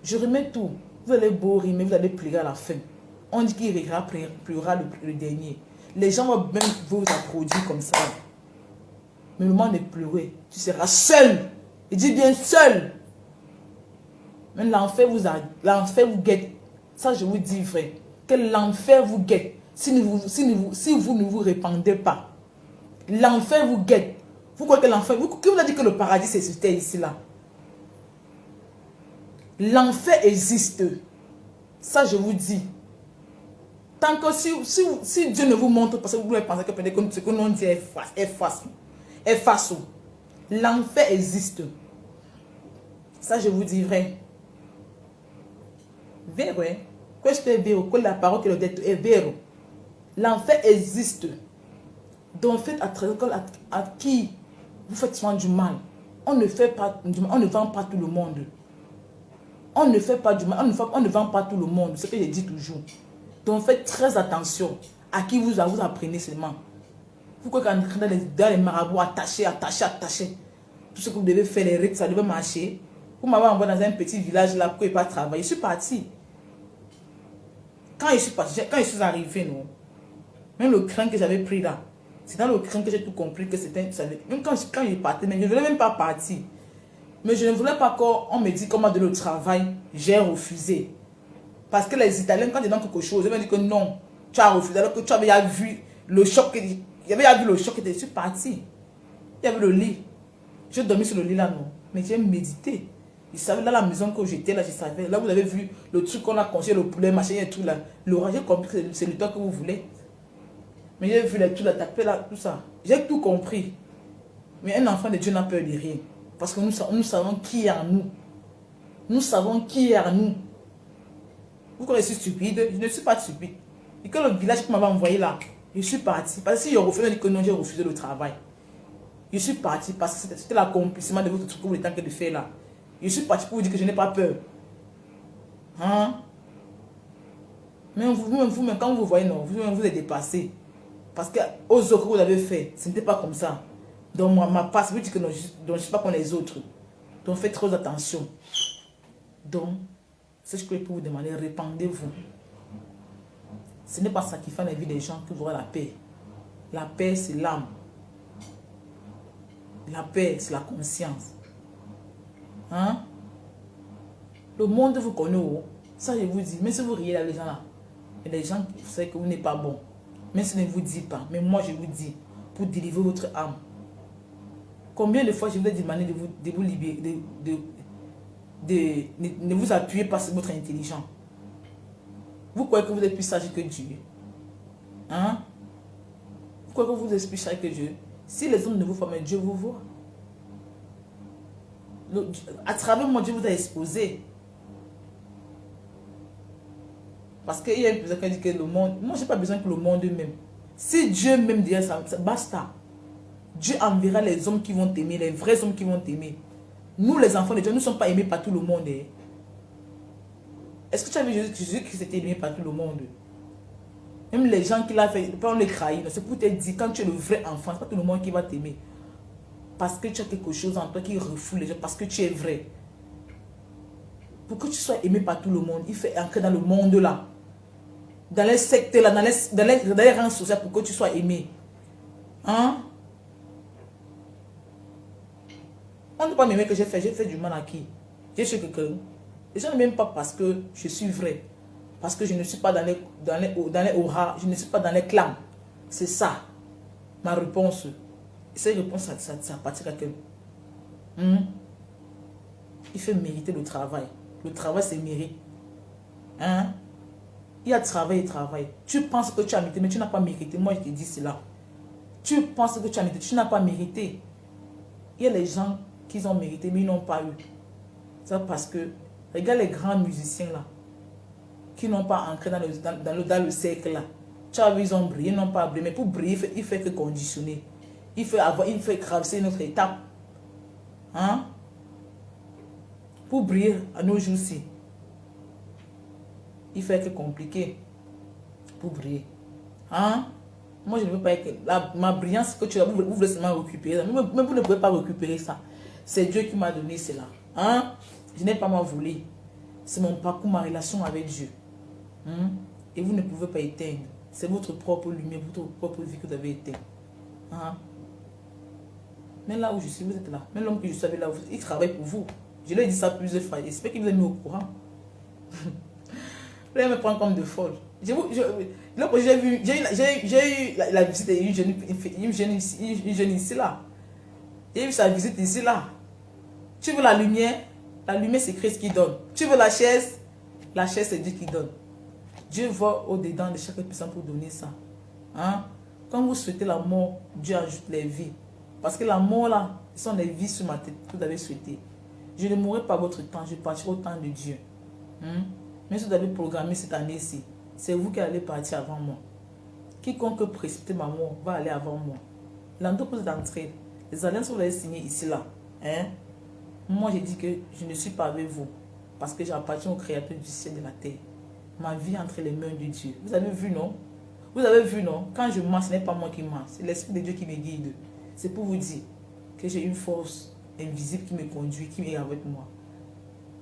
Je remets tout. Vous allez beau rimer, vous allez pleurer à la fin. On dit qu'il pleurera le dernier. Les gens vont même vous applaudir comme ça. Mais le moment de pleurer, tu seras seul. Et dis bien seul. Mais l'enfer vous guette. Ça, je vous dis vrai. Que l'enfer vous guette. Si vous ne vous répandez pas. L'enfer vous guette. Vous croyez que l'enfer... Qui vous a dit que le paradis, c'était ici, là? L'enfer existe. Ça, je vous dis. Tant que si Dieu ne vous montre, parce que vous pouvez penser que peut-être ce que l'on dit est face. L'enfer existe. Ça, je vous dis vrai. Vero, hein? Questo è vero, quella parole che l'ho detto è vero. L'enfer existe. Donc faites attention à qui vous faites souvent du mal. On ne fait pas du mal, on ne vend pas tout le monde. On ne fait pas du mal, on ne vend pas tout le monde. C'est ce que je dis toujours. Donc faites très attention à qui vous apprenez seulement. Vous croyez qu'en dans les marabouts attachés. Tout ce que vous devez faire, les règles, ça devait marcher. Vous m'avez envoyé dans un petit village là pour ne pas travailler. Je suis parti. Quand je suis arrivé, non, même le craint que j'avais pris là, c'est dans le craint que j'ai tout compris que c'était... Même quand je partais, mais je ne voulais même pas partir. Mais je ne voulais pas qu'on me dise comment donner le travail. J'ai refusé. Parce que les Italiens, quand ils donnent quelque chose, ils me disent que non, tu as refusé. Alors que tu avais vu le choc. Il y avait vu le choc et je suis parti. Il y avait le lit. Je dormi sur le lit là, non. Mais j'ai médité. Ils savaient dans la maison que j'étais là, je savais. Là, vous avez vu le truc qu'on a conçu, le poulet, machin et tout là. L'orage, j'ai compris que c'est le temps que vous voulez. Mais j'ai vu les tout là, taper là, tout ça. J'ai tout compris. Mais un enfant de Dieu n'a peur de rien. Parce que nous savons qui est en nous. Nous savons qui est en nous. Vous connaissez stupide? Je ne suis pas stupide. Et que le village qui m'avait envoyé là, je suis parti. Parce que si je refusais, je dis que non, j'ai refusé le travail. Je suis parti parce que c'était l'accomplissement de votre truc que vous êtes en train de faire là. Je suis parti pour vous dire que je n'ai pas peur. Hein? Mais vous-même, quand vous voyez, non, vous-même, vous êtes dépassé. Parce que aux autres que vous avez fait, ce n'était pas comme ça. Donc, moi, ma passe, vous dites que non, je ne suis pas comme les autres. Donc, faites trop attention. Donc, c'est ce que je peux vous demander, répandez-vous. Ce n'est pas sacrifiant la vie des gens que vous aurez la paix. La paix, c'est l'âme. La paix, c'est la conscience. Hein? Le monde vous connaît. Oh. Ça, je vous dis. Mais si vous riez là, les gens là, il y a des gens qui savent que vous n'êtes pas bon. Mais ce ne vous dit pas. Mais moi, je vous dis, pour délivrer votre âme. Combien de fois je vous ai demandé de vous libérer, ne vous appuyez pas sur votre intelligence. Vous croyez que vous êtes plus sage que Dieu? Hein? Vous croyez que vous êtes plus sage que Dieu? Si les hommes ne vous voient, mais Dieu vous voit. À travers moi, Dieu vous a exposé. Parce qu'il y a une personne qui dit que le monde... Moi, je n'ai pas besoin que le monde m'aime. Si Dieu m'aime déjà, ça basta. Dieu enverra les hommes qui vont t'aimer, les vrais hommes qui vont t'aimer. Nous, les enfants de Dieu, nous ne sommes pas aimés par tout le monde. Eh? Est-ce que tu as vu Jésus qui s'était aimé par tout le monde? Même les gens qui l'ont fait, pas on les trahit. C'est pour te dire, quand tu es le vrai enfant, ce n'est pas tout le monde qui va t'aimer. Parce que tu as quelque chose en toi qui refoule les gens, parce que tu es vrai. Pour que tu sois aimé par tout le monde, il faut entrer dans le monde là. Dans les sectes là, dans les rangs sociaux pour que tu sois aimé. Hein? On ne peut pas m'aimer que j'ai fait du mal à qui? J'ai chez quelqu'un. Les gens ne m'aiment pas parce que je suis vrai. Parce que je ne suis pas dans les auras, je ne suis pas dans les clans. C'est ça, ma réponse. Et cette réponse, ça appartient à quelqu'un. Il fait mériter le travail. Le travail, c'est mérite. Hein? Il y a travail et travail. Tu penses que tu as mérité, mais tu n'as pas mérité. Moi, je te dis cela. Tu penses que tu as mérité, tu n'as pas mérité. Il y a les gens qui ont mérité, mais ils n'ont pas eu. C'est parce que, regarde les grands musiciens là, qui n'ont pas ancré dans le cercle là. Tu as vu, ils ont brillé, ils n'ont pas brillé. Mais pour briller, il fait que conditionner. Il fait traverser notre étape. Hein? Pour briller à nos jours-ci, il fait que compliqué pour briller. Hein? Moi, je ne veux pas que ma brillance que tu as, vous voulez seulement récupérer. Mais vous ne pouvez pas récupérer ça. C'est Dieu qui m'a donné cela. Hein? Je n'ai pas m'en volé. C'est mon parcours, ma relation avec Dieu. Et vous ne pouvez pas éteindre. C'est votre propre lumière, votre propre vie que vous avez éteint. Hein? Mais là où je suis, vous êtes là. Même l'homme que je savais là, il travaille pour vous. Je lui ai dit ça plusieurs fois. J'espère qu'il vous a mis au courant. Là, il me prend comme de folle. J'ai eu la visite d'une jeune ici là. J'ai eu sa visite ici là. Tu veux la lumière? La lumière, c'est Christ qui donne. Tu veux la chaise? La chaise, c'est Dieu qui donne. Dieu va au-dedans de chaque personne pour donner ça. Hein? Quand vous souhaitez la mort, Dieu ajoute les vies. Parce que la mort là, ce sont les vies sur ma tête que vous avez souhaité. Je ne mourrai pas votre temps, je partirai au temps de Dieu. Mais si vous avez programmé cette année-ci, c'est vous qui allez partir avant moi. Quiconque précipite ma mort va aller avant moi. L'endroit où vous êtes entré, les alliances que vous avez signées ici là, hein? Moi j'ai dit que je ne suis pas avec vous. Parce que j'appartiens au Créateur du ciel et de la terre. Ma vie est entre les mains de Dieu. Vous avez vu, non? Vous avez vu, non? Quand je marche, ce n'est pas moi qui marche. C'est l'Esprit de Dieu qui me guide. C'est pour vous dire que j'ai une force invisible qui me conduit, qui est avec moi.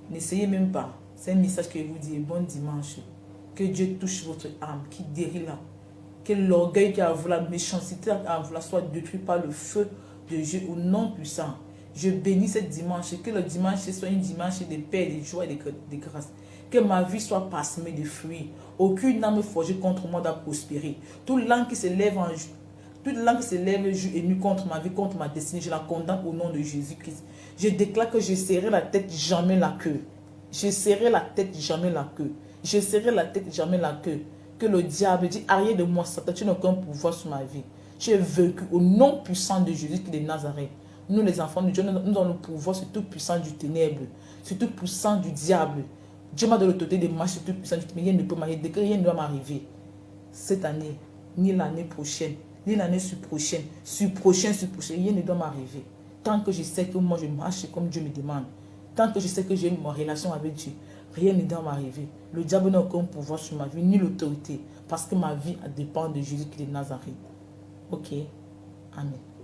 N'essayez même pas. C'est un message que je vous dis. Bon dimanche. Que Dieu touche votre âme, qui guérit là. Que l'orgueil qui a voulu, la méchanceté qui a voulu soit détruit par le feu de Dieu au nom puissant. Je bénis ce dimanche. Que le dimanche soit une dimanche de paix, de joie et de grâce. Que ma vie soit parsemée de fruits. Aucune âme forgée contre moi doit prospérer. Toute langue qui se lève jour et nuit contre ma vie, contre ma destinée, je la condamne au nom de Jésus-Christ. Je déclare que je serrai la tête, jamais la queue. Je serrai la tête, jamais la queue. Je serrai la tête, jamais la queue. Que le diable dit, arrière de moi, Satan, tu n'as aucun pouvoir sur ma vie. Tu es vaincu au nom puissant de Jésus-Christ de Nazareth. Nous, les enfants de Dieu, nous avons le pouvoir sur tout puissant du ténèbre, sur tout puissant du diable. Dieu m'a donné l'autorité de marcher sur tout puissant du ténèbre. Rien ne peut m'arriver, rien ne doit m'arriver. Cette année, ni l'année prochaine, ni l'année sur-prochaine, rien ne doit m'arriver. Tant que je sais que moi je marche comme Dieu me demande, tant que je sais que j'ai une relation avec Dieu, rien ne doit m'arriver. Le diable n'a aucun pouvoir sur ma vie, ni l'autorité, parce que ma vie dépend de Jésus qui est de Nazareth. Ok, Amen.